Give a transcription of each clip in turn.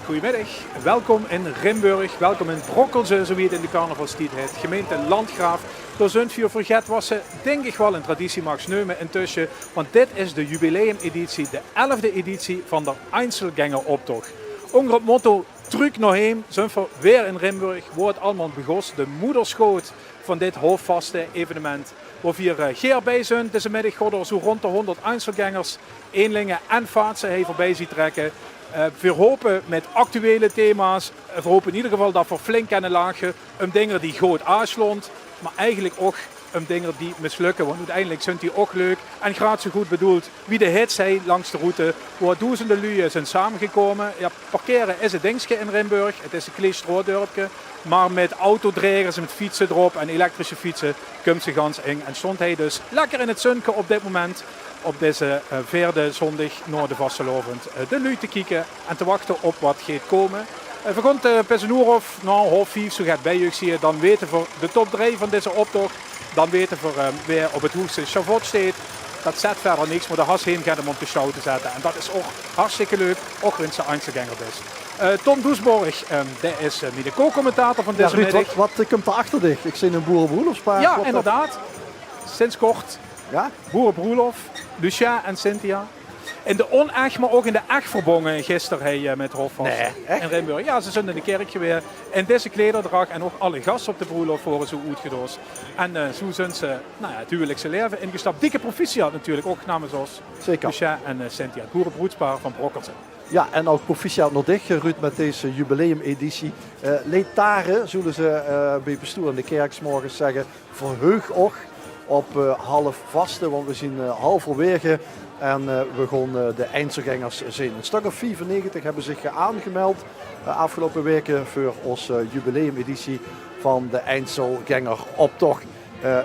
Goedemiddag, welkom in Rimburg, welkom in Brokkelze, zo wie het in de carnavalstijd heet. Gemeente Landgraaf, door Zundvuur verget was ze denk ik wel een traditie mag sneumen intussen, want dit is de jubileumeditie, de 11e editie van de Einzelgängeroptocht. Onder het motto Truc nog heem, zijn we weer in Rimburg, wordt allemaal begos, de moederschoot van dit hoofdvaste evenement. Waar we Geer bij zijn, deze middag gaan er zo rond de 100 Einzelgängers, eenlingen en vaatsen hij voorbij zien trekken. We hopen met actuele thema's, we hopen in ieder geval dat we flink kunnen lachen om dingen die goed aanslond, maar eigenlijk ook om dingen die mislukken, want uiteindelijk zijn die ook leuk en graag zo goed bedoeld. Wie de hits zijn langs de route, waar duizenden luien zijn samengekomen. Ja, parkeren is het dingetje in Rimburg, het is een klein stroodorpje, maar met autodragers, met fietsen erop en elektrische fietsen komt ze gans in. En stond hij dus lekker in het zonnetje op dit moment, op deze vierde zondag na de vastelovend, de lui te kijken en te wachten op wat gaat komen. We gaan pas een uur of half 5, zo gaat bij je zien, dan weten we de top 3 van deze optocht. Dan weten we weer op het hoogste schavot staat. Dat zet verder niks, maar de has heen gaat hem om de show te zetten. En dat is ook hartstikke leuk, ook wenn ze Einzelgänger is. Tom Doesborg, dat is de co-commentator van deze middag. Wat komt er achter dich? Ik zie een boerenbroederspaar. Ja, inderdaad. Sinds kort. Ja? Boerenbroelof, Lucia en Cynthia. In de onecht, maar ook in de echt verbonden gisteren met Hofvast in Rimburg. Ja, ze zijn in de kerk geweest. In deze klederdracht en ook alle gasten op de broelof worden zo uitgedost. En zo zijn ze het huwelijkse leven ingestapt. Dikke proficiat natuurlijk, ook namens ons. Zeker. Lucia en Cynthia, het boerenbroedspaar van Brokkelze. Ja, en ook proficiat nog dicht, Ruud, met deze jubileumeditie. Leedtaren, zullen ze bij bestuur in de kerk 's morgens zeggen, verheug och op half vaste, want we zien halverwege. En we gaan de Einzelgängers zien. Een stuk of 95 hebben zich aangemeld afgelopen weken voor onze jubileumeditie van de Einzelgängeroptocht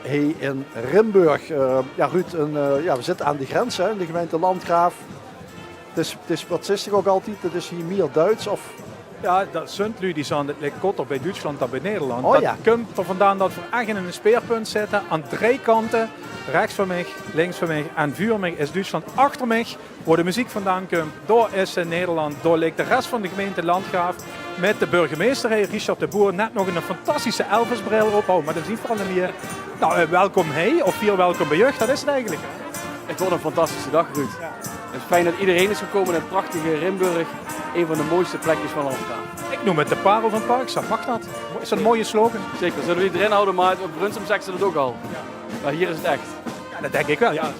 hier in Rimburg. Ja, Ruud, we zitten aan de grens, hè, in de gemeente Landgraaf. Het is wat is het ook altijd? Het is hier meer Duits of... Ja, dat zijn lui die zijn, het ligt korter bij Duitsland dan bij Nederland. Oh, dat ja. komt er vandaan dat we echt in een speerpunt zitten aan 3 kanten. Rechts van mij, links van mij en voor mij is Duitsland achter mij. Waar de muziek vandaan komt, daar is Nederland. Daar ligt de rest van de gemeente Landgraaf met de burgemeester, Richard de Boer, net nog een fantastische Elvisbril op. Oh, maar dat zien we vooral niet meer. Nou, welkom of hier welkom bij jeugd, dat is het eigenlijk. Het wordt een fantastische dag, Ruud. Ja. Het is fijn dat iedereen is gekomen in het prachtige Rimburg. Een van de mooiste plekjes van Landgraaf. Ik noem het de parel van Parkstad. Mag dat? Is dat een mooie slogan? Zeker, zullen we die erin houden, maar op Brunsum zeggen ze dat ook al. Maar hier is het echt. Ja, dat denk ik wel. Ja.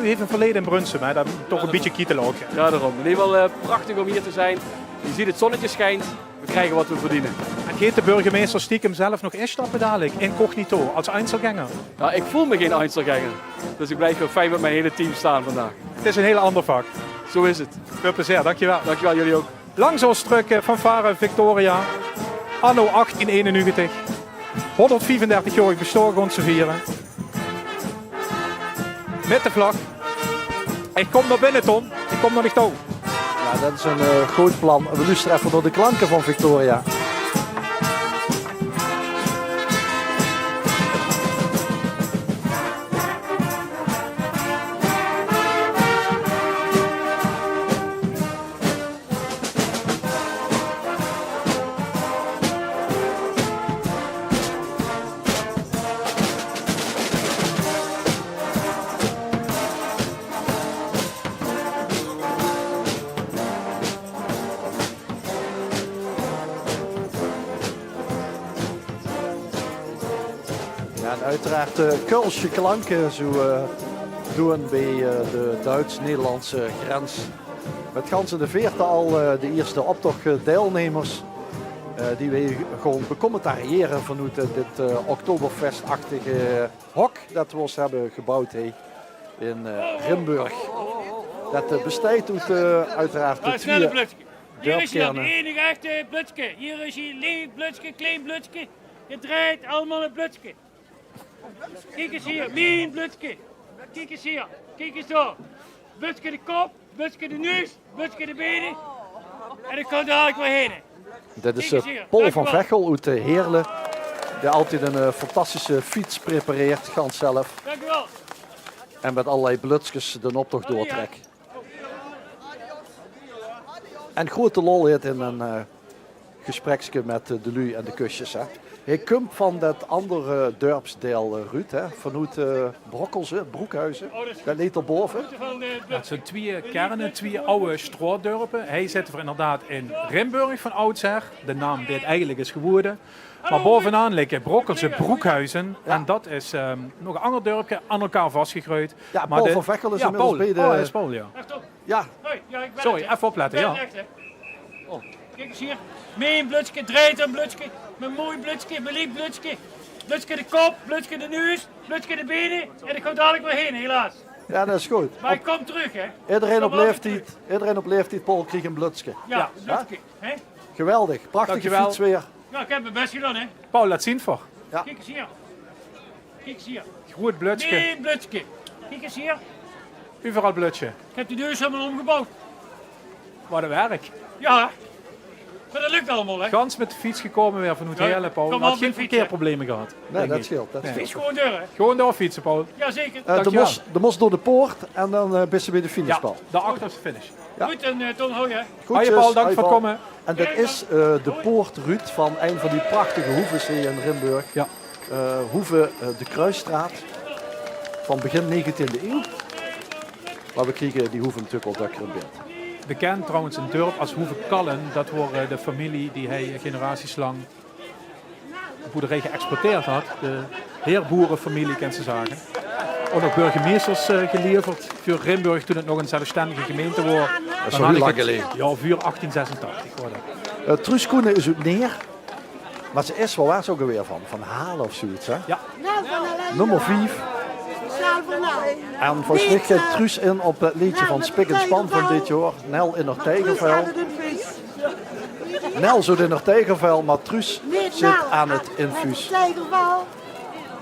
U heeft een verleden in Brunsum, hè. Dat toch een beetje kietel ook. Ja, daarom. In ieder geval prachtig om hier te zijn. Je ziet het zonnetje schijnt. We krijgen wat we verdienen. En gaat de burgemeester stiekem zelf nog instappen dadelijk, incognito, als Einzelgänger? Nou, ik voel me geen Einzelgänger. Dus ik blijf heel fijn met mijn hele team staan vandaag. Het is een heel ander vak. Zo is het. Veel plezier, dankjewel. Dankjewel, jullie ook. Langs ons terug fanfare Victoria, anno 1891. 135-jarig bestaan gaan ze vieren. Met de vlag. Ik kom naar binnen, Tom. Ik kom nog niet toe. Ja, dat is een groot plan. We luisteren even door de klanken van Victoria. Uiteraard Keulsche klanken zo doen bij de Duits-Nederlandse grens. Met gans in de veerte al de eerste optochtdeelnemers die wij gewoon becommentariëren vanuit dit Oktoberfest-achtige hok dat we ons hebben gebouwd in Rimburg. Dat bestaat uit uiteraard de Snelle twee blutske. Hier is hij dan, de dorpskernen. enige echte blutske. Hier is hij, leeg blutske, klein blutske. Je draait allemaal een blutske. Kijk eens hier, mijn blutske. Kijk eens hier, kijk eens door. Blutske de kop, blutske de neus, blutske de benen. En ik kan dadelijk weer heen. Dit is Kijk eens hier, Paul dank van u wel. Vechel uit Heerlen. Die altijd een fantastische fiets prepareert, gans zelf. Dank u wel. En met allerlei blutskes de optocht Oh, ja. doortrekt. En grote lol heeft in een gespreksje met de lui en de kusjes. Hè. Hij komt van dat andere dorpsdeel, Ruud, hè, vanuit Brokkelse, Broekhuizen. Dat leed erboven. Van de Ja, het zijn twee kernen, twee oude straatdorpen. Hij zit er inderdaad in Rimburg van oudsher. De naam dit eigenlijk is geworden. Maar bovenaan liggen Brokkelse Broekhuizen. En dat is nog een ander dorpje aan elkaar vastgegroeid. Ja, Maar Paul van Vechel is inmiddels Paul. bij de... Oh, dat is Paul, ja. Rechtop. Ja, Hoi, ja, ik ben Sorry, het, hè. even opletten, Ik ben ja. het echt, hè. Kijk eens hier. Mijn blutske, draait een blutske. Mijn mooi blutske, mijn lief blutske. Blutske de kop, blutske de neus, blutske de benen. En ik ga dadelijk weer heen, helaas. ja, dat is goed. Maar ik kom terug, hè. Iedereen op Kom altijd leeftijd, iedereen op leeftijd, Paul, kreeg een blutske. Ja, blutske. Hè? Geweldig, prachtige Dankjewel. fiets weer. Ja, ik heb mijn best gedaan, hè. Paul, laat zien voor. Kijk eens hier. Kijk eens hier. Goed blutske. Mijn blutske. Kijk eens hier. Overal blutje. Ik heb die deur helemaal omgebouwd. Wat een werk. Ja. Maar dat lukt allemaal, hè. Gans met de fiets gekomen weer vanuit Ja, Heerlen, Paul. kom Had op geen met fietsen. verkeerproblemen gehad. Nee, denk dat ik. scheelt. Dat Nee. scheelt. Fiets gewoon deur, hè. Gewoon doorfietsen, Paul. Jazeker. De Dankjewel. mos door de poort en dan ben je bij de Ja, finishbal. daarachter is de finish. Goed, en Ton, hou je. Hoi Paul, dank voor het komen. En dat is de poort, Ruud, van een van die prachtige hoeves hier in Rimburg. Ja. Hoeve de Kruisstraat van begin 19e eeuw. Maar we kregen die hoeve natuurlijk al lekker in beeld. Bekend trouwens in dorp als Hoeve Kallen. Dat wordt de familie die hij generaties lang de boerderij geëxporteerd had. De heerboerenfamilie, kent ze zagen. Ook nog burgemeesters geleverd voor Rimburg toen het nog een zelfstandige gemeente was. Dat is al heel lang geleden. Ja, vuur 1886 hoor dat. Truus Koenen is uit Neer. Maar ze is wel waar ze ook alweer van. Van Halen of zoiets. Hè? Ja, Nummer 5. En volgens mij gaat Truus in op het liedje van Spik en Span van dit jaar. Nel in haar tijgervel. Nel zit in haar tijgervel, maar Truus zit aan het infuus.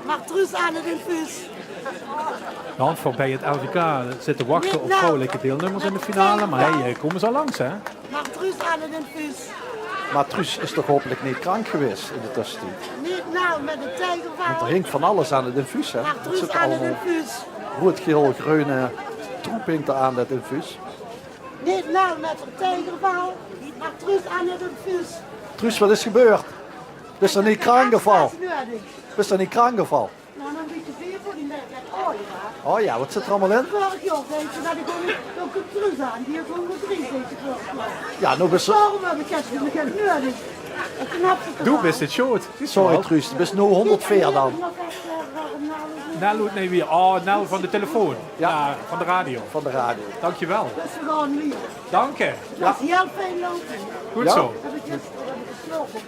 Maar Truus aan het infuus. de hand voorbij het LVK zitten wachten op vrouwelijke deelnemers in de finale. Maar hey, komen ze al langs hè? Maar Truus aan het infuus. Maar Truus is toch hopelijk niet krank geweest in de tussentijd. Niet nou met de Er tijgerval. hing van alles aan het infuus. Hè? Maar Het Truus zit aan het allemaal infuus. rood, geel, groene troep hinkt er aan dat infuus. Niet nou met de tijgerval. Maar Truus aan het infuus. Truus, wat is gebeurd? Is er niet krank geval? Dat is nodig. Is er niet krank geval? Nou, dan een beetje veel voor die merk. Oh ja. Oh ja, wat zit er allemaal in? Vorig jaar weet je dat ik gewoon ook een Truus aan. Die heeft gewoon drie deze vorig jaar. Ja, nou is Waarom heb ik het niet nodig? Het knapt het Doe best het short. Sorry Truus, het is nu 104 dan. Nel, nee weer. Oh, Nel van de telefoon. Ja, van de radio. Van de radio. Dankjewel. Dat is gewoon lief. Dank je. Dat is heel veel lopen. Goed Ja. zo. Heb ik geslopen.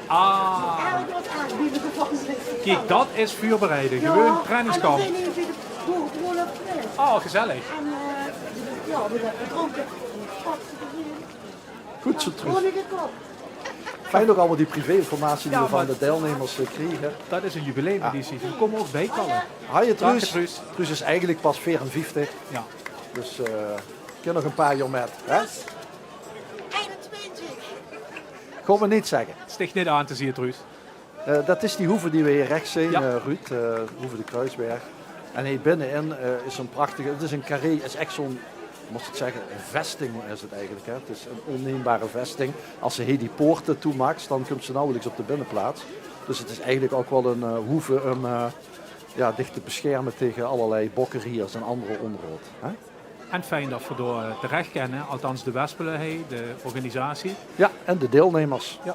Ah, Eigenlijk was aanbieden ervan zitten. kijk, dat is vuurbereiden. Gewoon trainingskamp. En dan zijn even de boeren op fles. Oh, gezellig. En ja, we hebben gedronken. Goed zo Truus. Gewoon in de kop. Fijn ook allemaal die privé-informatie die Ja, we van maar- de deelnemers kregen. Dat is een jubileumeditie. We komen ook bijkallen. Hi Dank Truus. je, Truus. Truus is eigenlijk pas 54. Ja. Dus ik ken nog een paar jaar met. Hè? 21. Gewoon maar niet zeggen. Sticht niet aan te zien, Truus. Dat is die hoeve die we hier rechts zien, Ja. Ruud. Hoeve de Kruisberg. En hier binnenin is een prachtige, het is een carré, is echt zo'n, moest het zeggen, een vesting is het eigenlijk. Hè? Het is een onneembare vesting. Als ze hier die poorten toemaakt, dan komt ze nauwelijks op de binnenplaats. Dus het is eigenlijk ook wel een hoeve om dicht te beschermen tegen allerlei bokkeriers en andere onrood. Hè? En fijn dat we door terecht kennen, althans de Wespelen, de organisatie. Ja, en de deelnemers. Ja.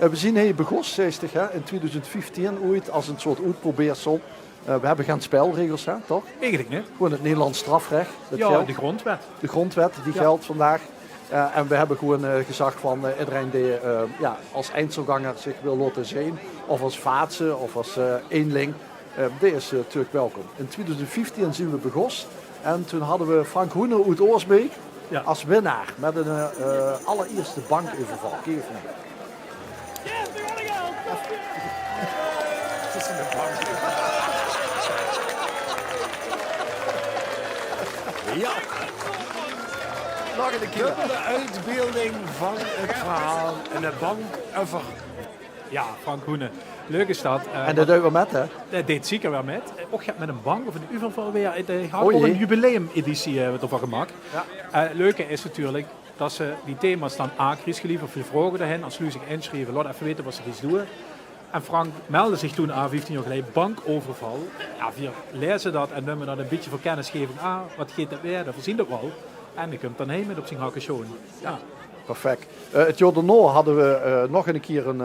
We zien hier Begos 60 hè, in 2015 ooit als een soort uitprobeersel. We hebben geen spelregels, hè, toch? Eigenlijk niet. Gewoon het Nederlands strafrecht. Dat Ja, geldt. de grondwet. De grondwet die Ja. geldt vandaag. En we hebben gewoon gezag van iedereen die als eindselganger zich wil laten zien, of als vaatse of als eenling, die is natuurlijk welkom. In 2015 zien we Begos En toen hadden we Frank Hoener uit Oorsbeek Ja. als winnaar. Met een allereerste bankoverval. Kijk even naar. Ja, Nog een keer. de uitbeelding van het verhaal en de bankover. Ja, Frank Hoene. Leuk is dat. En dat doen we met, hè? Dat deed zeker weer met. Ook met een bank of een UVL weer. Hij had O ook jee. een jubileumeditie ervan gemaakt. Ja. Leuke is natuurlijk dat ze die thema's dan aankriesgeliefd of veel vragen daarheen. Als ze zich inschrijven, laat even weten wat ze iets doen. En Frank meldde zich toen aan 15 jaar geleden bankoverval. Ja, we lezen dat en nemen dat een beetje voor kennisgeving aan. Wat gaat dat weer? Dat voorzien dat wel. En dan komt dan heen met op zijn hakken schoon. Ja. Perfect. Het jaar daarna hadden we nog een keer een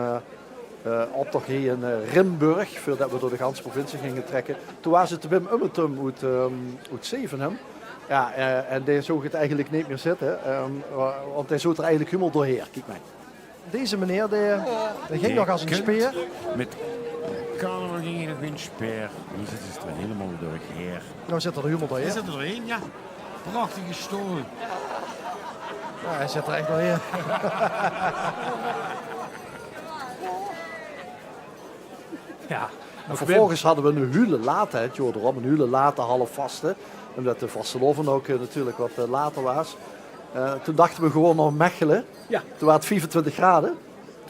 optocht hier in Rimburg, voordat we door de ganse provincie gingen trekken. Toen was het Wim Ummetum uit Zevenhem. Ja, en die zag het eigenlijk niet meer zitten, want hij zat er eigenlijk helemaal doorheen. Kijk mij. Deze meneer, die ging nog als een speer. Met carnaval ging je nog in speer. Nu zitten ze er helemaal doorheen. Nou zit er helemaal doorheen. Is het er doorheen? Ja. Prachtige stoel. Ja, hij zit er echt doorheen. Ja. Nog Vervolgens hadden we een hule later, het jaar erop, een hule later half vaste. Omdat de vasteloven ook natuurlijk wat later was. Toen dachten we gewoon naar Mechelen. Ja. Toen waren het 24 graden.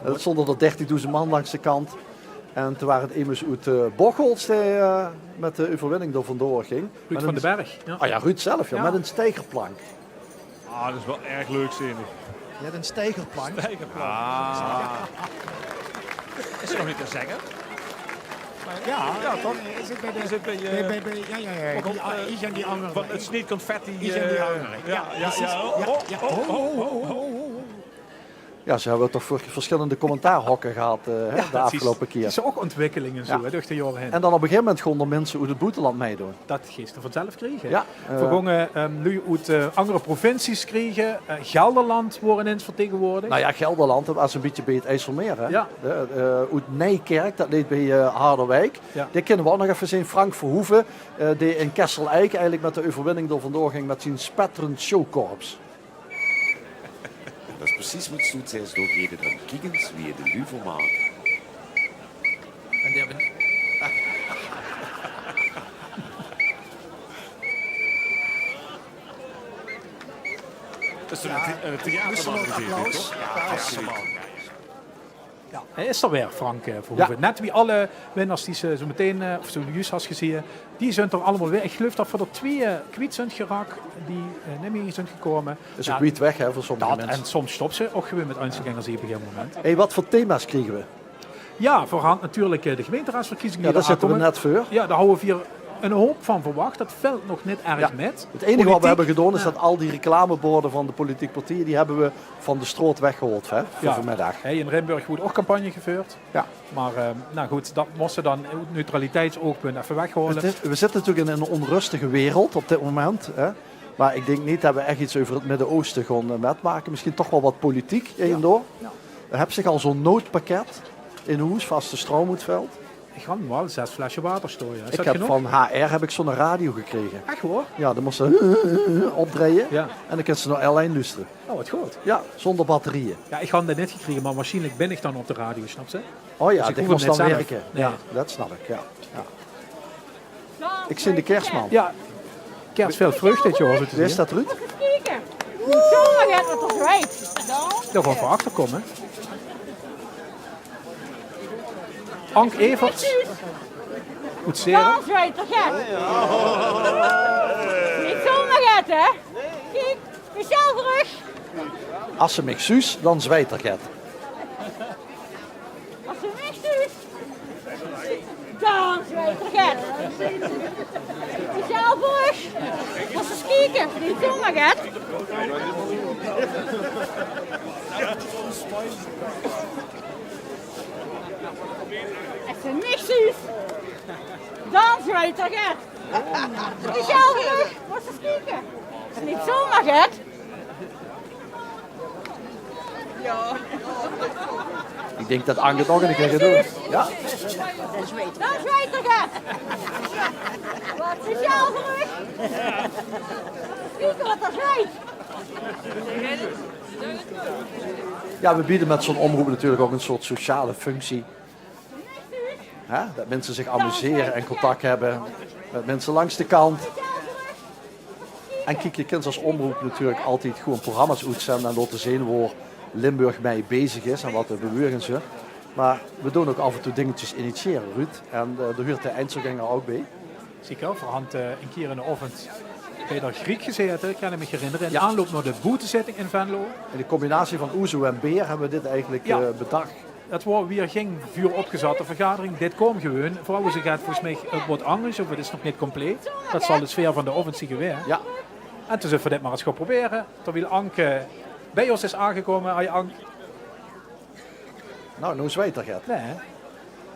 Er stonden er 30.000 man langs de kant. En toen waren het immers uit Bocholt die met de overwinning er vandoor ging. Ruud Met van een- den Berg. Ja. Ah ja, Ruud zelf, ja, Ja. met een steigerplank. Ah, dat is wel erg leuk, Zeni. Je hebt een steigerplank. Is er nog niet te zeggen? Ja, toch? Is het bij de... Is het bij, Ja. Is aan die andere. van het sneed confetti. Is aan die andere. Ja. Ja, ze hebben toch voor verschillende commentaarhokken gehad de afgelopen Het keer. is ook ontwikkelingen zo, Ja. hè, door de jaren heen. En dan op een gegeven moment konden mensen uit het buitenland meedoen. Dat gisteren vanzelf kregen. Ja, Vergongen nu uit andere provincies kregen. Gelderland worden eens vertegenwoordigd. Nou ja, Gelderland, dat was een beetje bij het IJsselmeer. Hè? Ja. Uit Nijkerk, dat leed bij Harderwijk. Ja. Die kennen we ook nog even zien. Frank Verhoeven, die in Kessel-Eik eigenlijk met de overwinning er vandoor ging met zijn spetterend showkorps. Dat is precies wat Stoet zei, doorheden dan kiegens wie je de luvo maakt. En die hebben... Dat is een theaterman gezien, toch? Ja, absoluut. Ja, hij is er weer, Frank Verhoeven. Net wie alle winnaars die ze zo meteen, of zo juist had gezien, die zijn er allemaal weer. Ik geloof dat we er 2 kwijt zijn geraakt die niet meer zijn gekomen. is ook niet weg hè, voor sommige Dat, mensen. en soms stopt ze ook gewoon met Einzelgangers op een gegeven moment. Hey, wat voor thema's kregen we? Ja, voorhand natuurlijk de gemeenteraadsverkiezingen. Ja, die daar zitten we eraan net voor. komen. Ja, daar houden we hier een hoop van verwacht. Dat valt nog niet erg Ja. met. Het enige wat we Politiek, hebben gedaan is dat al die reclameborden van de politieke partijen, die hebben we van de stroot weggehaald hè, voor Ja. vanmiddag. Hey, in Rimburg wordt ook campagne gevoerd. Ja. Maar nou goed, dat moesten dan uit neutraliteitsoogpunt even weghalen. We zitten natuurlijk in een onrustige wereld op dit moment. Hè. Maar ik denk niet dat we echt iets over het Midden-Oosten gaan metmaken. Misschien toch wel wat politiek hierdoor. Er heb zich al zo'n noodpakket in Hoes, vaste stroom uit het veld. Ik ga wel 6 flesje water storen. Is Ik dat heb genoeg? van HR heb ik zo'n radio gekregen. Echt hoor? Ja, dan moest ze opdraaien Ja. en dan kan ze naar L1 luisteren. Oh, wat goed. Ja, zonder batterieën. Ja, ik had dat net gekregen, maar waarschijnlijk ben ik dan op de radio, snap je? Oh ja, Dus ik dit hoef moest hem dan net zelf. werken. Nee. Ja, dat snap ik. Ja. Ja. Ik zie de kerstman. Ja, kerst veel vreugde dit jaar, zo te Wie is zien. dat, Ruud? Kijken. Zomaar gaat het toch kwijt. Daar gewoon voor achterkomen. Ank Evert. Goed zeren. Dans weet toch, hè? Niet zomaar gaat, hè? Kijk, speciaal terug. Als ze mij Suus, dan zwijt er het. Als ze weg doet, dan weet toch, hè? Speciaal terug. Als ze kijken, niet zomaar gaat. Als ze niks ziet, dan weet toch, hè? Speciaal terug, als ze kijken. Niet zomaar gaat. Ik denk dat Anke het nog een keer gaat doen. Ja, Dan zweet er gaat. Wat speciaal genoeg. Kijk wat er zweet. ja, we bieden met zo'n omroep natuurlijk ook een soort sociale functie. Hè? Dat mensen zich amuseren en contact hebben met mensen langs de kant. En Kijk je Kind als omroep natuurlijk altijd gewoon programma's uitzenden en laten zien waar Limburg mee bezig is en wat we bewegen ze. Maar we doen ook af en toe dingetjes initiëren, Ruud. En daar huurt de eindselganger ook bij. Zeker, voorhand een keer in de ochtend bij de Griek gezeten, ik kan me herinneren. In aanloop naar de boetezitting in Venlo. In de combinatie van oezo en beer hebben we dit eigenlijk Ja. bedacht. Dat wordt weer geen vuur opgezette vergadering. Dit komt gewoon. Vooral ze gaat volgens mij het wordt anders, of het is nog niet compleet. Dat zal de sfeer van de offensieve weer. Ja, En toen zullen we dit maar eens gaan proberen. Terwijl Anke bij ons is aangekomen. Hoi Anke. nou, nou zweet er gaat. Nee, hè?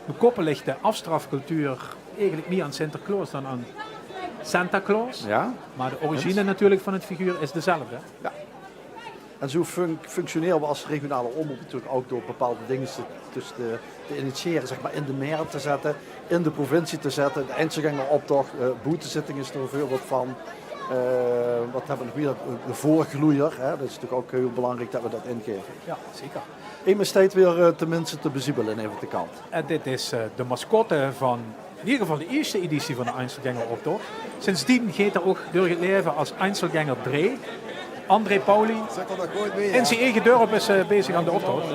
De koppen ligt de afstrafcultuur eigenlijk niet aan Sinterklaas dan aan Santa Claus. Ja. Maar de origine natuurlijk van het figuur is dezelfde. En zo functioneren we als regionale omroep natuurlijk ook door bepaalde dingen te initiëren, zeg maar in de mer te zetten, in de provincie te zetten, de eindselgangeroptocht, boetezitting is er veel wat van. Wat hebben we nog weer? De voorgloeier, hè? Dat is natuurlijk ook heel belangrijk dat we dat ingeven. Ja, zeker. Eén is tijd weer tenminste te bezibelen even op de kant. En dit is de mascotte van in ieder geval de eerste editie van de Einzelganger-optocht. Sindsdien gaat er ook door het leven als Einzelganger 3. André Pauli. In zijn eigen dorp is bezig aan de optocht.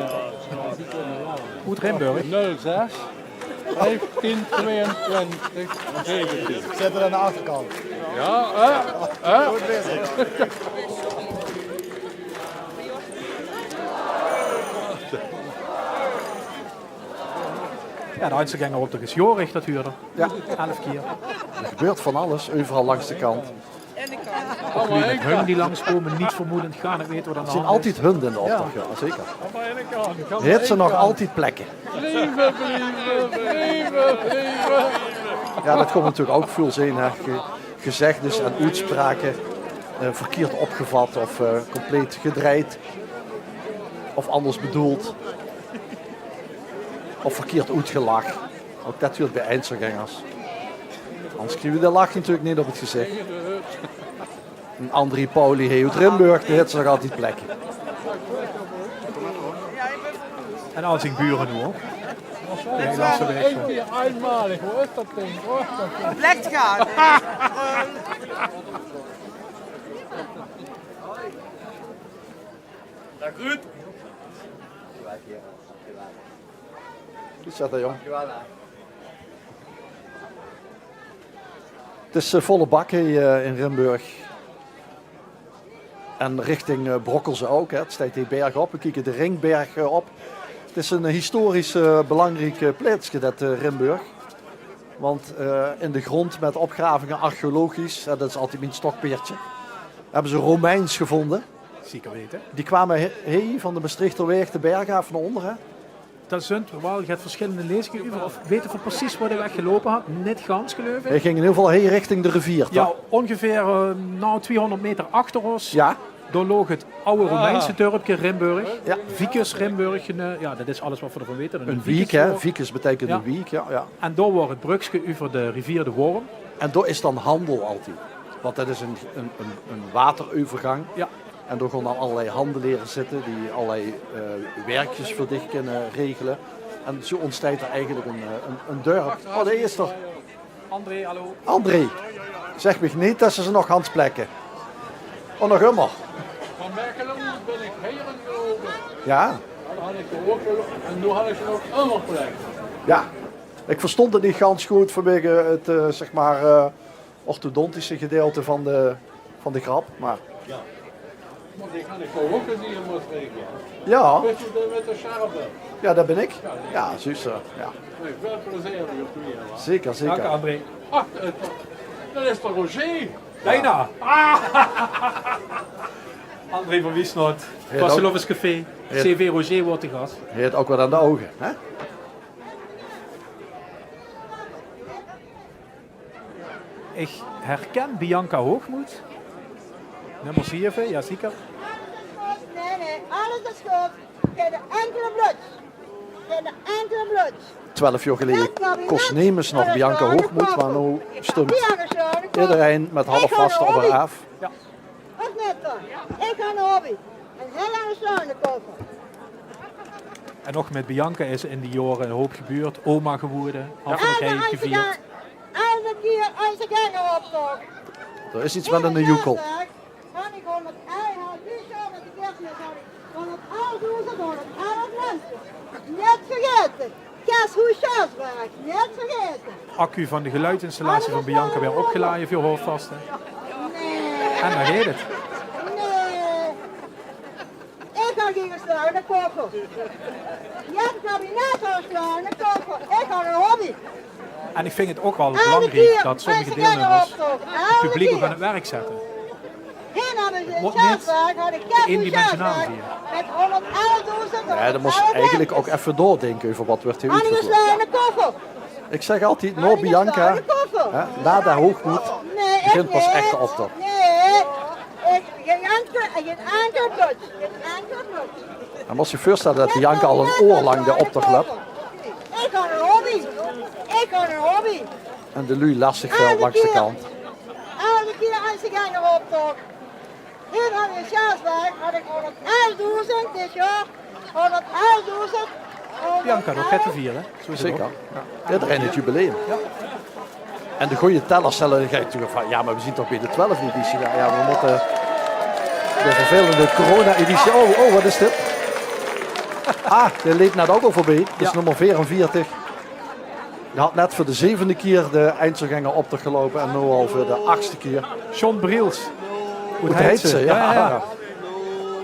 Goed Rimburg. 06 1522 17. Zet er aan de achterkant. Ja, Ja, de Einzelganger-optocht is jorig, dat huurder. Ja. 11 keer. Er gebeurt van alles, overal langs de kant. Ook nu met hun die langskomen, niet vermoedend gaan. Ik weet wat aan Er de zijn hand altijd is. hunden in de optocht, ja, zeker. Het zijn nog altijd plekken. Brieven. Ja, dat komt natuurlijk ook veel zijn. Hè. Gezegdes en uitspraken verkeerd opgevat of compleet gedraaid. Of anders bedoeld. Of verkeerd uitgelachen. Ook dat hoort bij eindselgangers. Anders krijgen we de lach natuurlijk niet op het gezicht. En André Pauli, Heut Rimburg, die heeft nog altijd plekken. En al zijn buren nu ook. Dat is wel één keer eenmalig. Hoe is dat ding? Lekt gaan. Goed zet, jong. Het is volle bak in Rimburg. En richting Brokkelse ook. Hè. Het staat die berg op. We kijken de Ringberg op. Het is een historisch belangrijk plaatsje, dat Rimburg. Want in de grond met opgravingen archeologisch, dat is altijd mijn stokpeertje, hebben ze Romeins gevonden. Zeker weten. Die kwamen van de Maastrichterweg de bergen af naar onder. Hè. Dat zijn wel, je hebt verschillende lezingen over of weten van precies waar hij weggelopen had. Net gans geloof ik. Hij ging in ieder geval richting de rivier. Toch? Ja, ongeveer 200 meter achter ons. Ja. Daar loog het oude Romeinse dorpje Rimburg. Ja. Vicus Rimburg. Ja, dat is alles wat we ervan weten. Een wiek, hè? dorp. Vicus betekent Ja. een wiek, ja, ja. En daar wordt het brugje over de rivier de Worm. En daar is dan handel altijd. Want dat is een waterovergang. Ja. En daar gaan dan allerlei handelaren zitten die allerlei werkjes voor dich kunnen regelen. En zo ontstaat er eigenlijk een dorp. Oh, de eerste. André, hallo. André, zeg me niet dat ze nog handsplekken. Oh, nog helemaal. Van Merkelo ben ik heren gelopen. Ja, Dan had ik er ook en nu had ik er ook allemaal plek. ja. Ik verstond het niet ganz goed vanwege het zeg maar orthodontische gedeelte van de grap. Maar Maar die kan ik gewoon ook eens hier in Maastricht. ja, Weet je met de schapen? ja, dat ben ik. Ja, zus. Ja. Nee, veel plezier op je weer. Zeker, Dank zeker. André. Ach, dat is toch Roger? Bijna. André van Wiesnoord. Vassilovs Café. CV Roger wordt de gast. Hij heeft ook wat aan de ogen. Hè? Ik herken Bianca Hoogmoed. Nummer 7, ja zeker. Nee, alles is goed. Geen enkele bluts. in de enkele bluts. 12 jaar geleden kost Nemens nog Bianca Hoogmoed, maar nu stond iedereen met halfvaste op haar af. Ja. Of net dan? Ik ga een hobby. Een heel lange sluinen kopen. En nog met Bianca is in die jaren een hoop gebeurd. Oma geworden, afvalligheid gevierd. Elke keer als ik er optocht. Er is iets met een joekel. Had ik 100 eigen, die zo met de kerstmis had ik 111 mensen. Niet vergeten. Kersthoesjeswerk, niet vergeten. Accu van de geluidinstallatie van Bianca weer opgeladen voor hoofdvasten. Nee. En daar gaat het. Nee. Ik ga geen sluinen kopen. Je hebt het kabinet gaan sluinen kopen. Ik ga een hobby. En ik vind het ook wel belangrijk dat sommige deelnemers het publiek ook aan het werk zetten. Moet niet eendimensionaal zien. Met 111.000. Ja, dat moest eigenlijk ook even doordenken over wat werd hier uitgevoerd. Ik zeg altijd, no Bianca, hè, na de Hoogmoed, begint pas echt de optocht. Nee, geen enkel put. Dan moest je voorstellen dat Bianca al een oor lang de optocht loopt. Ik ga een hobby. Ik ga een hobby. En de lui lastig veld langs de kant. Elke keer als ik aan de optocht. Hier aan de Sjaasberg had ik 111.000 dit jaar. 111.000. Bianca, nog het te vieren. Zo is het Zeker. ook. Ja. Iedereen het jubileum. Ja. En de goede tellers stellen natuurlijk van, ja, maar we zien toch bij de 12e editie. Ja, we moeten de vervelende corona-editie. Oh, wat is dit? Ah, de leed net ook al voorbij. Dat is nummer 44. Die had net voor de 7e keer de eindselganger optocht gelopen en nu al voor de 8e keer. John Briels. Hoe heet ze? Ja.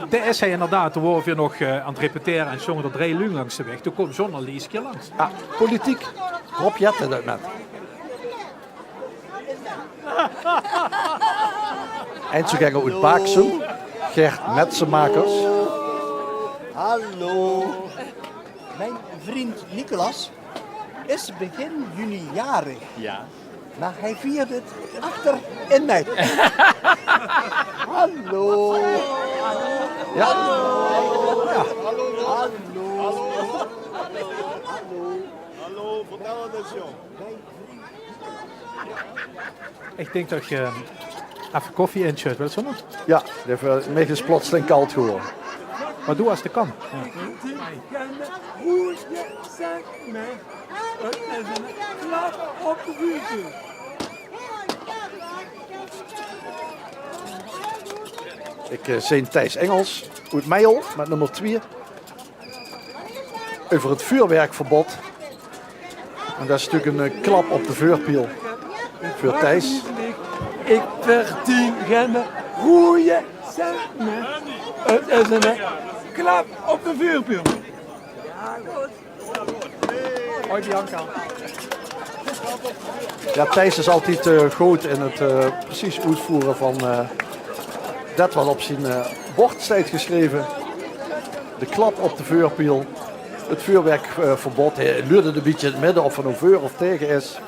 Daar is hij inderdaad. Toen waren we nog aan het repeteren en zongen er 3 lung langs de weg. Toen kwam John al deze keer langs. Ja, politiek. Rob Jetten dat met. Eindselganger uit Baaksum. Gert Metsenmakers. Hallo. Mijn vriend Nicolas is begin juni jarig. Ja. Maar hij viert het achter in mei. Hallo. Ja. Hallo, vertel het eens, jong. Ik denk dat je even koffie inschut, wil je zo nog? Ja, het is plotseling koud geworden. Maar doe als het kan. Ja. Hoe je zegt me, het is een klap op de vuurtje. Ik zie Thijs Engels uit Meijel met nummer 2. Over het vuurwerkverbod. En dat is natuurlijk een klap op de vuurpiel. Voor Thijs. Ik verdien geen goede cent. Het is een klap op de vuurpijl. Hoi Bianca. Ja, Thijs is altijd goed in het precies uitvoeren van dat wat op zijn bord staat geschreven. De klap op de vuurpiel. Het vuurwerkverbod. Hij luurde een beetje in het midden of er nou voor of tegen is.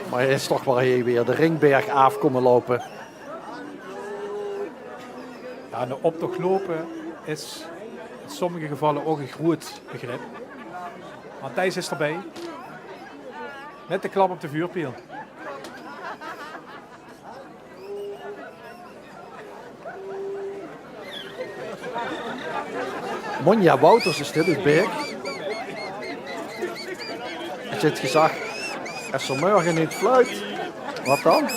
Maar hij is toch waar hij weer de Ringberg af komen lopen. Ja, de optocht lopen is in sommige gevallen ook een groot begrip. Maar Thijs is erbij. Met de klap op de vuurpijl. Monja Wouters is dit uit Berg. Als je het gezag, als er morgen niet fluit, wat dan?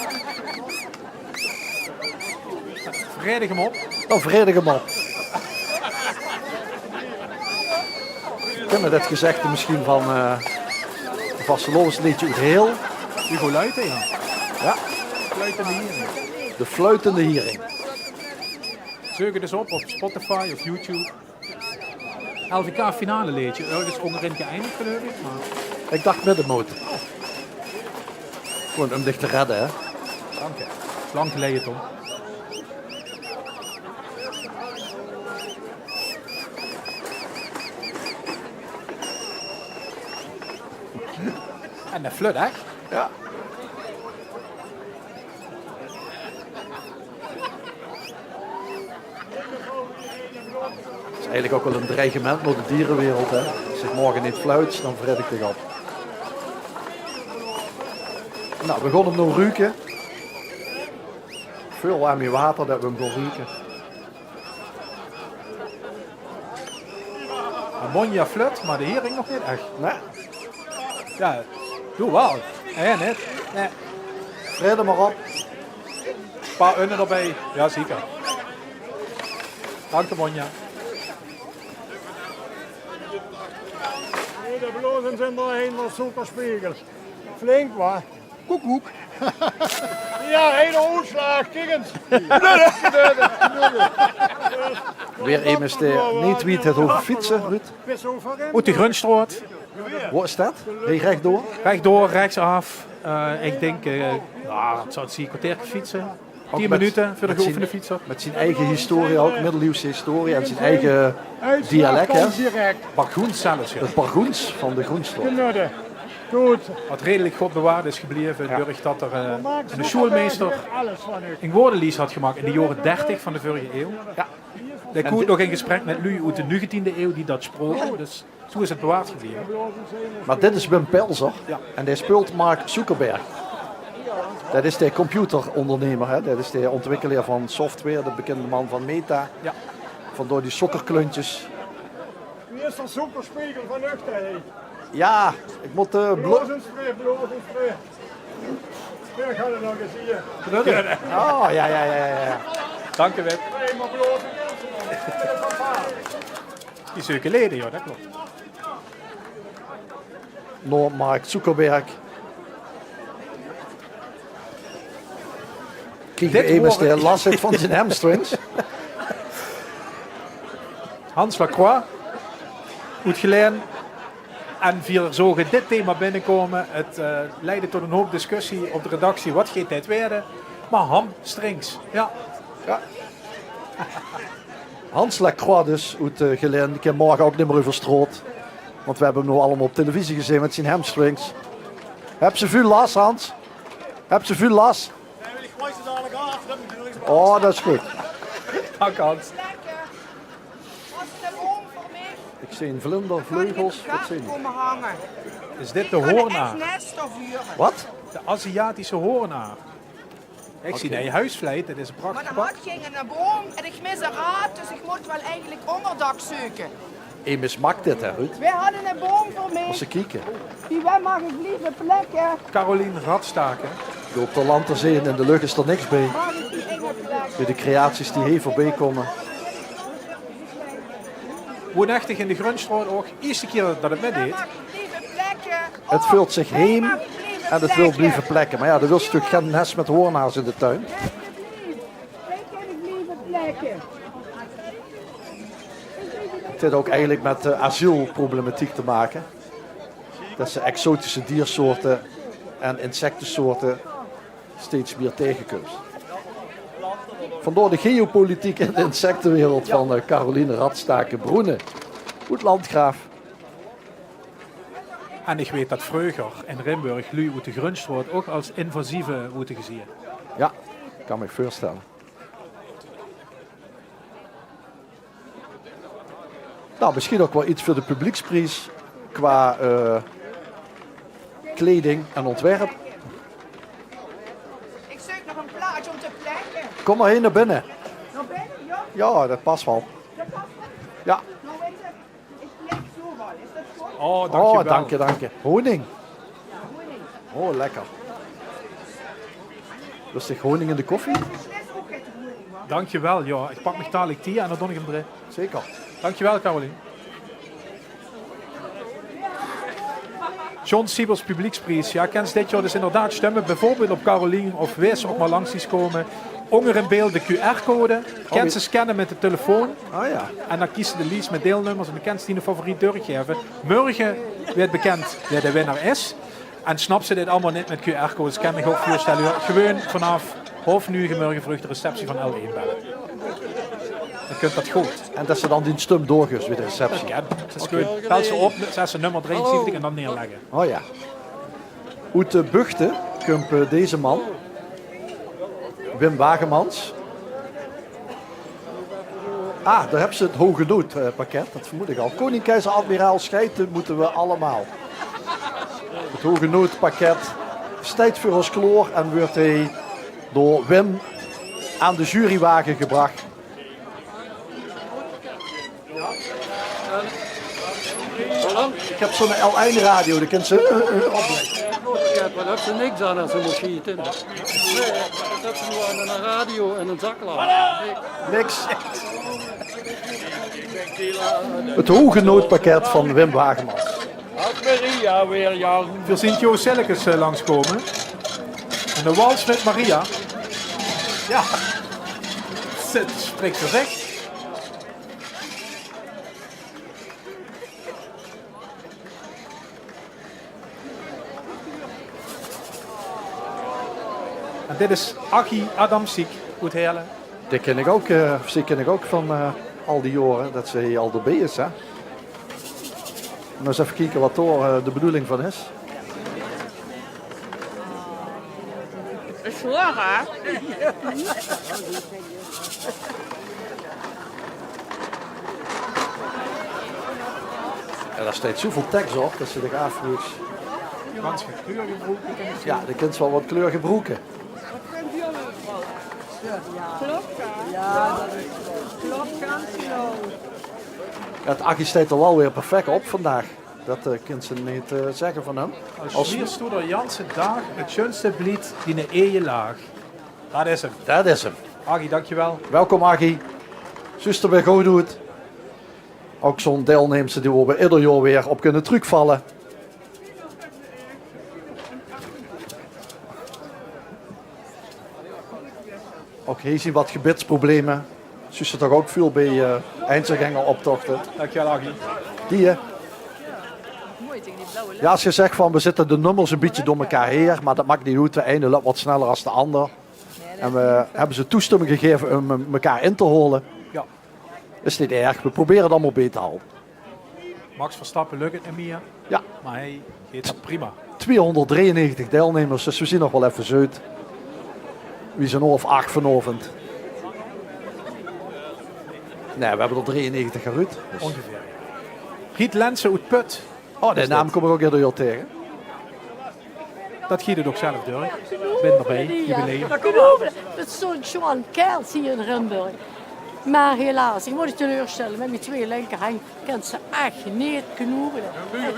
Vredig hem op. Dan vredig hem op. Kennen dat gezegde misschien van de Vastelovens liedje uit Heel? Hugo Luiten, ja. Ja. Fluitende hiering. De fluitende hiering. Zoek het eens op Spotify of YouTube. LVK finale liedje. Ergens onderin geëindigd geloof ik. Maar... Ik dacht middenmoot. Gewoon om dich te redden, hè? Dank je. Lang geleden toch. En de flut, hè? Ja. Dat is eigenlijk ook wel een dreigement naar de dierenwereld. Hè. Als ik morgen niet fluit, dan vred ik toch op. Nou, we gaan hem nog ruiken. Veel warm water dat we hem gaan ruiken. Monja flut, maar de hering nog niet echt. Nee. Ja, doe wel. Nee, net. Nee. Vrede maar op. Een paar unnen erbij. Ja, zeker. Dank je, Monja. De blozen zijn er helemaal zoekerspiegels. Flink wat. Koekoek. Ja, hele uitslag. Kijk eens. Weer immers de niet weet het over fietsen, Ruud. Uit de Grunstraat. Waar is dat? Hey, rechtdoor? Rechtdoor, rechtsaf. Ik denk, het zou het een kwartier fietsen. 10 met- minuten voor de met zijn- geoefende fietser. Met zijn eigen historie, ook middeleeuwse historie en zijn eigen dialect. Hè? Bargoens zelfs, ja. Het Bargoens van de Groenstraat. Genudde. Goed. Wat redelijk goed bewaard is gebleven. Ja. Durg dat er een schoolmeester Alles van u. een woordenlijst had gemaakt in de jaren 30 van de vorige eeuw. Ja. Ik hoorde nog in gesprek met lui uit de 19e eeuw die dat sprak. Dus zo is het bewaard gebleven. Maar dit is Wim Pelzer Ja. en hij speelt Mark Zuckerberg. Dat is de computerondernemer, hè? Dat is de ontwikkelaar van software, de bekende man van Meta. Ja. Vandoor die sokkerkluntjes. Wie is er zoekerspiegel van nuchterheid? Ja, ik moet Blozenspray. Ja, ga er nog eens hier. Oh, ja. Dank je, Wim. Nee, maar blozen. Die zulke leden, ja, dat klopt. Door Mark Zuckerberg. Kijk, Dit immers horen- de last heeft van zijn hamstrings. Hans Lacroix, goed geleerd. En via zogen dit thema binnenkomen. Het leidde tot een hoop discussie op de redactie. Wat gaat dit werden? Maar hamstrings, ja. Hans Lacroix dus, uit Geleen. Ik heb morgen ook niet meer over straat. Want we hebben hem nu allemaal op televisie gezien met zijn hamstrings. Heb ze veel last, Hans? Heb ze veel last? Oh, dat is goed. Dank Hans. Ik zie een vlinder, vleugels. Wat zie je? Is dit de hoornaar? Wat? De Aziatische hoornaar. Ik zie dat je huisvleit, dat is een Maar prachtig de pak. mat ging in de boom en ik mis een raad, dus ik moet wel eigenlijk onderdak zoeken. Immers maakt dit, hè, Ruud? We hadden een boom voor mij, Als ze kijken. die wij mag ik liever plekken. Carolien Radstaken. Op de land te zien en in de lucht is er niks bij. Mag ik die enge plek? Bij de creaties die hier voorbij komen. Woonachtig in de Grunstraat ook. Eerste keer dat het met deed. Mag ik liever plekken? Het vult zich heen en het wil blijven plekken. Maar ja, er wil natuurlijk geen nest met hoornaars in de tuin. Wij kunnen liever plekken. Het heeft ook eigenlijk met asielproblematiek te maken. Dat ze exotische diersoorten en insectensoorten steeds meer tegenkomt. Vandoor de geopolitiek in de insectenwereld van Caroline Radstaken-Broene. Goed landgraaf. En ik weet dat Vreuger in Rimburg, lui uit de Grunstraat, ook als invasieve route gezien. Ja, kan me voorstellen. Nou, misschien ook wel iets voor de publieksprijs qua kleding en ontwerp. Ik zoek nog een plaats om te plekken. Kom maar heen naar binnen. Nou ben je, ja? Ja, dat past wel. Dat past het. Ja. Nou weet je, ik plek zo wel. Is dat goed? Oh, dankjewel. Oh, dank je. Honing. Oh, lekker. Rustig honing in de koffie? Dankjewel, ja. Ik pak mijn talig thee en dan doe ik hem erin. Zeker. Dankjewel, Carolien. John Siebels Publieksprijs. Ja, kent dit jaar dus inderdaad stemmen. Bijvoorbeeld op Carolien of Wes ook maar langs zien komen. Onder in beeld de QR-code. Kent ze scannen met de telefoon. Ah ja. En dan kiezen de lijst met deelnummers en dan kent ze die een favoriet doorgeven. Morgen werd bekend wie de winnaar is. En snap ze dit allemaal niet met QR-codes, kan ik ook voorstellen. Gewoon vanaf 8:30 morgen vroeg de receptie van L1 bellen. Dan kunt dat goed. En dat ze dan die stum doorgeeft bij de receptie. Ja, het is gewoon, bel ze op, zet ze nummer 73 en dan neerleggen. Oh ja. Uit de Buchten komt deze man, Wim Wagemans. Daar hebben ze het hoge noodpakket, dat vermoed ik al. Koning, keizer, admiraal, scheiden moeten we allemaal. Het hoge noodpakket is tijd voor ons kloor en wordt hij door Wim aan de jurywagen gebracht. Ik heb zo'n L1 radio, daar kunt ze opleggen. Maar daar heb ze niks aan als ze machine. Nee, dat heb ze nu aan een radio en een zaklaar. Niks. Het hoge noodpakket van Wim Wagemans. Had Maria weer Jan. We zien Jo Selkes langskomen. En de wals met Maria. Ja, het spreekt voor zich. En dit is Agi Adamsiek uit Heerlen. Die ken ik ook, van al die jaren dat ze hier al erbij is. Hè? Nou eens even kijken wat daar de bedoeling van is. Is waar, hè? En daar staat zoveel tekst op dat ze de afvroeg. Ja, de kind wel wat kleurige broeken. Ja, dat is klopt ganz genau. Het Aggie staat er wel weer perfect op vandaag. Dat kunt ze niet zeggen van hem. Als hier stond er Janse dag het schönste blied die een eeuw laag. Dat is hem. Dat is hem. Aggie, dankjewel. Welkom Aggie. Zuster weer goed doet. Ook zo'n deelnemster die we bij ieder jaar weer op kunnen terugvallen. Ook hier zien wat gebitsproblemen. Zuster toch ook veel bij eindselganger-optochten. Dankjewel Aggie. Die ja, als je zegt van we zitten de nummers een beetje door elkaar heen, maar dat maakt niet uit. De ene loopt wat sneller dan de ander. En we hebben ze toestemming gegeven om elkaar in te holen. Ja. Is niet erg, we proberen het allemaal beter te houden. Max Verstappen lukt het niet meer. Ja. Maar hij gaat het prima. 293 deelnemers, dus we zien nog wel even zuid. Wie zijn of 8 vanavond. Nee, we hebben er 93 geruid. Dus. Ongeveer. Riet Lensen uit Put. Oh, de naam kom ik ook eerder tegen. Dat giet het ook zelf door. Ik ben erbij, jubileum. Het is zo'n Johan Kerls hier in Rimburg. Maar helaas, ik moet het teleurstellen. Met mijn 2 linkerhand kan ze echt niet knoepen. Het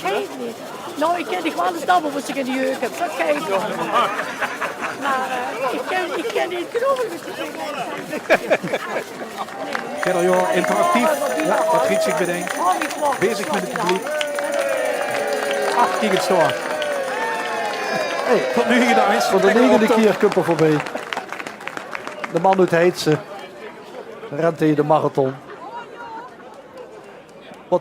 geeft niet. Nou, ik ken niet wel eens dat als ik in de jeugd heb. Dat kijk ik. Maar ik ken niet knoepen. Verder joh, interactief. Ja, wat Riet zich bedenkt. Bezig met het publiek. Ach, kijk het door. Hey, tot nu gedaan. Voor de 9e keer komt er voorbij. De man uit Heidse. Rent tegen de marathon.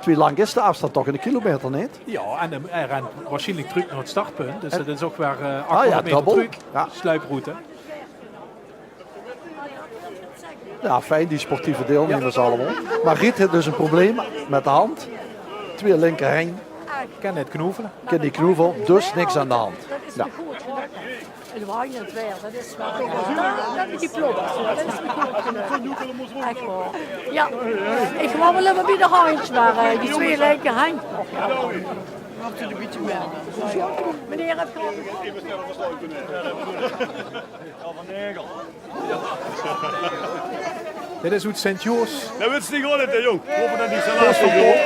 Wie lang is de afstand? Toch een kilometer niet? Ja, en hij rent waarschijnlijk terug naar het startpunt. Dus dat is ook weer 800 ja, meter terug. Ja. Sluiproute. Ja, fijn, die sportieve deelnemers allemaal. Maar Riet heeft dus een probleem met de hand. 2 linkerheen. Kan net knoevelen. Kan die knoevel, dus niks aan de hand. Ja. En waar je het weer, dat is wel. Dat is die plot. Dat is niet goed. Echt waar. Ja, ik wou wel even bij de handje, maar die 2 lijken hand. Wacht een beetje meer. Meneer het gewoon. Dit is uit Sint-Joos. Dat weet je niet gewoon niet, jong. Hopen dat niet zo lastig is.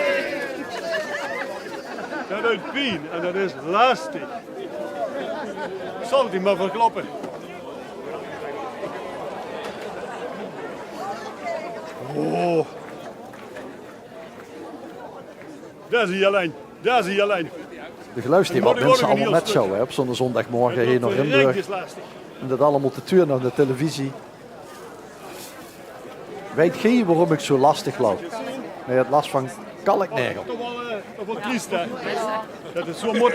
Dat doet pijn en dat is lastig. Zal het niet maar verkloppen. Oh. Daar is hij alleen. Daar is hij alleen. De geluisteren wat mensen allemaal net zo hè, op zo'n zondagmorgen heen naar Rimburg. En dat allemaal te turen naar de televisie. Weet je waarom ik zo lastig loop? Nee, het last van kalknegel. Dat wordt triest, hè. Dat is zo mooi.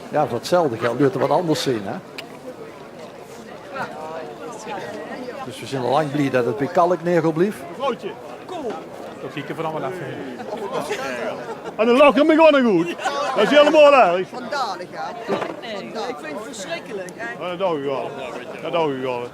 Ja, voor hetzelfde geld moet er wat anders zien, hè. Dus we zijn al lang blij dat het bij kalknegel blijft. Vrouwtje, kom op. Dat zie ik er van allemaal even. En dan lachen we gewoon goed. Dat is helemaal erg. Vandaag, hè? Ik vind het verschrikkelijk. Dat dacht ik al. Dat dacht ik al.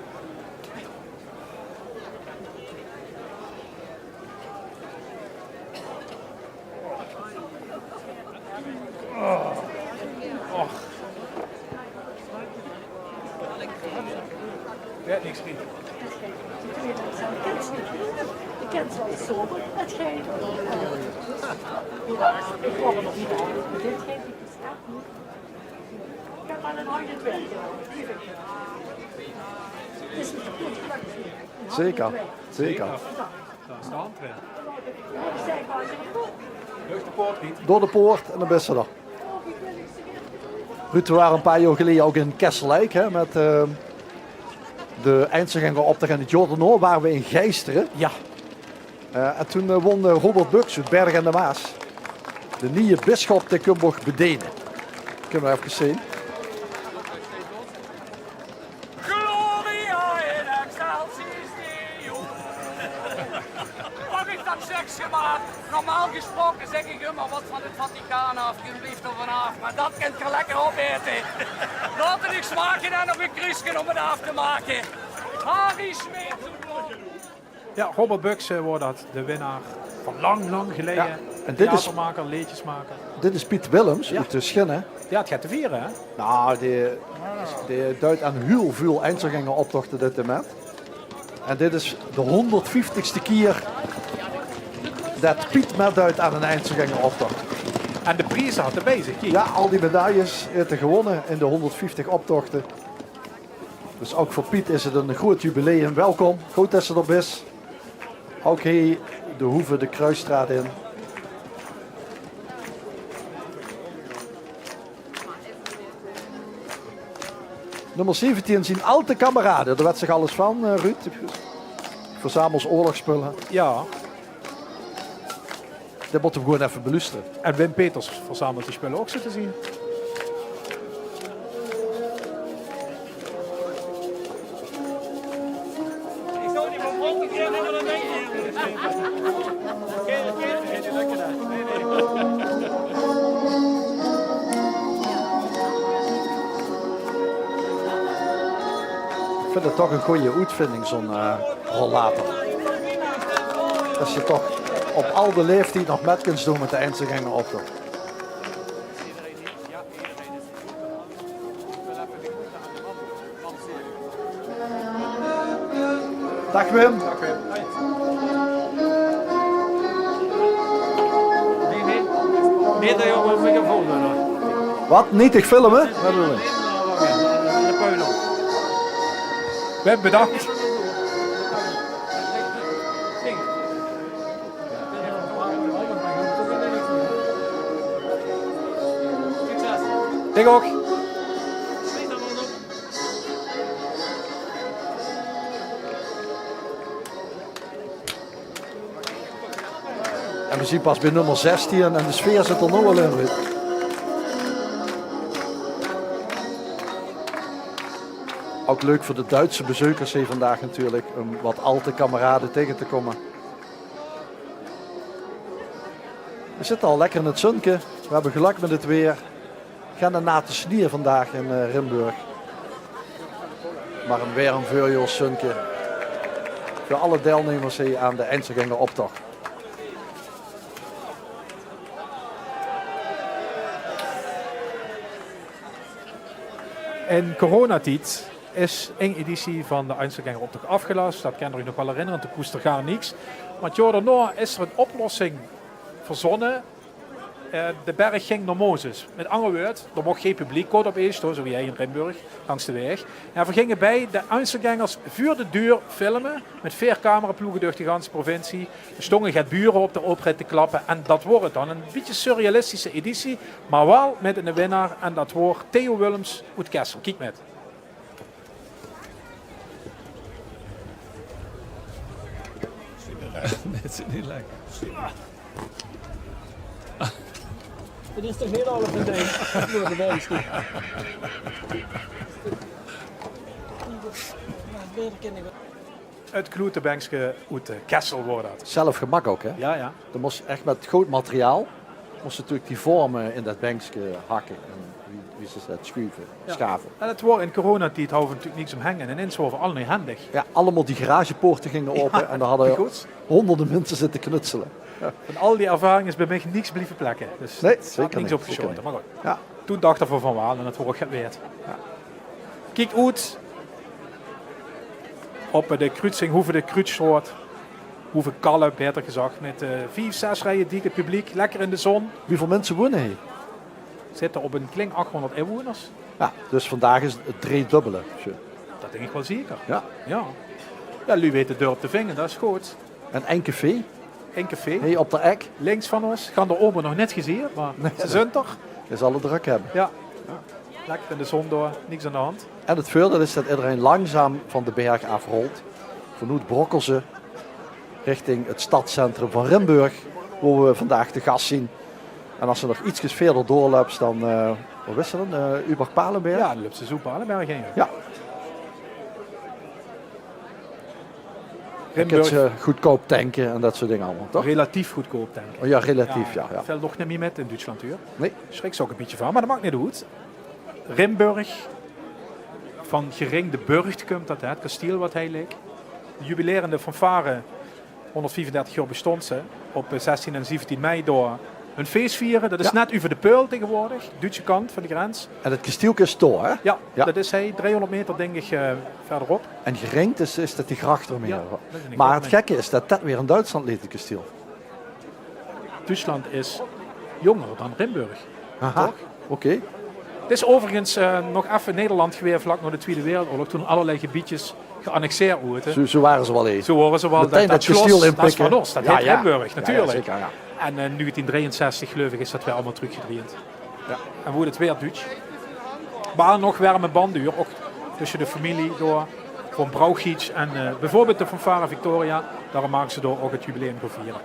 niks rieten. Ik ken het wel zo, het geeft. Ja, ik hoor het nog niet aan. Dit geeft ik bestaat niet. Ik heb maar een harde werk. Het is niet goed. Zeker, zeker. Dat is de handrem. Ik zeg maar, Lucht de poort niet. Door de poort en dan ben ze er. Ruud, we waren een paar jaar geleden ook in Kesselijk hè, met de Einzelganger-optocht en het Jordanoor. Waren we in Geisteren. Ja. En toen won Robert Bux uit Berg en de Maas. De nieuwe bisschop te Kumburg Bedenen. Kunnen we even zien. Gloria in excelsis Deo. Mag ik dat zeg maar? Normaal gesproken zeg ik immer wat van het Vaticaan af, geliefd er vanaf. Maar dat kunt je lekker opeten. Laat het ik smaken en nog een kruisje om het af te maken. Harry Smeet. Ja, Robert Bux wordt dat de winnaar van lang geleden. Ja, en dit is- Theatermaker, liedjesmaker. Dit is Piet Willems uit de Schinnen. Ja, het gaat te vieren, hè? Nou, die duidt aan heel veel Einzelganger-optochten dit moment. En dit is de 150ste keer dat Piet met duidt aan een Einzelganger-optocht. En de prijzen had erbij zich. Ja, al die medailles heeft hij gewonnen in de 150 optochten. Dus ook voor Piet is het een groot jubileum. Welkom, goed dat ze er is. Ook hier de Hoeve de Kruisstraat in. Nummer 17 zien al de kameraden. Daar weet zich alles van, Ruud. Verzamels oorlogsspullen. Ja. Dat moeten we gewoon even beluisteren. En Wim Peters verzamelt die spullen ook zo te zien. Ik zou die van Bronk een keer naar de meegeven. Ik vind het toch een goede uitvinding, zo'n rollator. Dat je toch op al de leeftijd nog met kunt doen met de Einzelganger-optocht. Dag Wim. Dag Wim. Nee, dat je op een microfoon doet. Wat? Nietig filmen? Wat bedoel je? De puinhoop. Wim, bedankt. Ik ook. En we zien pas bij nummer 16 en de sfeer zit er nog wel in. Ruud. Ook leuk voor de Duitse bezoekers hier vandaag natuurlijk, om wat alte kameraden tegen te komen. We zitten al lekker in het zonnetje. We hebben geluk met het weer. We gaan naar Nate Snier vandaag in Rimburg. Maar weer een veel zonnetje. Voor alle deelnemers hier aan de Einzelganger-optocht. In coronatijd is één editie van de Einzelganger-optocht afgelast. Dat kan je nog wel herinneren, toen koest er gar niks. Maar het jaar daarna is er een oplossing verzonnen. De berg ging naar Mozes. Met andere woorden, er mocht geen publiek komen op eerst, zo wie jij in Rimburg, langs de weg. En we gingen bij de Einzelgangers voor de deur filmen, met 4 cameraploegen door de ganse provincie. Er stonden het buren op de oprit te klappen en dat wordt het dan. Een beetje surrealistische editie, maar wel met een winnaar en dat wordt Theo Willems uit Kessel. Kijk met. Dat is niet lekker. Het is toch niet alles een ding? Voor de mensen. Het Kloetenbankske uit Kessel wordt dat. Zelf gemak ook, hè? Ja, ja. Dan moest echt met groot materiaal, moest natuurlijk die vormen in dat bankje hakken. En wie ze dat schuiven, schaven. En het wordt in coronatijd houden we natuurlijk niks om hangen. En ineens waren we allemaal handig. Ja, allemaal die garagepoorten gingen open en daar hadden goed. honderden mensen zitten knutselen. Ja. Van al die ervaringen is bij mij niks blijven plekken. Dus Nee, het zeker niks niet, opgeschoten. zeker Maar niet. goed. Ja. Toen dachten we van wel en het wordt het weet. Ja. Kijk uit op de kruising Hoeve de Kruidstraat. Hoeve Kalle, beter gezegd. Met 5, 6 rijen dikke publiek. Lekker in de zon. Hoeveel mensen wonen hier? Zitten op een klink 800 inwoners. Ja, dus vandaag is het driedubbele. Dat denk ik wel zeker. Ja. Ja, jullie weten de deur op te vingen, dat is goed. En één café? Eén café. Hey, op de ek? Links van ons. Gaan de open nog net gezien, maar ze zijn er. Je zal het druk hebben. Ja. Lekker in de zon door, niks aan de hand. En het voordeel is dat iedereen langzaam van de berg afrolt. Vanuit Brokkelse richting het stadscentrum van Rimburg, waar we vandaag de gast zien. En als ze nog ietsjes verder doorloopt dan, wat is dat dan? Ubach-Palenberg? Ja, dan loopt ze zo Palenberg heen. Ja. Dan kun je goedkoop tanken en dat soort dingen allemaal, toch? Relatief goedkoop tanken. Oh ja, relatief, ja. Veel nog niet meer met in Duitsland hier. Nee. Schrik ze ook een beetje van, maar dat maakt niet uit. Rimburg, van Gering de Burgt komt dat, het kasteel wat hij leek. De jubilerende fanfare, 134 jaar bestond ze, op 16 en 17 mei door een feest vieren. Dat is net over de Peul tegenwoordig, Duitse kant van de grens. En het kasteel is door, hè? Ja, dat is hij 300 meter denk ik verderop. En Geringd is dat die gracht ermee. Ja, maar het gekke is dat weer in Duitsland ligt, het kasteel. Duitsland is jonger dan Rimburg. Aha, oké. Het is overigens nog even Nederland geweest vlak na de Tweede Wereldoorlog, toen allerlei gebiedjes geannexeerd werden. Zo waren ze wel eens. Zo waren ze wel. Dat kasteel inpikken. Dat is van ons, dat heet Rimburg, natuurlijk. Ja, zeker, ja. En in 1963 geloof ik is dat weer allemaal teruggedraaid. Ja. En wordt het weer Duits. Maar nog warme banduur, ook tussen de familie door, van Brouwgiets en bijvoorbeeld de fanfare Victoria. Daarom maken ze door ook het jubileum gaan vieren.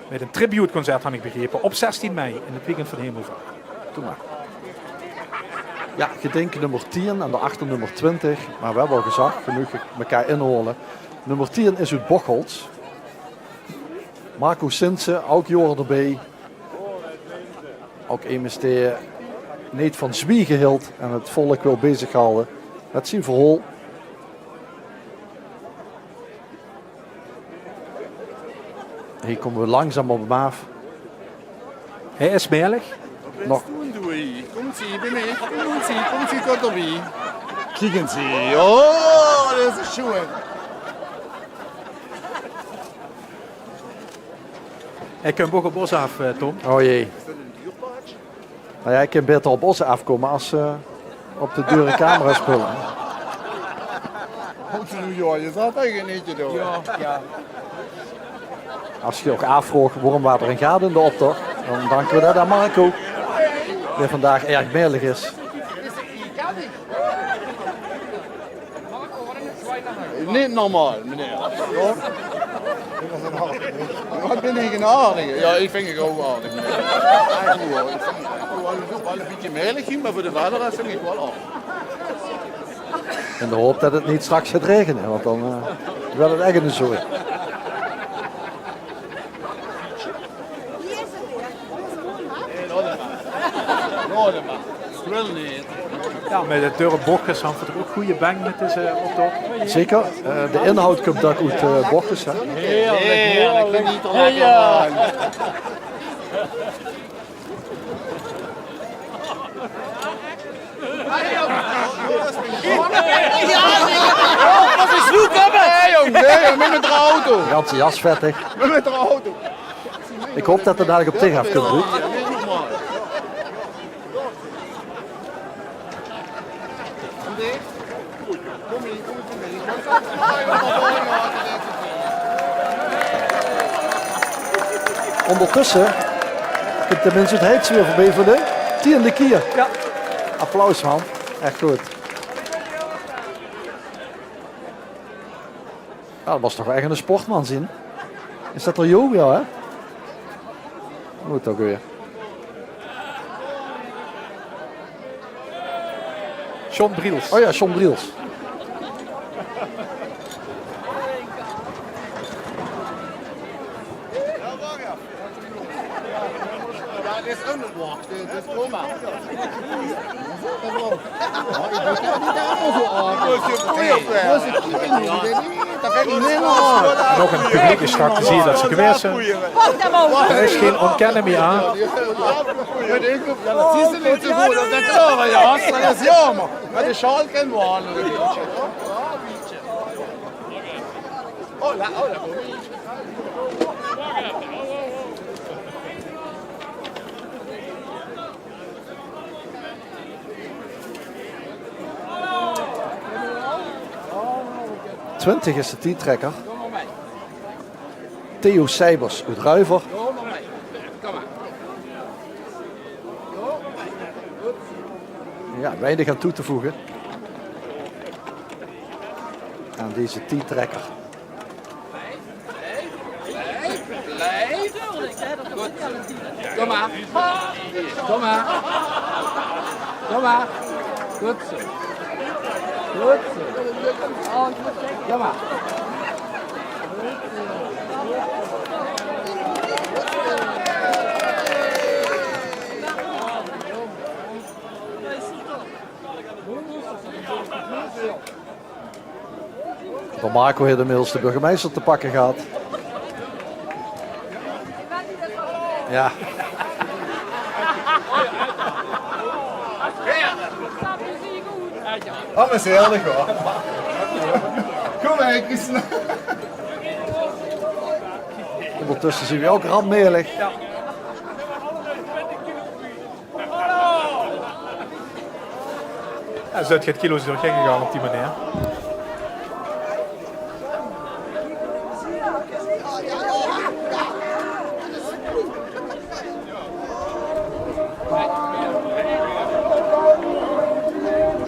Met een tributeconcert had ik begrepen op 16 mei in het weekend van Hemelvaart. Toen maar. Ja, gedenken nummer 10 en daarachter nummer 20. Maar we hebben al gezegd, genoeg elkaar inholen. Nummer 10 is uit Bocholt. Marco Sinsen, ook jaren erbij. Ook MST niet van zwiegen hield en het volk wil bezighouden. Het zien verhaal. Hier komen we langzaam op hem af. Hij is smerig. Nog. Komt ze bij mij, komt ze tot erbij. Kijken ze, oh, dat is schoon. Hij kan ook op ons af, Tom. Oh jee. Nou ja, ik kan beter op ons afkomen als op de dure camera spullen. Je zat eigenlijk niet doen. Ja. Als je ook afvroeg waarom waar er een gaat in de optocht, dan danken we dat aan Marco. Die vandaag erg meerlijk is. Niet normaal, meneer. Wat ben ik een aardige? Ja, ik vind het ook aardig. Ik vind wel een beetje melig, maar voor de vader vind ik wel aardig. In de hoop dat het niet straks gaat regenen, want dan wil het echt een zooi. Ja, met de dure bochtjes had er ook goede bang met deze optocht. Zeker, de inhoud komt ook uit bochtjes. Heerlijk, niet te lekker. Wat is vloek hebben? Nee, met de auto. Ganse jas vettig. Met de auto. Ik hoop dat er dadelijk op tegen af kunt doen. Ondertussen komt de mensen het Heids weer voorbij voor de 10e keer. Ja. Applaus man, echt goed. Ja, dat was toch echt een sportman zien. Is dat er yoga, hè? Moet ook weer. John Briels. Oh ja, John Briels. Ja, dit is underwalk, dit is coma. Nog een publiek is straks te zien dat ze geweest zijn. Er is geen ontkennen meer aan. Ja, dat is niet zo goed, dat is klaar, ja, dat is jammer. Maar de schaal kan wel. Hola, hola, conmigo. ...20 is de teamtrekker. Theo Seibers uit Ruiver. Ja, weinig aan toe te voegen. Aan deze teamtrekker. Blijf. Goed. Kom maar. Kom maar. Kom maar. Goed zo. Goed zo. Kom maar. Van Marco heeft inmiddels de burgemeester te pakken gehad. Ja. Oh, maar zeldig hoor. Kom maar, Christina. Ondertussen zien we ook randmelig. Ja, zo het kilo's door geen gegaan op die manier.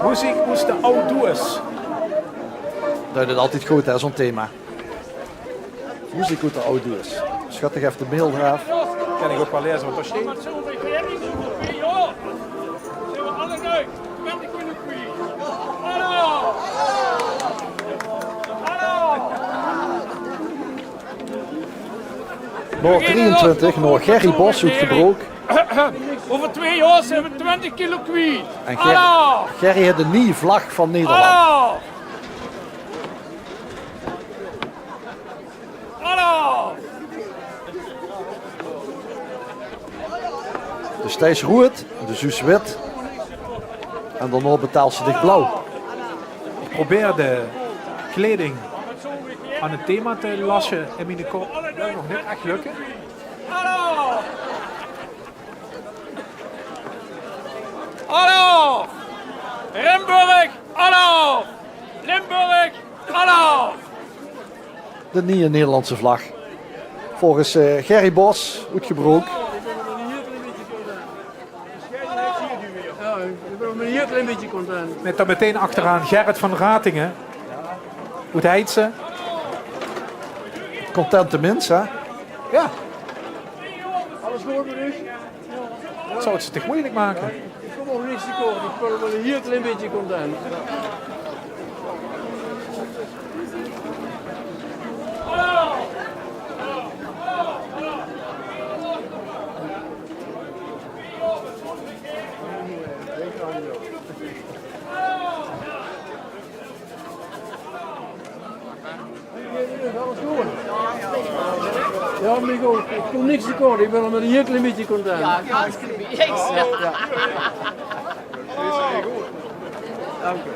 Muziek moest de outdoors. Dat is altijd goed, hè, zo'n thema. Muziek uit de outdoors. Schattig even de mail eraf. Kan ik ook wel lezen wat er staat. Zijn we alle leuk? Ben ik weer een hallo! Hallo! Nog 23, nog Gerry Bos uitgebroken. Over 2 jaar zijn we 20 kilo kwijt. En Hallo! Gerry heeft de nieuwe vlag van Nederland. Hallo! Hallo! Dus Thijs roert, de Suus wit. En daarna betaalt ze dicht blauw. Ik probeer de kleding aan het thema te lassen in mijn kop. Dat is nog niet echt lukken. Hallo! Hallo! Limburg! Hallo! Limburg! Hallo! De nieuwe Nederlandse vlag. Volgens Gerry Bos, uitgebroken. Ja, ik ben me hier een klein beetje content. Met daar meteen achteraan Gerrit van Ratingen. Uit Heidse. Contente mens, hè? Ja. Alles goed met u? Zou het ze te moeilijk maken? Ik kom nog niks te kopen. Ik ben hier een klein beetje content. Alles goed? Ja, maar ik kom niks te kort. Ik ben al met een heel klein beetje content. Ja, ganz klein beetje. Ja. Dank u.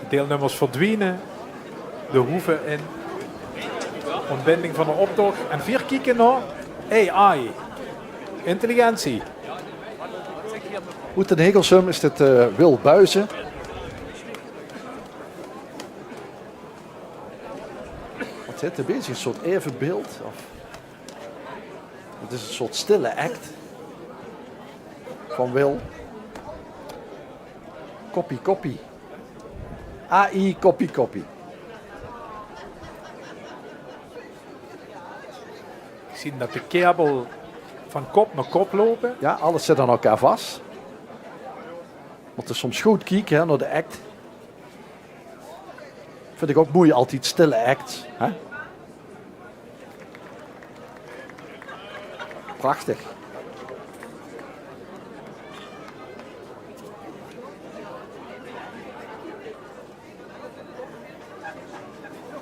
Deelnummers verdwijnen. De hoeven in. Ontbinding van de optocht. En 4 kieken naar AI. Intelligentie. Uit den Hegelsum is dit Wil Buizen. Wat zit er bezig? Een soort evenbeeld? Of... Het is een soort stille act. Van Wil. Koppie. AI, koppie. Ik zie dat de kabel van kop naar kop lopen. Ja, alles zit aan elkaar vast. Want het is soms goed kijken hè, naar de act. Vind ik ook mooi, altijd stille acts. Hè? Prachtig.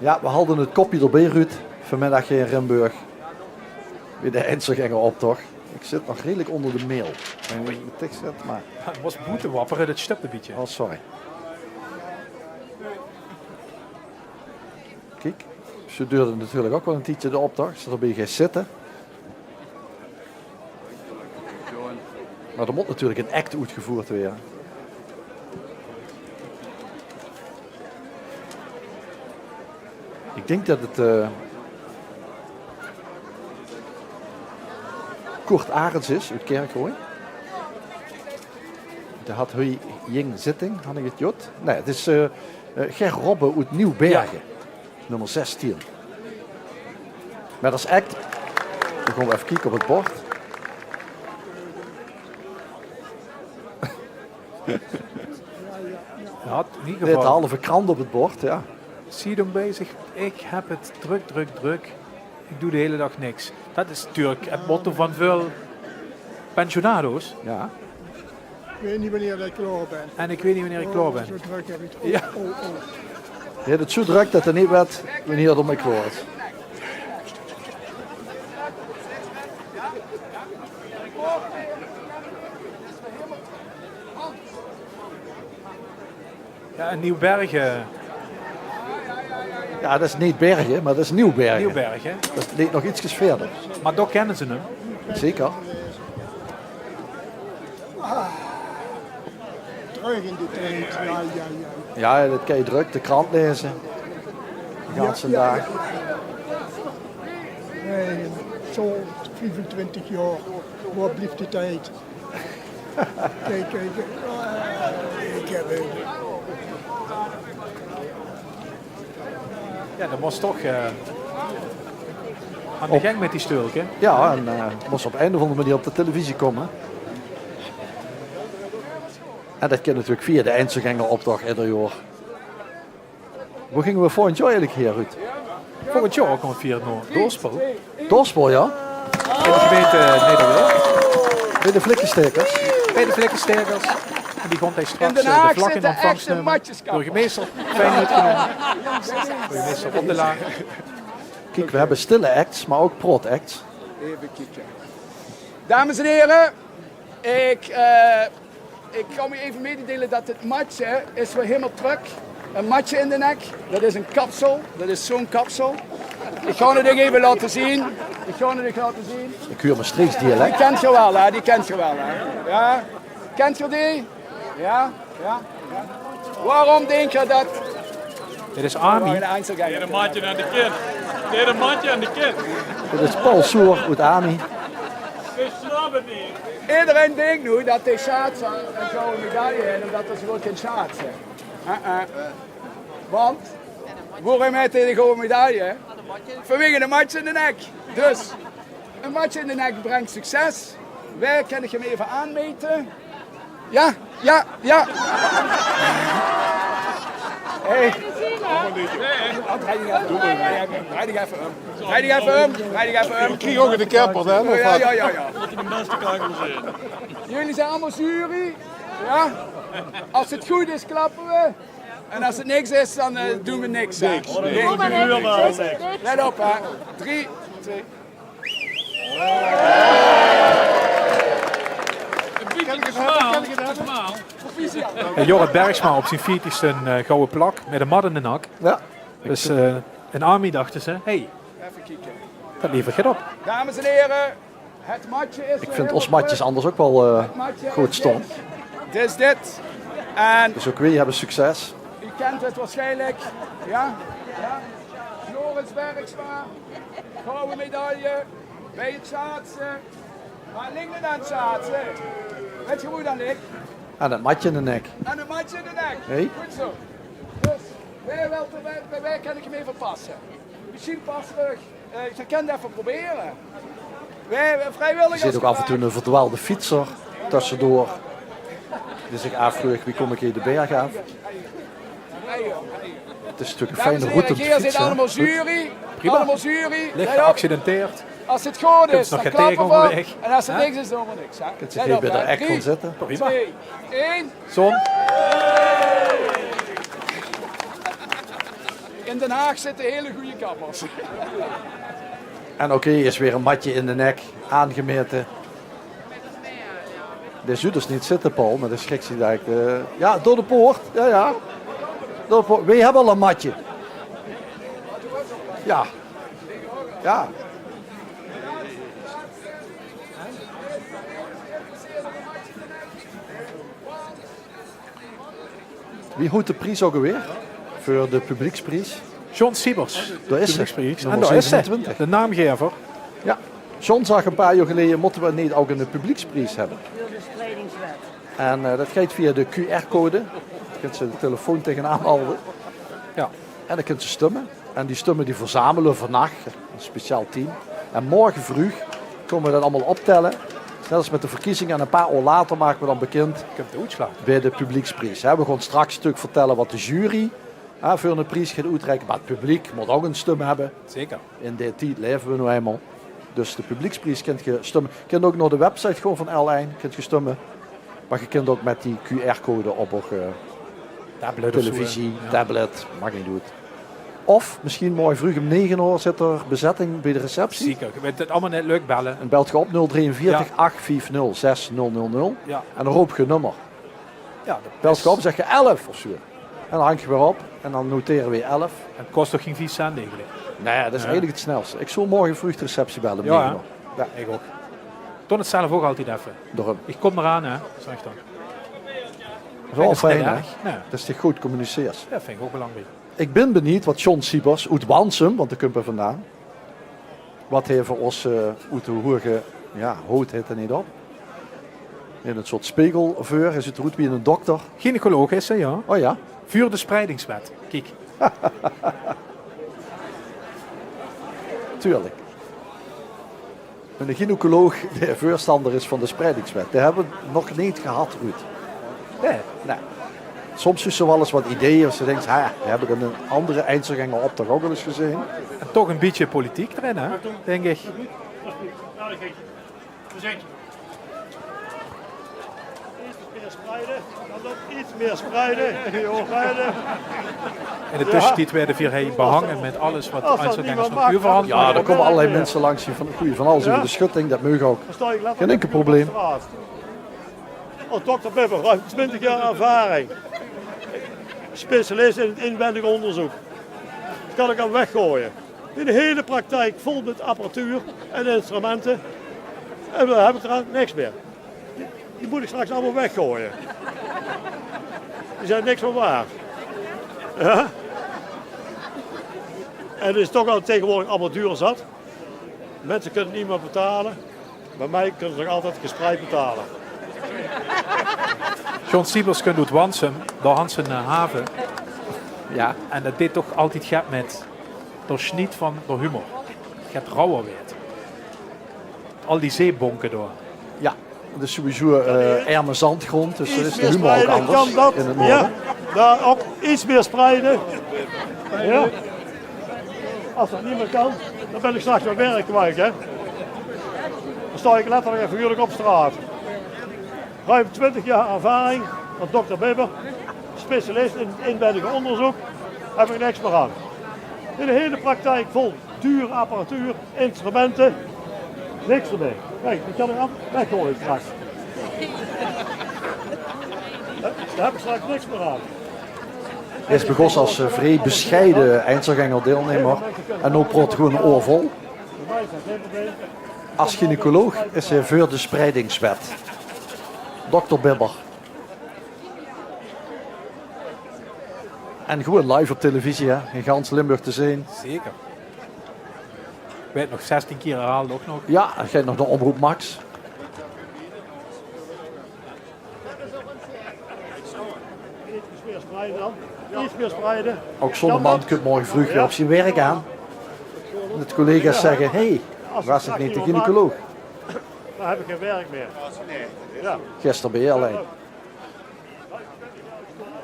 Ja, we hadden het kopje erbij, Ruud. Vanmiddag in Rimburg. Weer de Einzelganger-optocht. Ik zit nog redelijk onder de mail. En ik mijn tekst zet, maar... Het was boetewapper, dat stipt een beetje. Oh, sorry. Kijk, ze duurde natuurlijk ook wel een tijdje de optocht. Ze erbij gaan zitten. Maar er moet natuurlijk een act uitgevoerd worden. Ik denk dat het Kurt Arends is uit Kerkrooij. Daar had hij jing zitting, had ik het jot. Nee, het is Ger Robbe uit Nieuwbergen, nummer 16. Met als act, dan gaan we even kijken op het bord. Ja, in ieder Dit geval. halve krant op het bord, ja. Zie je hem bezig? Ik heb het druk. Ik doe de hele dag niks. Dat is natuurlijk het motto van veel pensionado's. Ja. Ik weet niet wanneer ik klaar ben. En ik weet niet wanneer ik klaar ben. Zo druk heb ik het. Ja. Je hebt het zo druk dat er niet werd wanneer het ermee klaar is. Ja, en Nieuwbergen. Ja, dat is niet Bergen, maar dat is Nieuwbergen. Nieuwbergen. Dat ligt nog ietsjes verder. Maar toch kennen ze hem. Zeker. Terug in de tijd. Ja, dat kan je druk de krant lezen. De ganse dag. Nee, zo 25 jaar. Waar blijft de tijd? Kijk. Ik heb het. Ja, dat was toch aan de gang met die stulken. Ja, en moest op een of andere manier op de televisie komen. En dat kan natuurlijk via de Einzelganger-optocht ieder jaar. Hoe gingen we volgend jaar eigenlijk hier, Ruud? Volgend jaar komt via het Doorspel. Doorspel, ja? In de gemeente Nederland. Bij de Flikkenstekers. Bij de Flikkenstekers. En die komt hij straks In Den Haag de vlag in zitten ontvangst echte nemen. matjeskappers. Burgemeester fijn uitgenomen. Burgemeester op de laag. Kijk, we hebben stille acts, maar ook prot acts. Even kijken. Dames en heren, ik kan u even mededelen dat het matje is weer helemaal terug. Een matje in de nek, dat is een kapsel, dat is zo'n kapsel. Ik ga het even laten zien. Ik huur mijn Streeks dialect. Die kent je wel, hè? Die kent je wel, hè? Ja? Kent je die? Ja? Waarom denk je dat... Dit is Army. Een matje aan de kin. Dit een matje aan de kin. Dit is Paul Soer uit Ami. Ik snap het niet. Iedereen denkt nu dat hij schaatsen een gouden medaille heeft, omdat ze gewoon kan schaatsen. Want, waarom heeft hij de gouden medaille? Vanwege de match in de nek. Dus, een match in de nek brengt succes. Waar kan ik hem even aanmeten? Ja. Hey. Rijd even om. Ik kreeg ook in de camper, hè? Ja. Dat je de beste kan zien. Jullie zijn allemaal jury. Ja? Als het goed is, klappen we. En als het niks is, dan doen we niks. Hè? Let op, hè. 3, 2. Jorrit Bergsma op zijn 40ste een gouden plak met een mat in de nak. Ja. Dus in Army dachten ze, hey, Even kijken. dat liever gaat op. Dames en heren, het matje is... Ik vind ons matjes anders ook wel goed stom. Dit is dit. En Dus ook wij hebben succes. u kent het waarschijnlijk. Ja? Joris Bergsma, gouden medaille bij het schaatsen. Waar ligt het aan het schaatsen? Weet je hoe dat ligt? En dat matje in de nek. En een matje in de nek. Hey. Goed zo. Dus, waar kan ik hem even passen? Misschien pas terug. Je kan het even proberen. Wij Er vrijwilligers. zit ook af en toe een verdwaalde fietser tussendoor. Die zich afvraagt wie kom ik hier de berg af. Het is natuurlijk een fijne route om te Hier zit fietsen. allemaal Goed. jury. Prima. Allemaal jury. Licht Let op. geaccidenteerd. Als het goed Kunt is, nog dan geen tegen klappen we. onderweg. En als het Hè? niks is, dan we niks. Hè? Kunt zich hier bij de act gaan zitten. 2, 1. Zon. In Den Haag zitten hele goede kappers. En oké, is weer een matje in de nek, aangemeten. De zult dus niet zitten, Paul, met de schrikziedijk. Ja, door de poort. Ja. Door de poort. Wij hebben al een matje. Ja. Ja. Wie houdt de prijs ook alweer? Voor de publieksprijs? John Siebers. Daar is ze. Publieksprijs. Nummer En daar is ze. 27. De naamgever. Ja. John zag een paar jaar geleden, moeten we niet ook een publieksprijs hebben. En dat gaat via de QR-code. Je kunt ze de telefoon tegenaan houden. Ja. En dan kunt ze stemmen. En die stemmen die verzamelen vannacht. Een speciaal team. En morgen vroeg komen we dat allemaal optellen. Net als met de verkiezingen. En een paar uur later maken we dan bekend Ik heb de uitslag. bij de publieksprijs. We gaan straks een stuk vertellen wat de jury voor een prijs gaat uitreiken. Maar het publiek moet ook een stem hebben. Zeker. In die tijd leven we nu eenmaal. Dus de publieksprijs kunt je stemmen. Je kunt ook naar de website gewoon van L1 kunt je stemmen. Maar je kunt ook met die QR-code op Tablet of televisie, zo, ja. tablet, mag niet doen. Of misschien mooi vroeg om 9 uur zit er bezetting bij de receptie. Zeker. Je bent het allemaal net leuk bellen. En belt je op 043 Ja. 850 6000. Ja. En dan roep je een nummer. Ja, Belt je op, zeg je 11 of zo. En dan hang je weer op en dan noteren we 11. En het kost toch geen 4 cent eigenlijk? Nee, dat is eigenlijk het snelste. Ik zal morgen vroeg de receptie bellen om Ja, 9 uur. Ja, ik ook. Doe het zelf ook altijd even. Daarom. Ik kom eraan, hè. Zeg dan. Dat is wel fijn, niet hè? erg. Nee. Dat is toch goed communiceert. Dat vind ik ook belangrijk. Ik ben benieuwd wat John Siebers uit Wansum, want daar komt er vandaan. Wat hij voor ons uit de hoege, ja, hout heet er niet op. In een soort spegelveur, is het roet wie een dokter. Gynaecoloog is ze, ja. Oh ja. Vuur de spreidingswet. Kijk. Tuurlijk. Een gynaecoloog die voorstander is van de spreidingswet. Die hebben we nog niet gehad, Ruud. Nee. Soms is er wel eens wat ideeën. Als je denkt, we hebben een andere eindselganger op de ook wel eens gezien. En toch een beetje politiek erin, hè? Denk ik. Iets meer spreiden. In de tussentijd werden we hier behangen met alles wat eindselgangers nog overhand. Ja, er komen allerlei mensen langs die van alles over de schutting. Dat mag ook. Geen enkel probleem. Als dokter Pepper, ruim 20 jaar ervaring. Specialist in het inwendig onderzoek. Dat kan ik aan weggooien. In de hele praktijk vol met apparatuur en instrumenten. En we hebben er niks meer. Die moet ik straks allemaal weggooien. Die zijn niks meer waard. Ja? En het is toch al tegenwoordig allemaal duur zat. Mensen kunnen het niet meer betalen. Bij mij kunnen ze nog altijd gespreid betalen. John Siebers kunt uit Wansum, door Hansen haven. Ja. En dat dit toch altijd gaat met de schniet van de humor. Het gaat rauwer weer. Al die zeebonken door. Ja, dat is sowieso arme zandgrond, dus dat is de humor ook spreiden, anders kan dat? in het noorden. Ja, daar ook iets meer spreiden. Ja. Als dat niet meer kan, dan ben ik straks mijn werk kwijt. Hè. Dan sta ik letterlijk en figuurlijk op straat. Ruim 20 jaar ervaring van dokter Bibber, specialist in het inwendige onderzoek, heb ik niks meer aan. In de hele praktijk vol dure apparatuur, instrumenten, niks erbij. Kijk, die kan ik weggooien straks. Daar heb ik straks niks meer aan. Hij is begonnen als vrij bescheiden eindselganger deelnemer en nu praat gewoon een oor vol. Als gynaecoloog is hij voor de spreidingswet. Dr. Bibber. En gewoon live op televisie, hè, in gans Limburg te zien. Zeker. Ik weet nog 16 keer herhaald ook nog. Ja, en gaat nog de Omroep Max. Iets meer spreiden dan. Iets meer spreiden. Ook zonder man kunt morgen vroeg weer op zijn werk aan. En de collega's zeggen, hey, was het niet de gynaecoloog? Dan heb ik geen werk meer. Ja. Gisteren bij je alleen.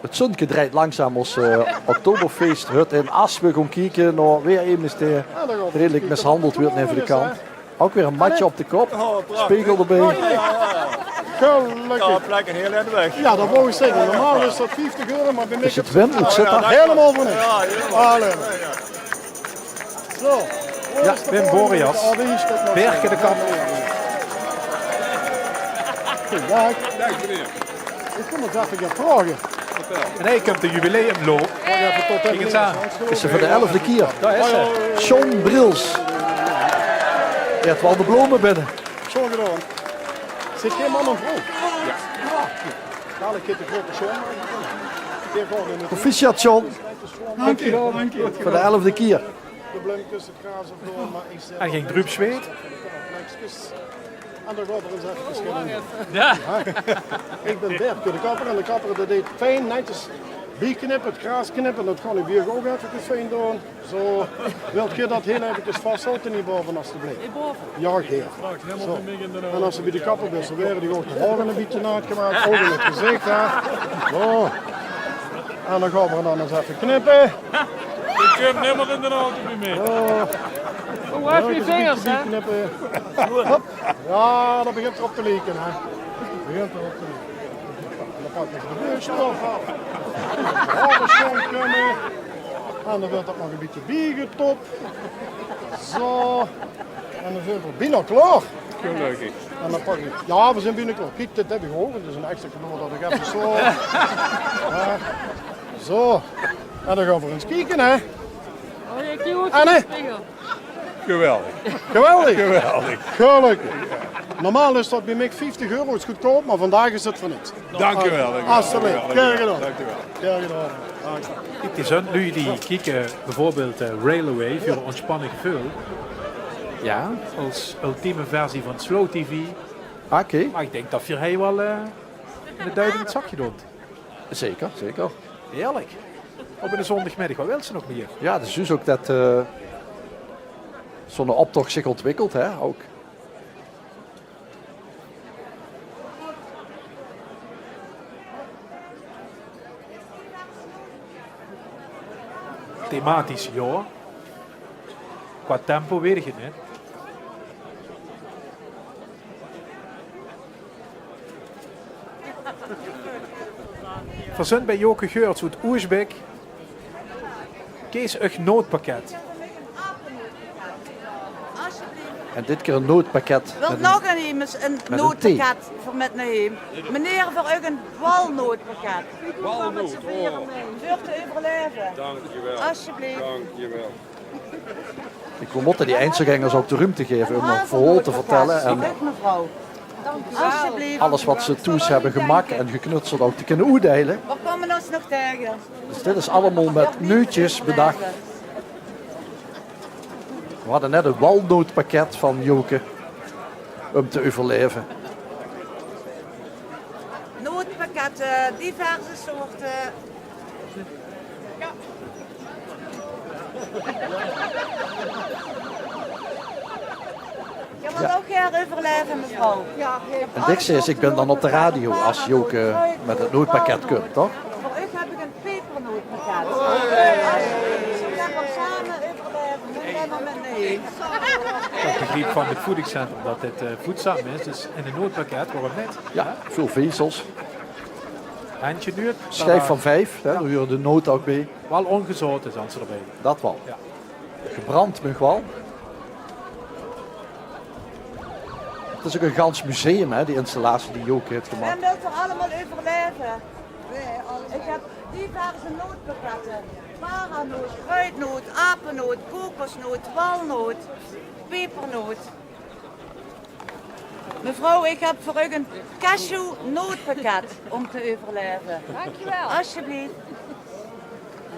Het zonnetje draait langzaam als Oktoberfeest. Hut in As. We gaan kijken naar weer een is die redelijk mishandeld wordt even de kant. Ook weer een matje op de kop. Spiegel erbij. Gelukkig. Ja, plek een heel eind weg. Ja, dat wou ik zeggen. Normaal is dat 50 euro, maar bij mij Is het Wim? Hoe zit dat? helemaal voor niks. Ja, helemaal. Alleen. Zo. Ja, Wim Borjas. Berken de Kap. Goedendag. Dag meneer. Ik kom eens even gaan vragen. En hij komt de jubileumloop. Kijk eens aan. Is ze voor de 11e keer. Daar is ze. John Brils. Je hebt wel de bloemen binnen. Zo gedaan. Zit geen man en vrouw? Ja. Dadelijk keer de grote John. Proficiat John. Dank je wel, dank je. Voor de 11e keer. Probleem tussen het gaas of door, maar ik zeg... En geen drup zweet. En dan gaat er eens even schillen. Ja. Ik ben Bert, de kapper. En de kapper dat deed fijn, netjes bierknippen, het gras knippen. Dat gaan ik bier ook even fijn doen. Zo, wilt je dat heel even vasthouden in boven alsjeblieft? Ja, geef. Zo. En als ze bij de kapper is, dan werden die ook de oren een beetje uitgemaakt. Ogen in het gezicht. Hè. Zo. En dan gaan we dan eens even knippen. Ik heb helemaal in de auto bij mij. Hoe heb je vingers, hè? Hop. Ja, dat begint erop te leken, hè. Dat begint erop te leken. En dan pak ik de beurstof af. Alle schoon kunnen. En dan wordt dat nog een beetje bijgetopt. Zo. En dan zijn we bijna klaar. Gelukkig. En dan pak ik... Ja, we zijn bijna klaar. Kijk, dit heb ik gehoord. Dat is een extra cadeau dat ik even zo... Ja. Zo. En dan gaan we eens kijken, hè. Anne? Geweldig. Geweldig? Geweldig. Gelukkig. Normaal is dat bij mij 50 euro, is goedkoop, maar vandaag is het voor niks. Dank u wel. Alsjeblieft. Graag gedaan. Dank u wel. Graag gedaan. Het is nu jullie kijken bijvoorbeeld Railway voor een ontspanning gevoel. Ja. Als ultieme versie van Slow TV. Oké. Maar ik denk dat je hij wel de duim in het zakje doet. Zeker, zeker. Heerlijk. Op een zondagmiddag, wat wil ze nog meer? Ja, het is dus ook dat zo'n optocht zich ontwikkelt, hè, ook. Thematisch, ja. Qua tempo weet ik het niet. Verzend bij Joke Geurts uit Oersbeek. Kees een noodpakket. En dit keer een noodpakket. Wil met nog een noodpakket voor met naar hem. Meneer, voor u een walnootpakket. Walnoot, Voor te overleven. Dankjewel. Alsjeblieft. Dankjewel. Ik wil moeten die eindselgangers ook de ruimte geven om nog verhaal te vertellen. En Kijk mevrouw. Alsjeblieft. alles wat ze toes hebben gemaakt en geknutseld ook te kunnen oordelen. Waar komen we ons nog tegen? Dus dit is allemaal met nieuwtjes bedacht. We hadden net een walnootpakket van Joke om te overleven. Noodpakketten, diverse soorten. Ja. Je wilt ook graag overleven, mevrouw. Ja, En Dixie is, ik ben dan op de radio als Joke met het noodpakket komt, toch? voor u heb ik een pepernootpakket. Ze gaan samen overleven, niet helemaal met nee. Ik begreep van het voedingscentrum dat dit voedzaam is. Dus in een noodpakket, waarom niet? Ja, veel vezels. Handje nuurt. Schijf van 5, hè, daar horen de noot ook bij. Wel ongezouten zijn ze erbij. Dat wel. Ja. Gebrand mag wel. Het is ook een gans museum, hè, die installatie die Joke heeft En gemaakt. wilt er allemaal overleven? Ik heb diverse nootpakketten. Paranoot, kruidnoot, apennoot, kokosnoot, walnoot, pepernoot. Mevrouw, ik heb voor u een cashew-nootpakket om te overleven. Dankjewel. Alsjeblieft.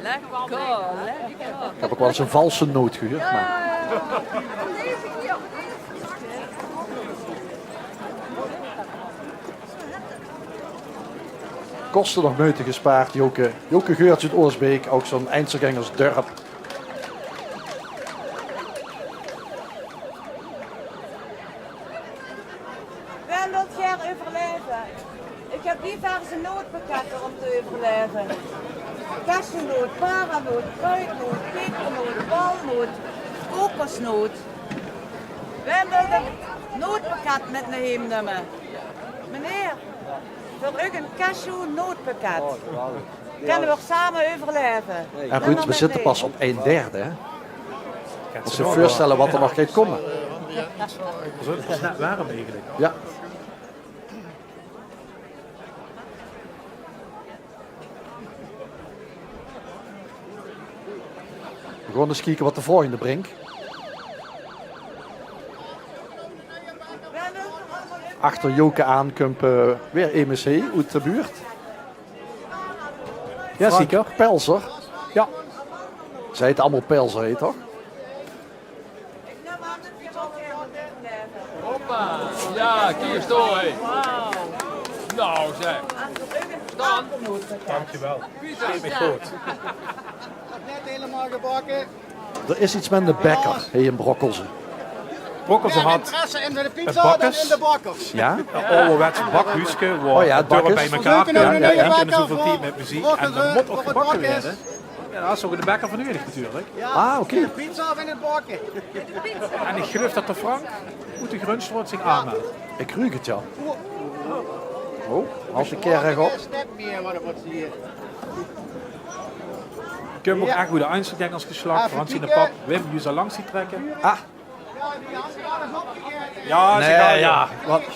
Lekker. Ik heb ook wel eens een valse noot gehuurd. Maar... Kosten nog moeite gespaard. Joke Geurts uit Oorsbeek, ook zo'n eindselgangersdorp. Wij wilt graag overleven. Ik heb diverse nootpakketten om te overleven. Cashewnoot, paranoot, kruidnoot, pepernoot, walnoot, kokosnoot. Wij willen een nootpakket met naar hem nemen. Meneer, voor u een cashew-nootpakket. Kunnen we samen overleven? En Ruud, we zitten pas op 1/3, hè? Als je voorstellen wat er nog gaat komen. Dat is net warm eigenlijk. Ja. We gaan eens kijken wat de volgende brengt. Achter Joke aan komt weer EMC uit de buurt. Ja, Frank zeker. Pelser. Ja. Zij het allemaal Pelser heet, toch? Hoppa. Ja, kijk eens door, hé. Nou, zeg. Dan. Dankjewel. Steek goed. Net helemaal gebakken. Er is iets met de bakker hier in Brokkelsen. Brokkelsen had interesse in de het pizza dan bakkers. in de bakkers. Ja? Een ouderwetse bakhuisje waar Oh ja, het dorp bij bakkers. elkaar We zoeken komt. een Ja, nieuwe één keer in bakker zoveel voor tijd met muziek. En Brokkelsen, dat moet ook voor het gebakken bakkers. werden. Ja, dat is ook in de bakker van Uurlijk natuurlijk. Ja, Ah, oké. in de pizza of in het bakken. En ik geloof dat de Frank uit de Grunstroot zich aanmeldt. Ik ruik het, ja. Oh, als een keer rechtop. Step meer wat er wordt hier. Ik heb ook echt goede Einzelgangers geslacht. Frans in de pap, Wim, je zal langs zien trekken. Ah. Ja, ze gaan ja. Wat? Ik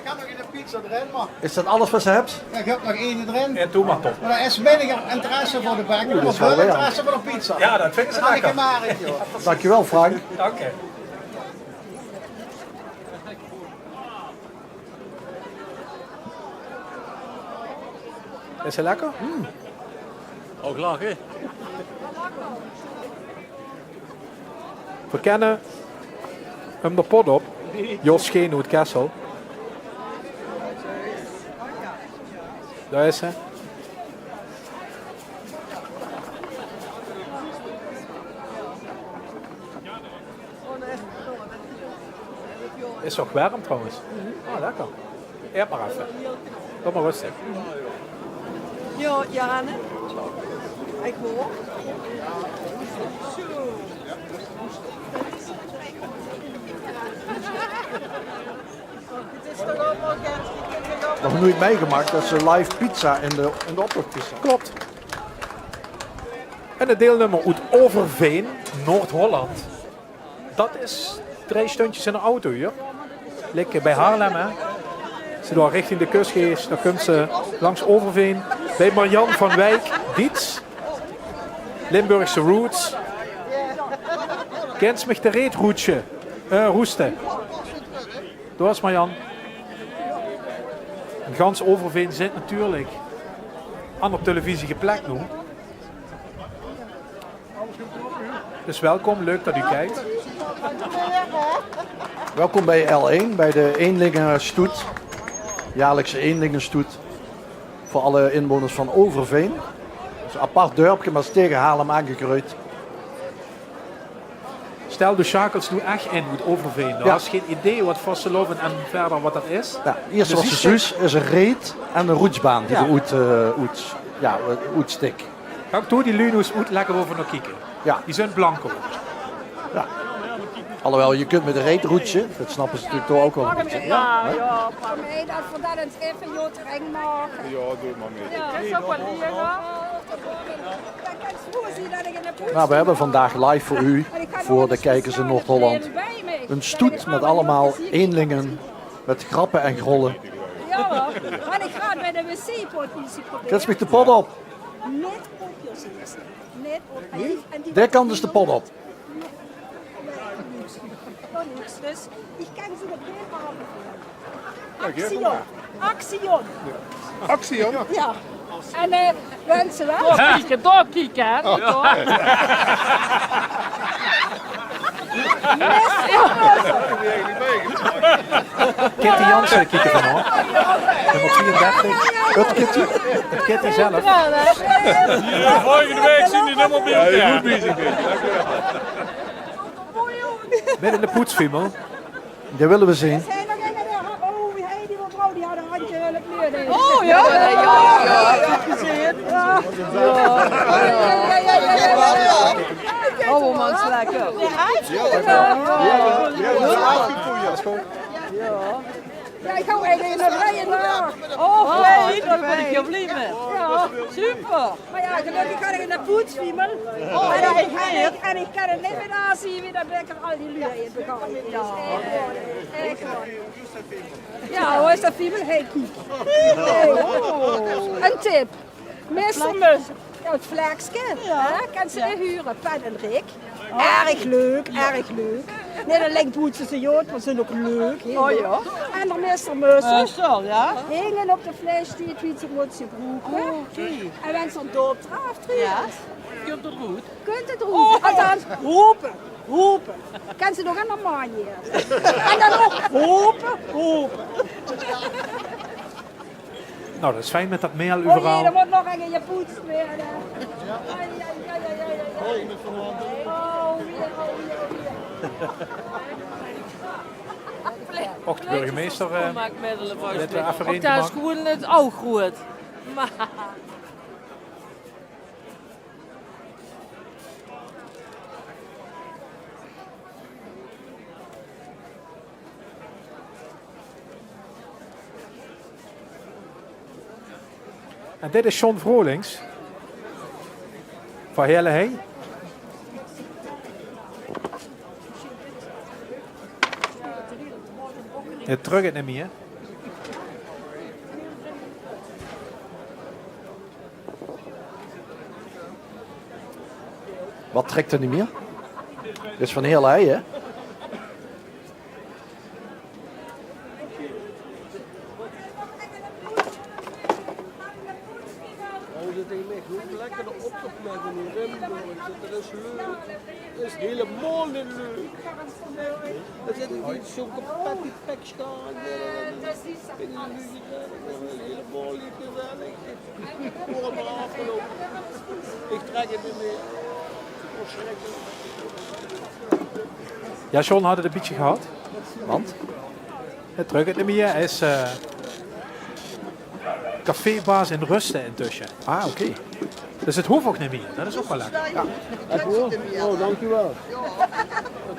heb nog in de pizza erin, maar Is dat alles wat ze hebt? ik heb nog één erin. En doe maar top. Maar er is minder interesse voor de bakker, dat maar is wel veel weer. interesse voor de pizza. Ja, dat vinden ze Dan heb ik lekker. hem maar, joh. Dankjewel, Frank. Dank je. Is het lekker? Ook lachen. We kennen hem de pot op. Jos Scheen uit Kessel. Daar is ze. Is toch warm trouwens? Ah, lekker. Eet maar even. Kom maar rustig. Ja, Janne. Ik hoor. Het is toch allemaal Nog nooit meegemaakt dat ze live pizza in de optocht is. Klopt. En het deelnummer uit Overveen, Noord-Holland. Dat is 3 stuntjes in een auto hier. Lekker bij Haarlem, hè. Als je daar richting de kust gaat, dan komt ze langs Overveen. Bij Marjan van Wijk, Dietz. Limburgse Roots. Kent mich de reet roetje. Roesten. Daar is Marjan. En gans Overveen zit natuurlijk aan op televisie geplakt nu. Dus welkom, leuk dat u kijkt. Welkom bij L1, bij de Eenlingenstoet. Jaarlijkse Eenlingenstoet. Voor alle inwoners van Overveen. Het is een apart dorpje, maar is tegen Haarlem aangegroeid. Stel de schakels nu echt in met Overveen. Daar is geen idee wat Vasseloven en verder wat dat is. Ja, eerst was de Suus, is een reet en een roetsbaan die er uitstik. Ga ik door die Luno's uit lekker over naar kijken. Ja. Die zijn blanco. Ja. Alhoewel, je kunt met een reetroetje, dat snappen ze natuurlijk toch ook wel een beetje. Ja, voor mij dat we dat eens even jod eng maken. Ja, doe maar mee. Ja, dat is ook wel leren. Dan kan je zo zien dat ik in de poes. Nou, we hebben vandaag live voor u, voor de kijkers in Noord-Holland, een stoet met allemaal eenlingen, met grappen en grollen. Ja hoor, maar ik ga bij de wc-potjes proberen. Kets me de pot op. Net potjes eerst. Net op. Daar kan dus de pot op. Dus ik kan ze op geef Action. maar. Action. Action? Ja. En wensen wel. Doorkieken, hè. Kitty Jansen kijken vanaf. Nummer 34. Het Kitty. Het Kitty zelf. Volgende week zien we helemaal bij elkaar. Ja, je moet bezig zijn. Met in de poetsfiemel. Dat willen we zien. Zijn nog in de... Oh, die mevrouw die had een handje hulp meer. Oh ja, ja. Heb je gezien? Ja. Oh, man, is lekker. Ja, hij heeft Ja, dat is goed. Ja. Ja, ik hou eigenlijk een vrije dag. Oh, fijn, daar ben ik heel blij mee. Ja. Super. Maar ja, gelukkig kan ik in de poetsfiemel. Oh, en, ja, en ik kan het niet meer aanzien wie dat ben ik er al die lui in begaan. Ja, echt waar. Ja, hoe is dat fiemel? Hey, Een tip. Meester Mus. Ja, het vleksje. Ja. Kan ze huren. Pen en Rick. Erg leuk, erg leuk. Net alleen poetsen ze jood, maar ze zijn ook leuk. Heel Oh, ja. leuk. En de meester Mussen. Mussen, ja. Hingen op de fles die het fietsen moet ze broeken. Oh, oké. En wenn ze een doopdraaf Ja. Kunt het goed? kunt het roepen. Althans, roepen. Roepen. Kan ze nog aan de man hier. En dan nog roepen, roepen. Nou, dat is fijn met dat meel Oh jee, overal. er moet nog een in je poets weer. Ai, ai, ai, ai, ai. Oh, weer, oh, weer. Och, de burgemeester Schoonmaakmiddelen voor net weer even Ook een te daar is maken. gewoon het oog goed. Maar... En dit is John Vrolings. Van Hele Hei. Je terug het niet meer. Wat trekt er niet meer? Dit is van heel ei, hè? Hij zit tegen mij goed lekker op te plekken in Limburg. Dat is leuk. Dat is helemaal niet leuk. Er zit niet zo'n petty peks gaan. Helemaal niet gezellig. Voor me afgelopen. Ik trek het niet meer. Verschrikkelijk. Ja, John had het een beetje gehad. Want? Het terug het niet meer. Hij is cafébaas in Rusten intussen. Ah, oké. Dus het hoeft ook niet meer. Dat is ook wel lekker. Ja. Oh, dankjewel. Dan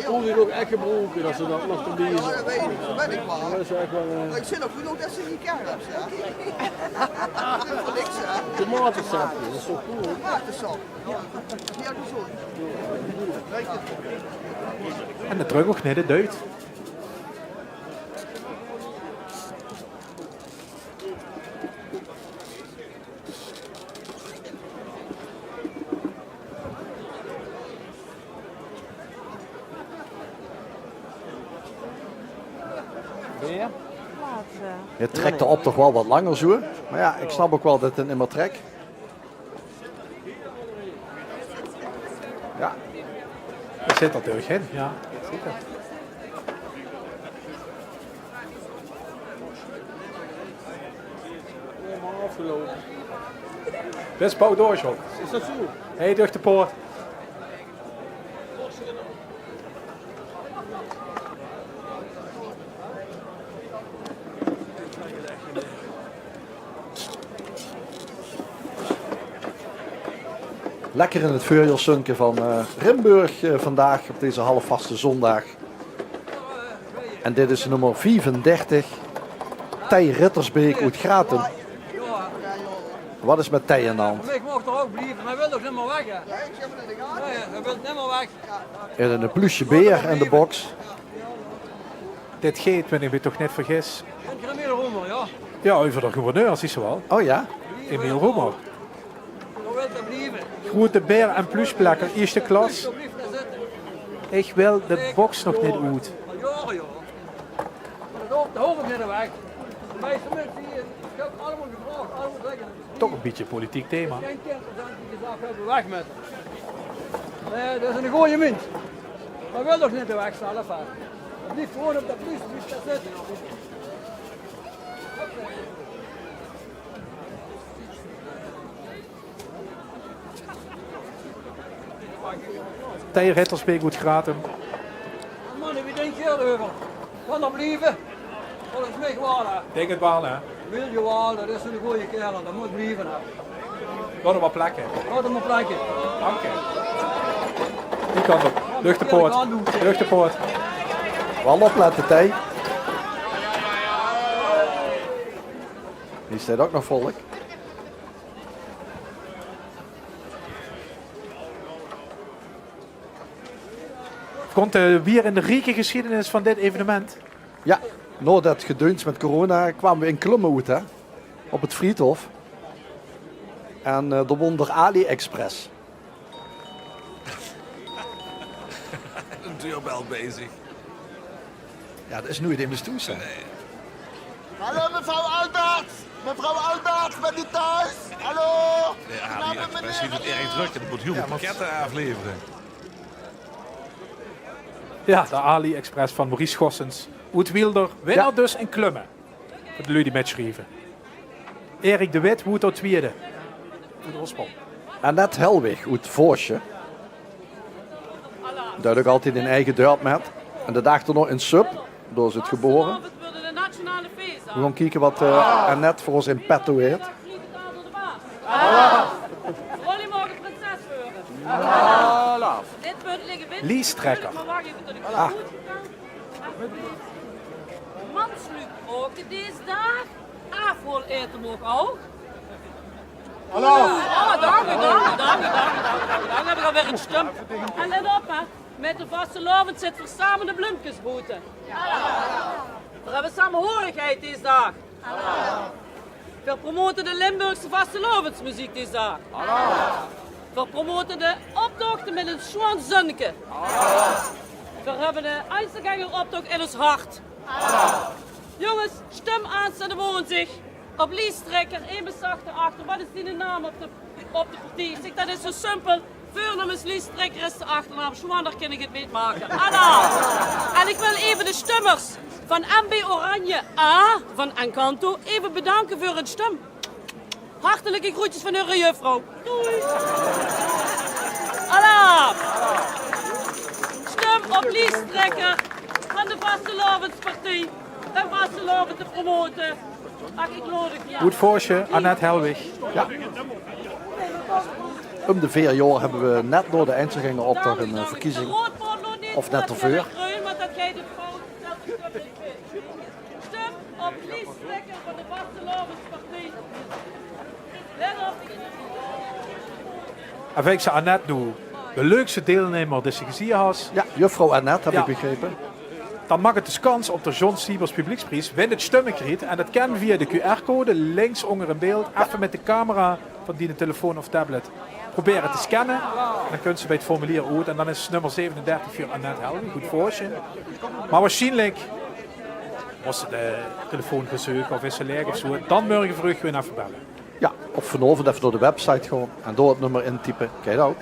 kon hij nog echt gebroken dat ze dat nog te bieden. Ja, dat weet ik. Dat ben ik wel. Dat is echt wel... Ik zit ook genoeg dat ze niet kennen. Dat is voor niks, hè. Tomatensapje, dat is toch goed? Tomatensap. Heel gezond. Weet je. En de terug ook niet de deut. Weer? Je trekt erop toch wel wat langer zo. Maar ja, ik snap ook wel dat het niet meer trekt. Ja. Er zit natuurlijk in. Ja, zeker. Helemaal afgelopen. Best bouw door, John. Is dat zo? Hey, durch de poort. Lekker in het vuurjursunken van Rimburg vandaag op deze halfvaste zondag. En dit is nummer 34. Tij Rittersbeek uit Graten. Wat is met Tij aan de hand? Ik mocht er ook blijven, maar hij wil toch niet meer weg, hè? Nee, hij wil niet meer weg. Er is een plusje beer in de box. Dit geeft, wanneer ik me toch net vergis. En Kremiel Roemer, ja. Ja, over de gouverneur, zie je wel. Oh ja? Emiel Roemer. Hij wil te blijven. Grote beer en plusplekken, eerste klas. Ik wil de box nog niet uit. Ja, ja. Maar dat hoef ik niet weg. De meeste mensen hier, ik heb allemaal gevraagd, allemaal zeggen. Toch een beetje politiek thema. Geen 10% die gezegd hebben, weg met. Nee, dat is een goeie munt. Maar wil toch niet de weg zelf, hè? Het blijft gewoon op de plus daar zitten. Tij Rittersbeek uit Graten. Man, wie denk je erover? Kan dat blijven? Volgens mij gewoon, hè? Denk het wel, hè? Wil je wel, dat is een goede kerel, dat moet blijven, hè? Wat er maar plekken. Laat hem maar plekken. Dank je. Die kant op. Lucht de poort. Lucht de poort. Wel opletten, Tij. Hier staat ook nog volk. Komt weer in de rieke geschiedenis van dit evenement. Ja, na dat gedeuns met corona kwamen we in Klummen uit, hè? Op het Friedhof. En er won door AliExpress. Een deurbel bezig. Ja, dat is nooit in mijn stoes, hè? Hallo mevrouw Albert! Mevrouw Albert, ben je thuis? Hallo! Ja, AliExpress heeft het erg druk en er moet heel veel pakketten afleveren. Ja, de AliExpress van Maurice Schossens. Oetwielder, winnaar dus in Klummen. Voor de lui die metschreven. Erik de Wit, woet tot tweede. Voor de oorsprong. Annette Helwig uit Voorsje. Dat ook altijd in eigen dorp met. En de dag nog in Sub. Daar is het geboren. We gaan kijken wat Annette voor ons in petto heeft. Rolly mogen prinses horen. Dit punt liggen wit. Lies Trekker. Ah. Mansluuk ook deze dag. Afrol eten mogen ook. Hallo. Oh, dank u. Dan heb ik alweer een stump. En let op, hè. Met de vaste lovend zit verzamelde bloempjesboeten. We hebben samenhorigheid deze dag. We promoten de Limburgse vastelovensmuziek deze dag. We promoten de optochten met een schoon zonneke. We hebben de Einzelganger-optocht in ons hart. Jongens, stem aanstaande wonen zich. Op Lies Trekker, 1 bezachte achter. Wat is die de naam op de partij? Zeg, dat is zo simpel. Voornaam is Lies Trekker, is de achternaam. Zwander kan ik het niet maken. Anna! En ik wil even de stemmers van MB Oranje A van Encanto even bedanken voor hun stem. Hartelijke groetjes van uw juffrouw. Doei! Anna! Stem op Lies Trekker van de Vastelovenspartij. En Vasteloven te promoten. Ach, ik nodig je. Goed Voorsje, Annette Helwig. Ja. Om de 4 jaar hebben we net door de Einzelganger optocht een verkiezing. Of net ervoor. Stem op Lies Trekker van de Vastelovenspartij. Let op. En ik ze Annette nu de leukste deelnemer die ze gezien had. Ja, juffrouw Annette, heb ik begrepen. Dan mag het dus kans op de John Siebers Publieksprijs. Win het stemmenkriet. En dat kan via de QR-code links onder in beeld. Even met de camera van die telefoon of tablet proberen te scannen. En dan kunnen ze bij het formulier uit. En dan is nummer 37 voor Annette Helwig. Goed voorsje. Maar waarschijnlijk was het de telefoon gezocht of is ze leeg of zo. Dan morgen vroeg weer even bellen. Ja, of vanavond even door de website gaan en door het nummer intypen. Kijk ook.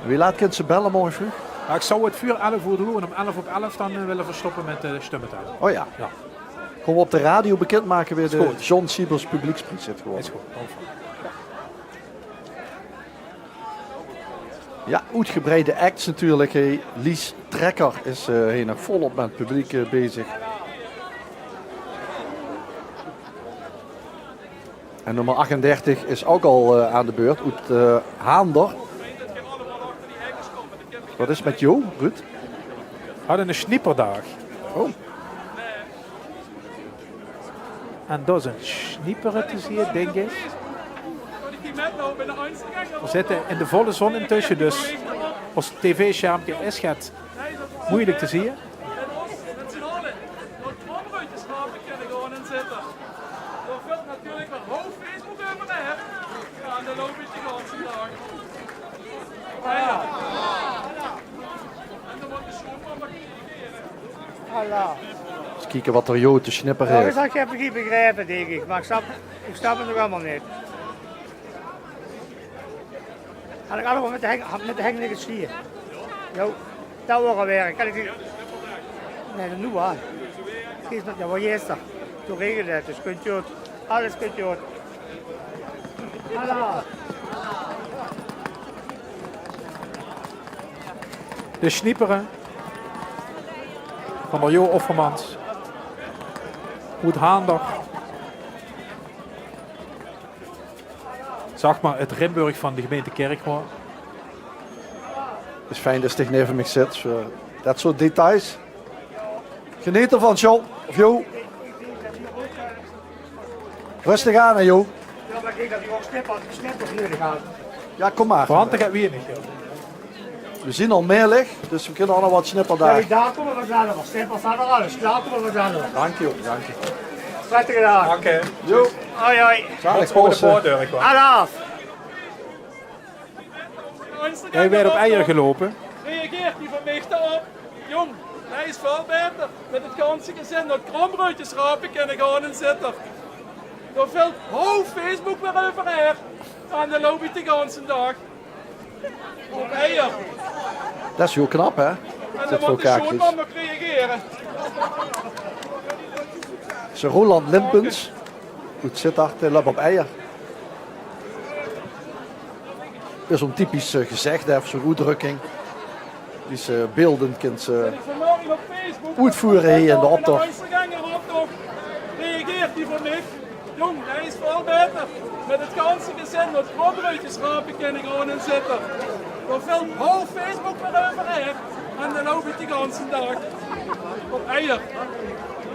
Wie laat kunt ze bellen morgen vroeg? Ja, ik zou het voor 11 uur doen en om 11 op 11 dan willen verstoppen met de stemmetellen. Oh ja. Gewoon op de radio bekendmaken weer de John Siebers Publieksprijs zit gewoon. Is goed. Ja, uitgebreide acts natuurlijk. Hey. Lies Trekker is hier nog volop met het publiek bezig. En nummer 38 is ook al aan de beurt. Uit Haander. Wat is met jou, Ruud? We hadden een snipperdag. Oh. En dat is een snipperen te zien, denk ik. We zitten in de volle zon intussen, dus ons tv-schermpje is het moeilijk te zien. Eens kijken wat er jou te snipperen heeft. Dat heb ik niet begrepen, denk ik. Maar ik snap het nog allemaal niet. Had ik allemaal met de heng liggen stier. Jo, dat wordt alweer. Kan ik niet... Nee, dat nu aan. Kies dat, ja, wat is dat? Zo regelt het, dus kunt je het. Alles kunt je het. Hallo. De snipperen van Marjo Offermans. Goed Haander. Zeg maar het Rimburg van de gemeente Kerkrade. Het is fijn dat je tegenover me zit. Dat soort details. Geniet ervan, John. Of Jo. Rustig aan, hè, joh. Ja, maar kijk dat die ook snippers leren gaan. Ja, kom maar. Voorhand gaat weer niet. We zien al meer licht, dus we kunnen al nog wat snippel daar. Kijk, daar komen we verder. Snippers verder alles. Daar komen we verder. Dank je, dank je. Prettig gedaan. Oké. Jo. Hoi, hoi. Zalig Over de posten. voordeur, ik wou. Alaaf. Jij werd op eieren gelopen. Reageert die van mij daarop? Jong, hij is veel beter. Met het ganse gezin dat krombroodjes rapen kunnen gaan en zitten. Er valt heel Facebook weer overheen. En dan loop ik de ganse dag. Op eier. Dat is heel knap, hè? En Zit dan voor moet de elkaar. schoonman nog reageren. Ze Roland Limpens. Goed Sittard, lap op eier. Dat is zo'n typisch gezegde, of zo'n uitdrukking. Die ze beeldend kunt uitvoeren hier in de optocht. Reageert die van mij? Jong, hij is veel beter. Met het ganse gezin dat krombroodjes rapen kunnen gaan en zitten. Er valt heel Facebook weer overheen. En dan loop ik die ganse dag. Op eier.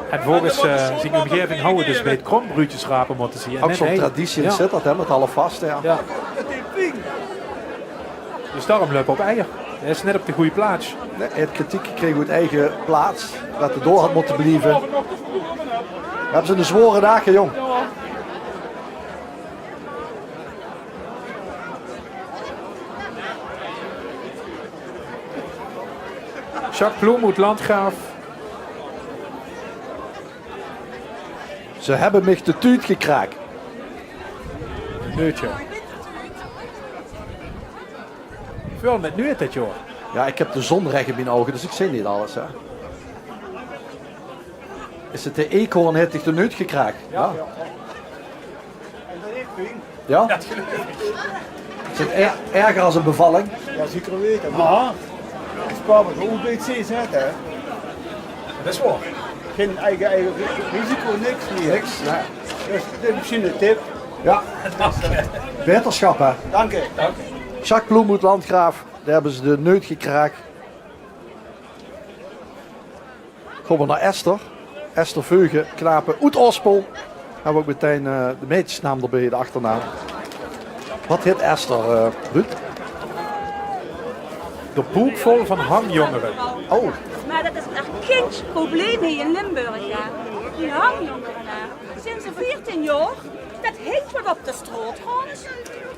En volgens zijn omgeving houden dus bij het krombroodjes rapen moeten zien. Ook zo'n traditie in Sittard, hè, met alle vasten. Ja. Ja. Dus daarom lopen op eier. Hij is net op de goede plaats. Nee, hij had kritiek gekregen uit eigen plaats. Dat hij door had moeten blijven. We hebben ze een zware dagen, jong. Jacques Ploemoet, Landgraaf. Ze hebben mij de tuut gekraakt. Neutje. Veel met nu dit, joh. Ja, ik heb de zon recht in mijn ogen, dus ik zie niet alles. Hè. Is het de eekhoorn heeft zich de neut gekraakt? Ja. En dat heeft ping. Ja? Is het erger als een bevalling? Ja, zeker weten. Maar, het kwam gewoon bij het CZ, hè. Dat is waar. Geen eigen risico, niks meer. Niks, ja. Dus dit is misschien een tip. Ja. Wetenschap, hè. Dank je. Jacques Ploemoet, Landgraaf. Daar hebben ze de neut gekraakt. Gaan we naar Esther. Esther Veugen, knapen uit Ospel. Hebben we ook meteen de meisjesnaam erbij, de achternaam. Wat heet Esther, Ruud? De boek vol van hangjongeren. Oh. Maar dat is echt geen probleem hier in Limburg. Ja. Die hangjongeren daar. Sinds ze 14 jaar, dat heet wat op de straat gaan.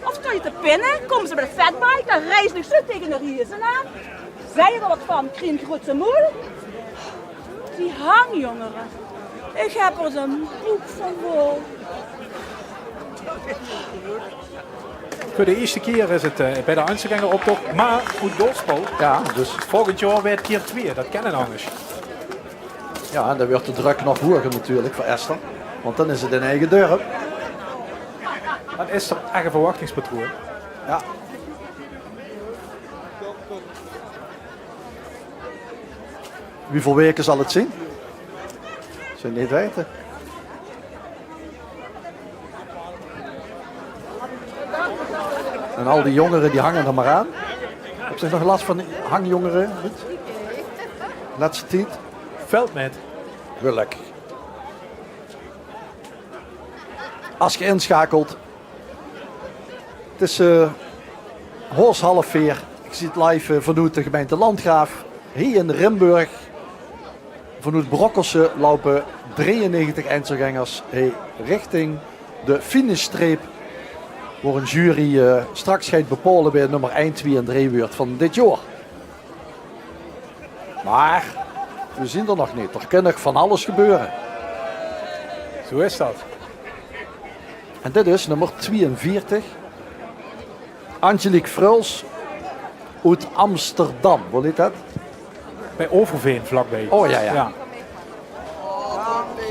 Of sta je te pinnen, komen ze bij de fatbike, dan reizen ze tegen de riezen aan. Zij er wat van, krijgen grote moel. Die hangjongeren. Ik heb er zo'n boek van vol. Voor de eerste keer is het bij de Einzelganger optocht, maar goed doorspel. Ja, dus volgend jaar weer keer 2, dat kennen anders. Ja, en dan wordt de druk nog hoger natuurlijk voor Esther. Want dan is het in eigen dorp. Dat is toch echt een verwachtingspatroon. Ja. Hoeveel weken zal het zien? Ze niet weten. En al die jongeren die hangen er maar aan. Heb je nog last van hangjongeren? Laatste tijd? Veldmet. Gelukkig. Als je inschakelt. Het is Hoors 3:30. Ik zie het live vanuit de gemeente Landgraaf. Hier in Rimburg. Vanuit Brokkelse lopen 93 Einzelgangers richting de finishstreep. Waar een jury straks gaat bepalen bij nummer 1, 2 en 3 wordt van dit jaar. Maar we zien er nog niet. Er kan nog van alles gebeuren. Zo is dat. En dit is nummer 42. Angelique Fruls uit Amsterdam. Wat is dat? Bij Overveen vlakbij. Oh ja.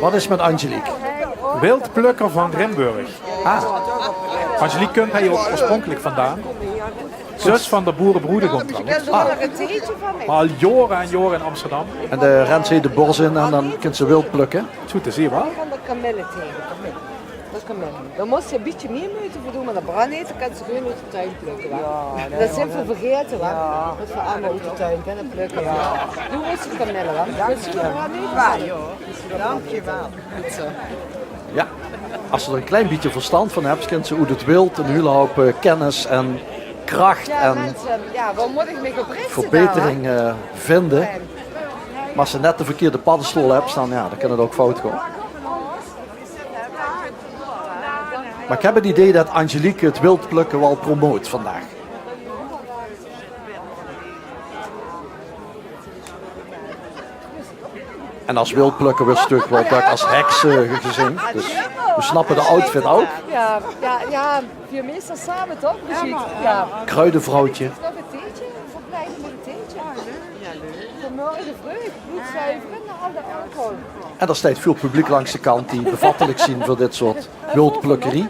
Wat is met Angelique? Wildplukker van Rimburg. Angelique komt hij ook oorspronkelijk vandaan. Zus van de boerenbroeder trouwens. Maar al jaren en jaren in Amsterdam. En de rent ze de bos in en dan kunt ze wild plukken. Zo te zien wel. Van de kamellen tegen. Dat is kamellen. Dan moest je een beetje meer moeite voor doen, maar de brandeten kan ze gewoon uit de tuin plukken. Ja, dat is even vergeten, hoor. Dat we allemaal uit de tuin kunnen plukken. Ja. Doe eens de kamellen, hoor. Dankjewel. Dankjewel. Ja. als je er een klein beetje verstand van hebt, kent ze hoe het wild, een hele hoop kennis en kracht Ja, en mensen, ja, waar moet ik me op richten verbetering vinden. Maar als je net de verkeerde paddenstoel hebt staan, ja, dan kan het ook fout gaan. Maar ik heb het idee dat Angelique het wildplukken wel promoot vandaag. En als wildplukken wist ik wel dat ik als heks gezien. Dus we snappen de outfit ook. Ja, we meestal samen toch? Brigitte? Ja. Kruidenvrouwtje. Nog een theetje? Verblijden met een theetje? Ja, leuk. Vanmorgen vreugd, bloedzuiveren en al de alcohol. En er staat veel publiek langs de kant die bevattelijk zien voor dit soort wildplukkerie.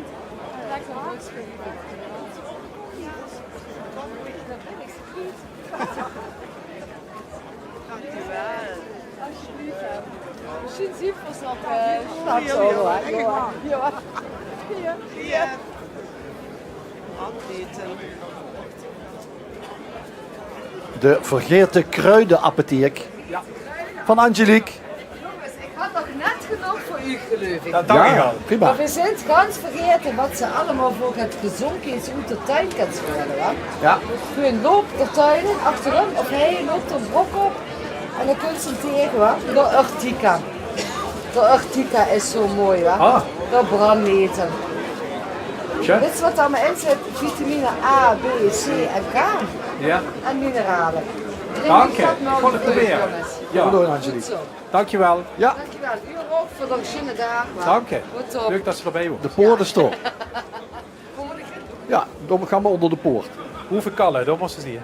Misschien zie je ons op stapsolo. Hier. De vergeten kruidenapotheek van Angelique. Jongens, ik had nog net genoeg voor u geloof ik. Dat dank ik al. Prima. Maar we zijn ganz vergeten wat ze allemaal voor het gezonken is uit de tuin kan spelen. Ja. Gewoon loopt de tuin in, achterom, of hij loopt een brok op. En dan kunt ze hem tegen, hoor. De Urtica. De Urtica is zo mooi, hoor. De brandnetel. Dit is wat allemaal in zit. Vitamine A, B, C en K. Ja. En mineralen. Dank je. Gewoon het proberen. Ja. Goed, Angelique. Dankjewel. Ja. Dankjewel. U ook voor de schöne dag. Dank je. Goed op. Leuk dat ze erbij was. De poort is toch? Ja, dan gaan we onder de poort. Hoeveel kallen, dat moesten ze zien.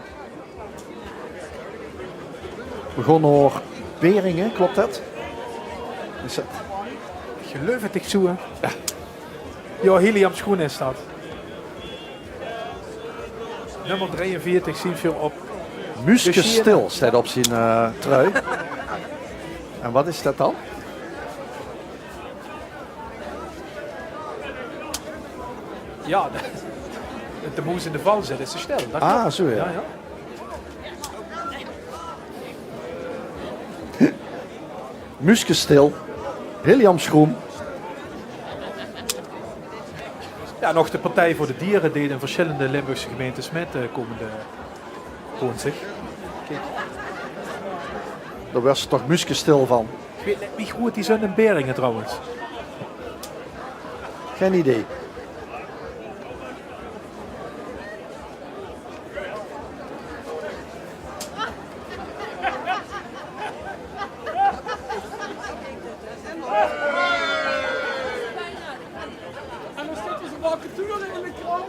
We gaan naar Beringen, klopt dat? Is het? Geloof het, ik zo. Ja. Ja, Helium schoen is dat. Nummer 43 zien we op. Muskenstil staat op zijn trui. En wat is dat dan? Ja, de moes in de val zit, is ze stil. Dat Ah, klopt. zo ja. Muskenstil, heliumschroom. Ja, nog de Partij voor de Dieren deed in verschillende Limburgse gemeentes met komende woensdag. Kijk. Daar was ze toch muskenstil van? Ik weet niet wie goed die zijn in Beringen trouwens. Geen idee. En dan zitten ze vacature in de krant.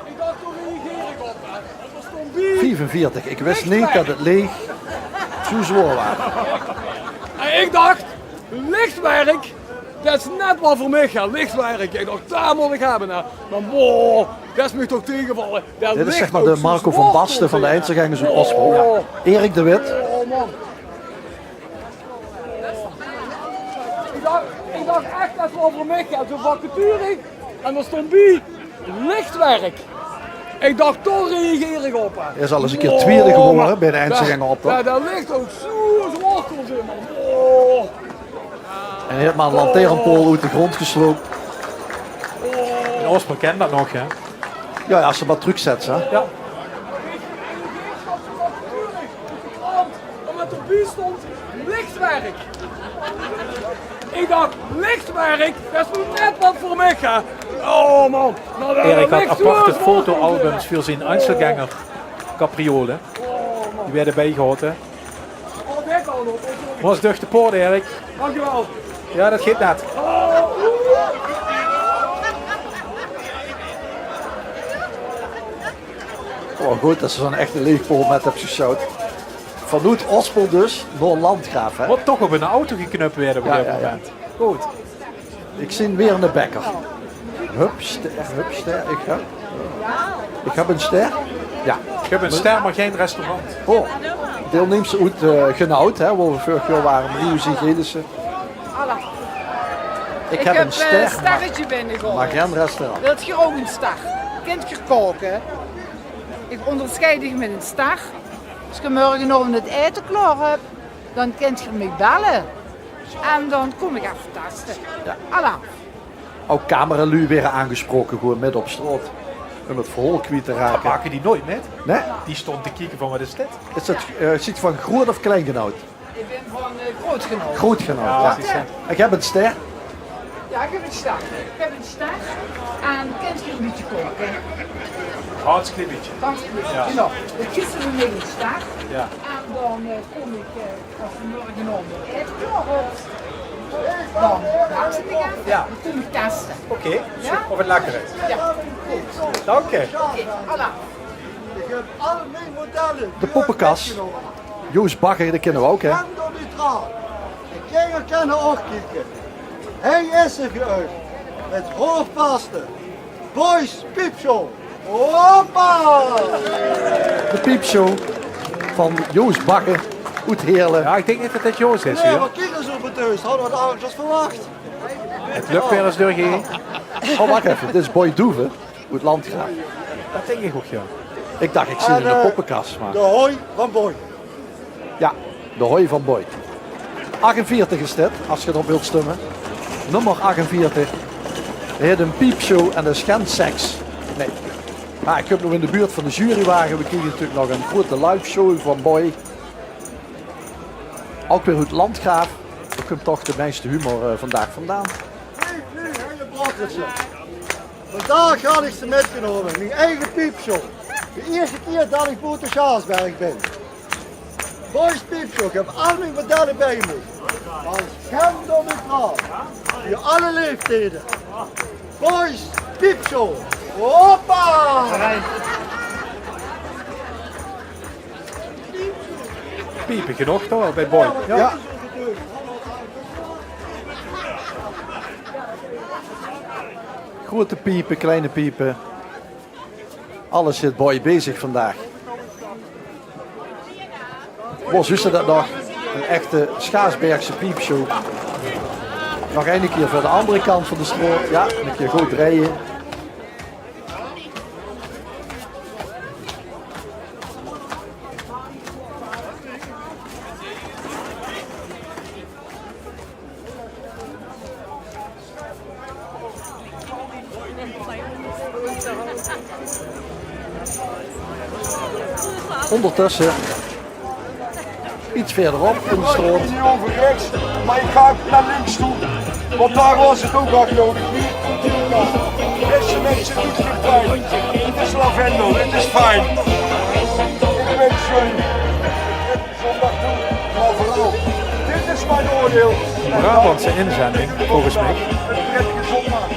Ik dacht, hoe reageer ik op? Hè? En er stond wie? 44. Ik wist niet dat het leeg zo zwaar was. En ik dacht, lichtwerk, dat is net wat voor mij gaat. Lichtwerk. Ik dacht, daar moet ik hebben. Hè. Maar wow, dat is me toch tegenvallen. Dat Dit is zeg ligt maar ook de zo Marco zwaar van Basten van de tot, Eindselgangers uit hè. Ospel. Ja. Erik de Wit. Oh man. Ik dacht echt dat het wel voor mij gaat. Zo'n vacature. En er stond bij, lichtwerk. Ik dacht, toch reageer ik op. Hè. Hij is al eens een keer tweede geworden bij de Eindselganger op. Ja, dat ligt ook zo zwaar in, man. Oh. En hij heeft maar een lantaarnpaal uit de grond gesloopt. In Ospel kent dat nog, hè? Ja, als ze wat truc zet, hè. Ja. En met erbij stond lichtwerk. Ik dacht, lichtwerk, dat is nog net wat voor mij, hè. Oh man. Nou, dat Erik had ligt aparte zo fotoalbums voor zijn Einzelganger capriolen. Die werden bijgehouden. Oh, dat al nog. Was durch de poort, Erik. Dankjewel. Ja, dat gaat net. Oh, goed dat ze zo'n echte leegpool met hebben geshout. Vanuit Ospel dus naar Landgraaf, hè. Wat toch op een auto geknupt werden op Ja, dit ja, ja. moment. Goed. Ik zie weer een bekker. Hup, ster. Ik heb een ster. Ja. Ik heb een ster, maar geen restaurant. Oh, deelnemers uit Genoud, hè, waar we vorig jaar waren. Rio Gedissen. Ik heb een ster, sterretje binnengehaald. maar geen restaurant. Wilt je ook een ster? Kunt je koken? Ik onderscheid je met een ster. Als je morgen het eten klaar hebt, dan kunt je me bellen. En dan kom ik even testen. Ja. Alla. ook cameralui weer aangesproken, gewoon midden op straat. Om het verhaal kwijt te raken. Maken die nooit met? Nee? Die stond te kijken van wat is dit? Is dat ziet van groot of kleingenoot? Ik ben van grootgenoot. Grootgenoot, Ja, ja. Ik heb een ster. Ja, ik heb een start. Ik heb een start en kent je een beetje koken. Hartsklippetje. Ja. Nou, dan kiezen we mee een start. Ja. En dan kom ik als we morgen om het klaar op. Dan laat ik even. Ja. Dan kom ik testen. Oké, Ja? of het lekker is. Ja. Dank je. Oké, voilà. Ik heb alle mijn modellen. De poppenkast. Joost Bakker, dat kennen we ook, hè? En door die draad. De kinderen kunnen ook kijken. Hij is er uit. Met hoofdvaste. Boys Piepshow. Hoppa! De piepshow van Joost Bakker. Goed heerlijk. Ja, ik denk niet dat het Joost is Nee, hier. wat kinderen zo beteust. Hadden we het eigenlijk als verwacht. Het lukt weer eens door geen. Oh, wacht even. Dit is Boy Doeven. Goed landgraaf. Dat denk ik ook, ja. Ik dacht, ik zie in de poppenkast. Maar... De hooi van Boy. Ja, de hooi van Boy. 48 is dit, als je erop wilt stemmen. Nummer 48. Hij heeft een piepshow en dat is geen seks. Nee. Maar ik heb nog in de buurt van de jurywagen. We kregen natuurlijk nog een grote live show van Boy. Ook weer uit Landgraaf. Daar komt toch de meeste humor vandaag vandaan. Nu, hele brokkeltje. Vandaag had ik ze metgenomen. Mijn eigen piepshow. De eerste keer dat ik boven Schaarsberg ben. Boys Piepshow. Ik heb al mijn modellen bij me. Als scherm door mijn praat. Voor alle leeftijden. Boys Piepshow. Hoppa! Piepen genoeg toch bij Boy? Ja. Grote piepen, kleine piepen. Alles zit Boy bezig vandaag. Was wist je dat nog? Een echte Schaarsbergse piepshow. Nog een keer voor de andere kant van de straat. Ja, een keer goed rijden. Ondertussen iets verderop in de straat. Niet over rechts, maar ik ga naar links toe. Want daar was het ook hard nodig. Deze mensen doet geen pijn. Het is lavendel, het is fijn. Ik wens jullie een zondag toe. Maar vooral, dit is mijn oordeel. Brabantse inzending, volgens mij. Een prettige zondag.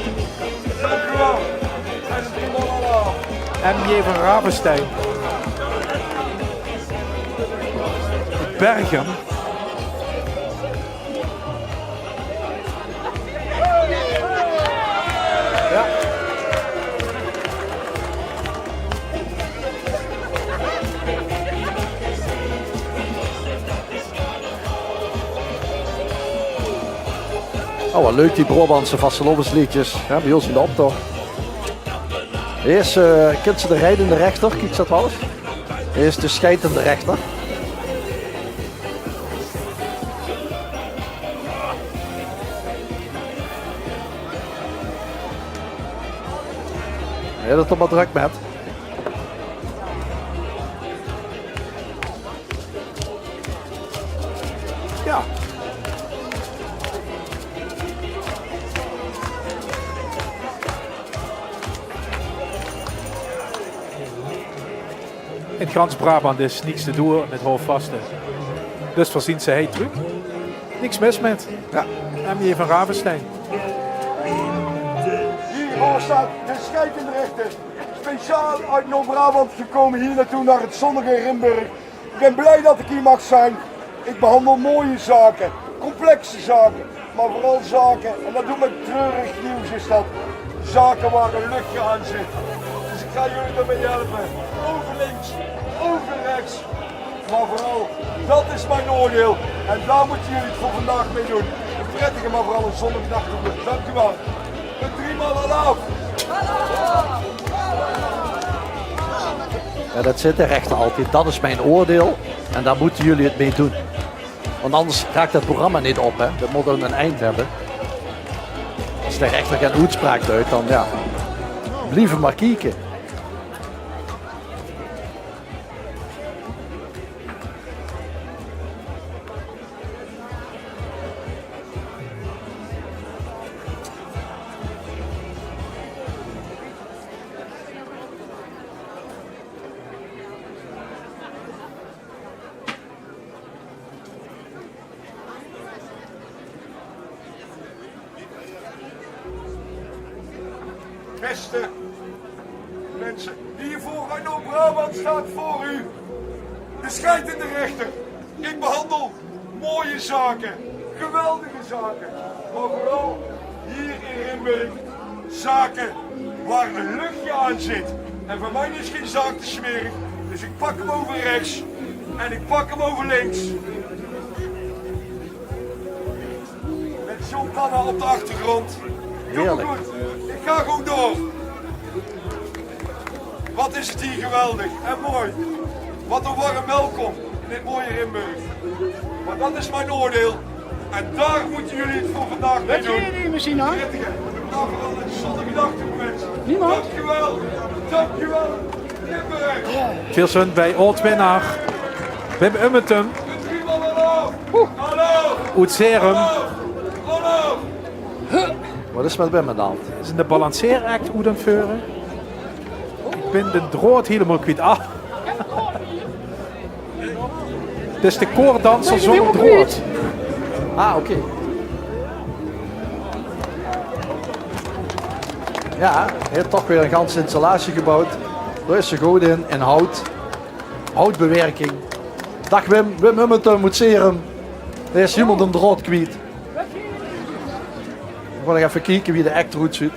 Dank u wel. En tot allemaal. M.J. van Ravenstein. Bergen. Ja. Oh, wat leuk die Brabantse vastelovensliedjes. Ja, bij ons in de optocht. Eerst kent ze de rijdende rechter, kijk dat wel eens. Eerst de scheidende rechter. Ja, dat er maar druk met. Ja. In Gans Brabant is niets te doen met hoofdvasten. Dus voorzien ze hij terug. Niks mis met. Ja. M.J. van Ravenstein. Hier staat de scheidende rechter. Speciaal uit Noord-Brabant gekomen hier naartoe naar het zonnige Rimburg. Ik ben blij dat ik hier mag zijn. Ik behandel mooie zaken, complexe zaken, maar vooral zaken, en dat doet me treurig nieuws is dat, zaken waar een luchtje aan zit. Dus ik ga jullie ermee helpen. Over links, over rechts. Maar vooral, dat is mijn oordeel. En daar moeten jullie het voor vandaag mee doen. Een prettige, maar vooral een zonnige dag toe. Dank u wel. Een 3-maal af. Ja, dat zit de rechter altijd. Dat is mijn oordeel. En daar moeten jullie het mee doen. Want anders raakt het programma niet op. Hè. Dat moet dan een eind hebben. Als de rechter geen uitspraak uit, dan ja. Blijven maar kijken. Beste mensen, hiervoor uit Noord-Brabant staat voor u de scheidende rechter. Ik behandel mooie zaken, geweldige zaken, maar vooral hier in Rimburg zaken waar een luchtje aan zit. En voor mij is geen zaak te smerig, dus ik pak hem over rechts en ik pak hem over links. Met zo'n panna op de achtergrond. Heerlijk. Goed. Ik ga gewoon door. Wat is het hier geweldig en mooi. Wat een warm welkom in dit mooie Rimburg. Maar dat is mijn oordeel. En daar moeten jullie het voor vandaag mee doen. Wat jullie misschien aan? Nou, vooral een zonnige dag toe, mensen. Niemand? Dankjewel. Dankjewel. Rimburg. Veel zin bij oud-winnaar Wim Ummetum. Hallo. Oetserum. Hallo. Wat is met Wim aan de hand? Is in de balanceeract goed aan het veuren? Ik ben de drood helemaal kwijt. Ah. Het is de koordanser zonder drood. Ah, oké. Ja, hij heeft toch weer een ganse installatie gebouwd. Daar is ze goed in hout. Houtbewerking. Dag Wim, Wim Ummetum moet serum. Er is iemand een drood kwijt. Ik wil nog even kijken wie de act eruit ziet.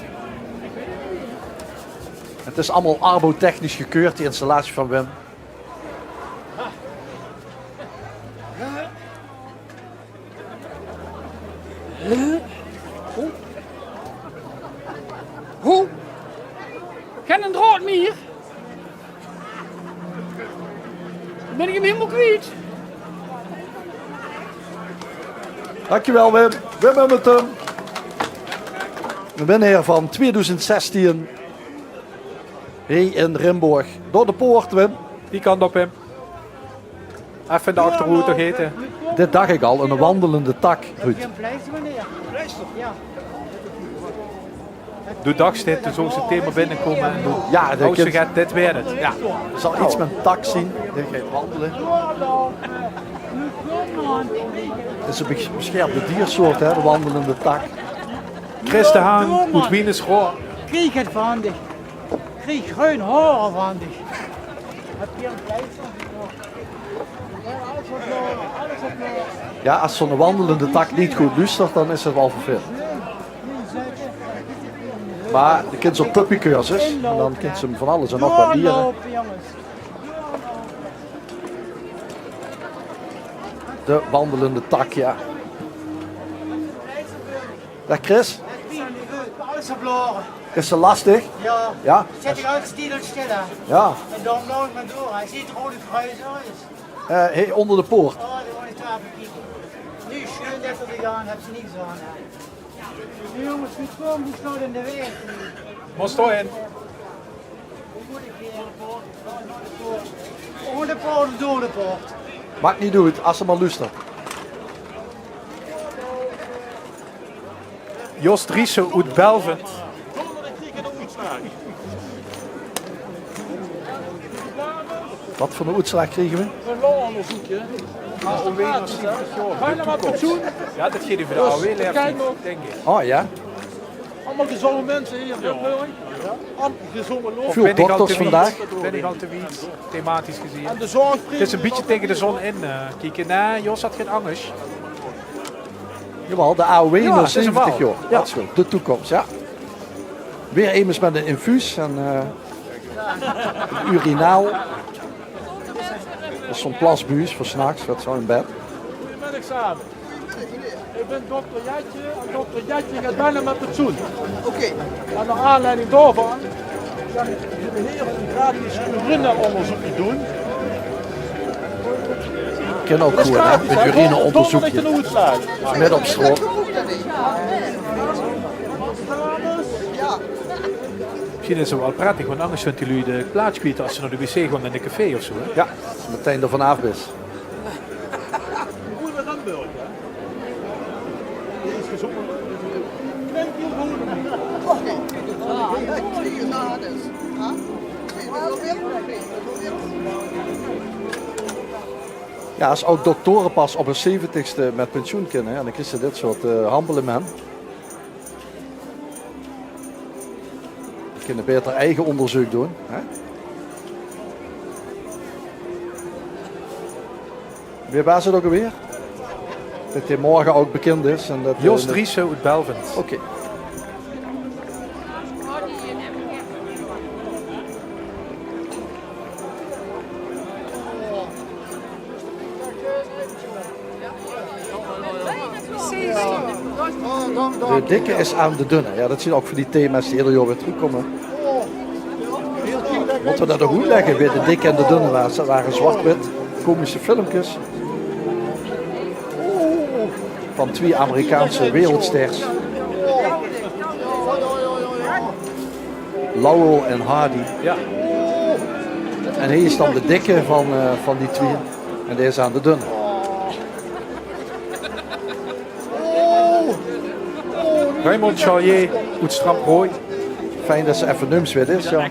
Het is allemaal arbotechnisch gekeurd, die installatie van Wim. Hoe? Geen een draad meer? Dan ben ik hem helemaal kwijt. Dankjewel Wim. Wim Ummetum. De winnaar van 2016. Hier in Rimburg. Door de poort, Wim. Die kant op, Wim. Even de achterhoede toch eten. Dit dacht ik al, een wandelende tak, Ruud. Doe dagstijd, dus als ze thema binnenkomen en doe. Ja, oh, ze gaat dit weer het. Ja. Je zal iets met een tak zien. Dit gaat wandelen. Het is een beschermde diersoort, hè, de wandelende tak. Chris de Haan, moet Wieners roer. Krieg het van dich. Krieg groen horen van dich. Heb je een pleister? Ja, als zo'n wandelende tak niet goed luistert, dan is het wel vervelend. Maar je kunt zo'n puppycursus en dan kunt ze hem van alles en nog wat dieren. De wandelende tak, ja. Dag Chris. Alles verloren. Is ze lastig? Ja. Ja? Zet ik uit stellen. Ja. En dan loop ik maar door. Hij ziet rode fruis uit. Hey, onder de poort. Oh, die wil ik tafel kijken. Nu schön dat er gegaan, heb ze niet gezien. Nu jongens, wie kwam, die staat in de weg. Moest toch in. Hoe moet ik hier de poort? Onder de poort of door de poort? Maakt niet uit, als ze maar luistert. Jos Driessen uit Belvent. Wat voor een uitslag kregen we? Een longonderzoekje. AOW nog 70 jaar. Ga je maar pensioen? Ja, dat geeft u voor de AOW-leeftijd, denk ik. Oh ja? Allemaal gezonde mensen hier in Limburg. Allemaal gezonde lopen. Veel dokters vandaag. Ben ik al te wiet, thematisch gezien. En de zorg. Het is een beetje tegen de zon in. Kijk, nee, Jos had geen angst. Jawel, de AOW Ja, nog het is een 70 wel. jaar. Ja. Dat is goed. De toekomst, ja. Weer eens met een infuus en een urinaal. Dat is zo'n plasbuis voor 's nachts, wat zo in bed. Goedemiddag samen. Ik ben dokter Jetje en dokter Jetje gaat bijna met pensioen. Oké. En naar aanleiding daarvan kan ik de heer een gratis urineonderzoekje doen. Ik ken ook goed, hè? Met urineonderzoekje. Net op stroom. Misschien is het wel prettig, want anders vindt jullie de plaats kwijt als ze naar de wc gaan in een café of zo. Hè? Ja, meteen er vanaf is. Goede Ramburg, hè? Dit is gezongen. Ja, als ook doktoren pas op hun 70ste met pensioen kunnen, en dan krijg je dit soort handelement. Die kunnen beter eigen onderzoek doen. Hè? Wie was het ook alweer? Dat hij morgen ook bekend is. En dat, Jos Driessen uit Belvent. Oké. De dikke is aan de dunne. Ja, dat zien ook voor die thema's die ieder jaar weer terugkomen. Moeten we dat er goed leggen weer de dikke en de dunne waren zwart-wit komische filmpjes van 2 Amerikaanse wereldsters. Laurel en Hardy. Ja. En hier is dan de dikke van die 2 en deze is aan de dunne. Raymond Charlier uit Stramprooi. Fijn dat ze even nums weer is. Ja.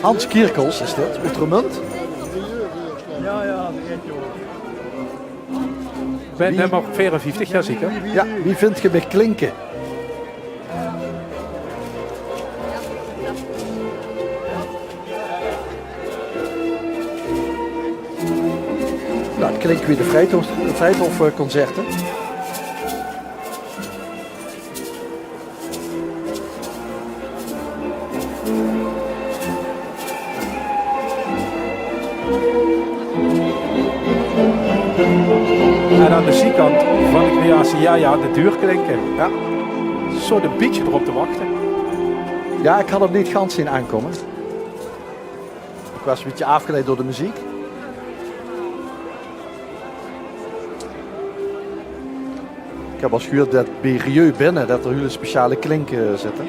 Hans Kierkels is dit, Oetermunt. Ja, Ben nummer 54, ja zeker. Ja, wie vind je bij klinken? Nou, het klinkt weer de Vrijthof-concerten. En aan de zijkant van de creatie, ja, de deur klinken. Ja. Zo een beetje erop te wachten. Ja, ik had hem niet gans zien aankomen. Ik was een beetje afgeleid door de muziek. Ik heb als gehoord dat bij Rieu binnen dat er hele speciale klinken zitten.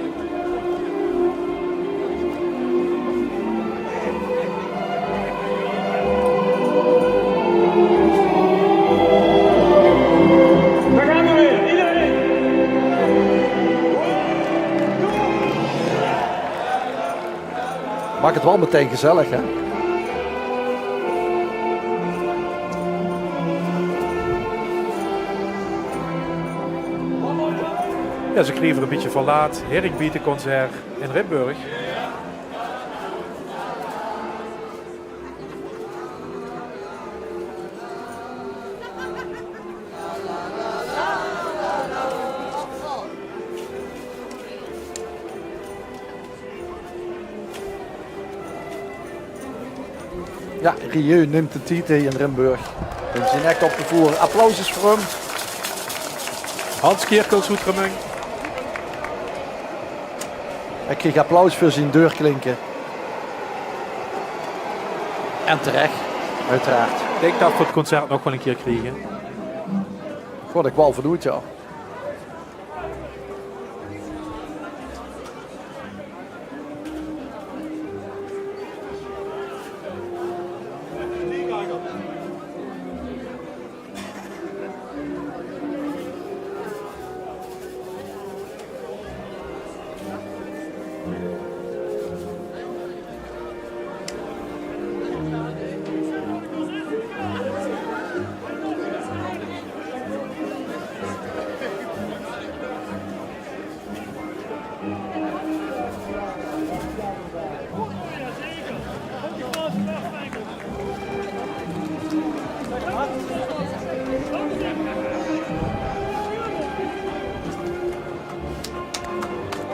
Maak het wel meteen gezellig, hè? Ja, ze kregen een beetje verlaat. Herk biedt een concert in Limburg. Ja, Rieu neemt de titel in Limburg. Neemt zijn nek op te voeren. Applaus voor hem. Hans Kierkels, Oetermung. Hij kreeg applaus voor zijn deurklinken. En terecht, uiteraard. Ik denk dat we het concert nog wel een keer krijgen. Word ik wel verdoet, ja.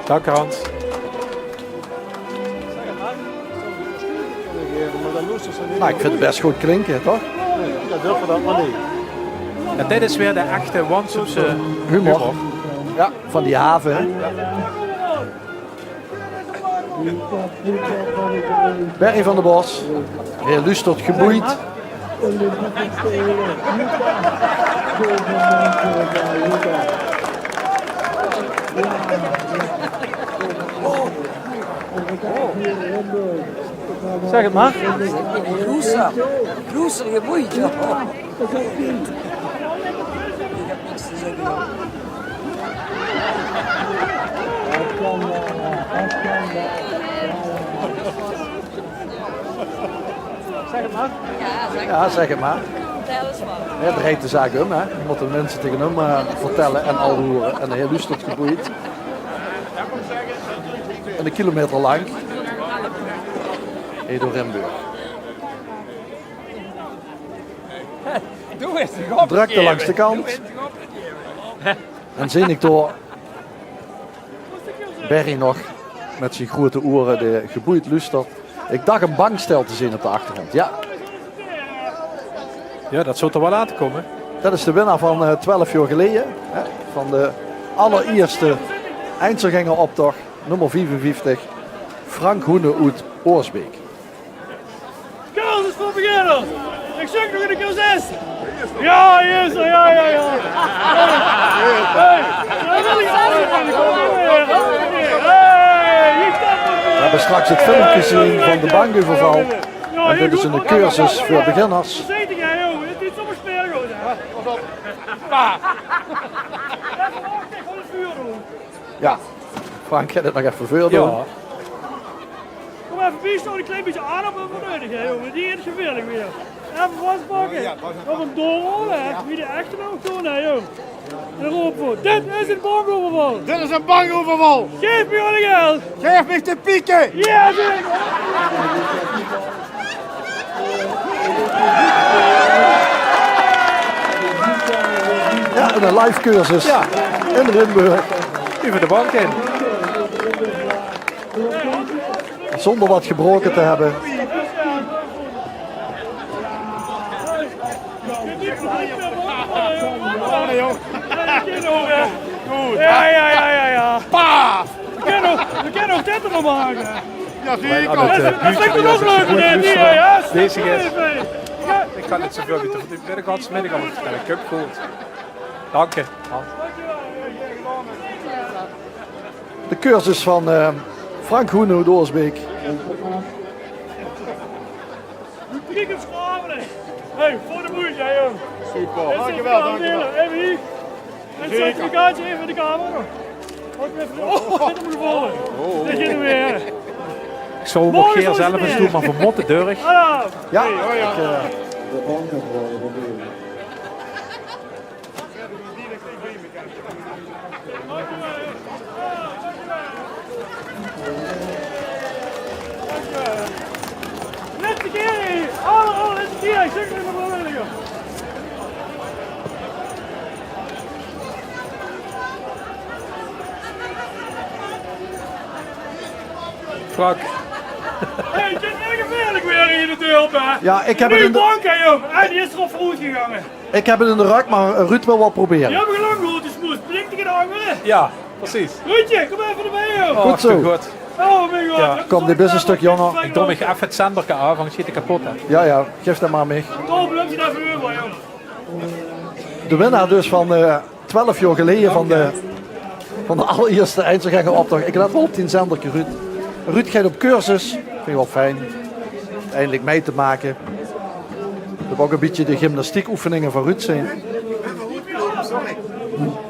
Dank Hans. Nou, ik vind het best goed klinken, toch? Ja, durven dat maar niet. En dit is weer de echte Wansumse humor. Ja, van die haven. Hè? Berry van der Bos. Heer Lustert geboeid. Zeg het maar. Groeser geboeid. Ik heb niks te zeggen. Zeg het maar. Ja, zeg het maar. Vertel eens wat. Het draait de zaak om, hè. Je moet de mensen tegen hem vertellen en al horen. En de heer Lustert geboeid. En een kilometer lang. Edo Remburg. Doe eens. Drukte langs de kant. En zie ik door Berry nog met zijn grote oren de geboeid Lustert. Ik dacht een bankstel te zien op de achtergrond. Ja. Ja, dat zou er wel aan te komen. Dat is de winnaar van 12 jaar geleden. Hè, van de allereerste Einzelgängeroptocht, nummer 55. Frank Hoene uit Oorsbeek. Kurs is voor beginners. Ik zoek nog in de keer 6. Ja, hier is er, ja. Hey, daar wil ik We hebben straks het filmpje gezien van de bankoverval. En dit is een cursus voor beginners. Voorzichtig, hè, jongen. Het is niet zomaar speelgoed, hè. Pas op. Even wachten, ik wil het vuur doen. Ja, Frank gaat het nog even voor doen. Kom even bijstaan, een klein beetje aan op wat nodig, hè, jongen. Die is gevaarlijk weer. Even vastpakken. Op een doorrollen, hè. Wie de echte nog doen, hè, jongen. En roepen, dit is een bankoverval. Dit is een bankoverval. Geef me jullie geld. Geef me de pieken. Ja, zeker. Ja, en een live cursus in Rimburg. Even de bank in. Zonder wat gebroken te hebben. Ja. Paaf! We kunnen nog dit erop maken. Ja, zie ik al. Dat vind ik nog leuk, ja. Bezig is. Ik ga niet zoveel weten. Ik ben de middag al vertellen. Cup goed. Dank je. De cursus van Frank Hoene uit Oorsbeek. Kijk eens schraven. Hey, voor de moeite, hè, jong. Super, dankjewel. Even hier. En het certificaatje even in de camera. Oh, dit moet volgen. Dit gaat er weer. Ik zou hem ook geen zelf eens doen, maar voor Motte Durg. Ja. Net de keer hier. Alle net de keer. Ik zeg het in de belangrijke. Frank. Hey, het is echt gevaarlijk weer hier in de deur, hè? Ja, ik heb het in de... bank, hè, joh. En die is er op vooruit gegaan. Ik heb het in de rak, maar Ruud wil wel proberen. Je hebt gelang gehoord, dus moest. Blinkt je gedaan, hè? Ja, precies. Ruudje, kom even erbij, joh. Goed zo. Goed. Oh, mijn god. Ja. Kom, dit is een stuk jonger. Ik doe me even het zenderke aan, want het schiet kapot, hè. Ja, geef dat maar mee. Tom, blijf je daar voor, joh. De winnaar dus van 12 jaar geleden van de allereerste Einzelgängeroptocht. Ik let wel op die zenderke Ruud. Ruud gaat op cursus. Vind ik wel fijn. Eindelijk mee te maken. Ik heb ook een beetje de gymnastiekoefeningen van Ruud zijn.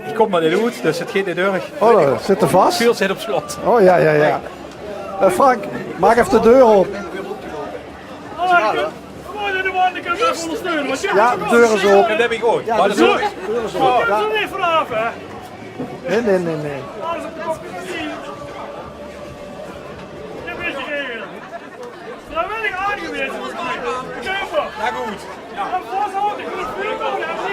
Die komt maar in de hoed, dus het gaat niet deurig. Oh, dat zit er vast? Veel zit op slot. Oh ja. Frank, maak even de deur op. Ik kan het even ondersteunen. Want Ja, de deur is open. Dat heb ik ook. Ja, Maar de dat is deur ook. is open. Dat is niet vanaf, hè? Nee. Alles op de kop gezien. Dit is je regelen. Vrijwillig aangewezen. Keuper. Ja, goed. En vasthouden, ik wil het vuur komen. En niet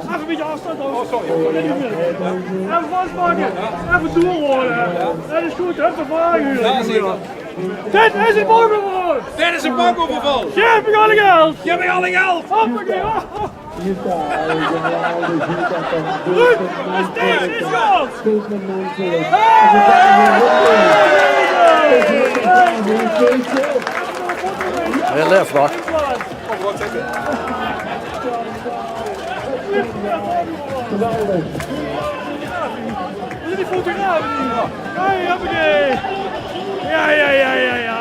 even een beetje afstand houden. Oh, sorry. Even vastpakken. Even doorrollen. Dat is goed, hè? De vraag hier. Dit is het mogelijk. Dit is een bankoverval. Geef me alle geld! Geef me alle geld! Hoppakee! Ruud, is dit? Is goal! Heel lef nog. Geweldig. Die fotografen hier. Hey, hoppakee. Ja.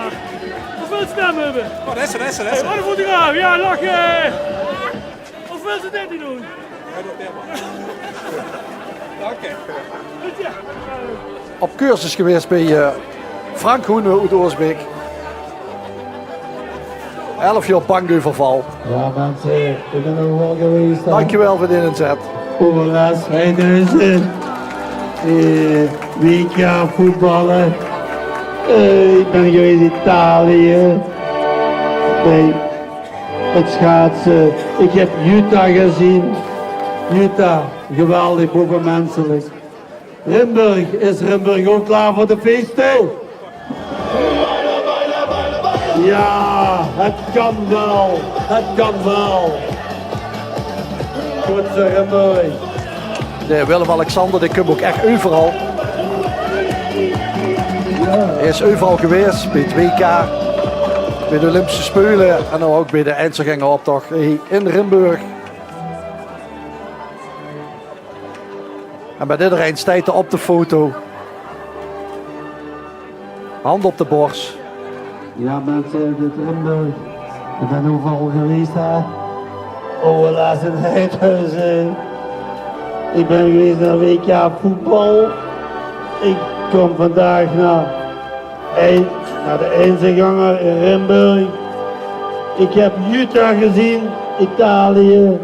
Hoeveel stemmen hebben we? Oh, dat is er. Wat een fotograaf, ja, lachen. Hoeveel ze dit niet doen? Dank Op cursus geweest bij Frank Hoene uit Oosbeek. 11 jaar banguverval. Ja mensen, ik ben er wel geweest. Dankjewel voor de inzet. Overlaat 2000. WK voetballen. Ik ben geweest in Italië. Bij het schaatsen. Ik heb Utah gezien. Utah, geweldig, bovenmenselijk. Limburg, is Limburg ook klaar voor de feesten? Ja, het kan wel. Het kan wel. Goed zo, Limburg. De Willem-Alexander, die komt ook echt overal. Hij is overal geweest, bij het WK, bij de Olympische Spelen en dan ook bij de Einzelgangeroptocht in Limburg. En bij iedereen staat er op de foto. Hand op de borst. Ja mensen, dit Limburg. Ik ben overal geweest hè. Overlaat in Heidhuizen. Ik ben geweest naar WK voetbal. Ik kom vandaag naar de Einzelganger in Limburg. Ik heb Utah gezien, Italië.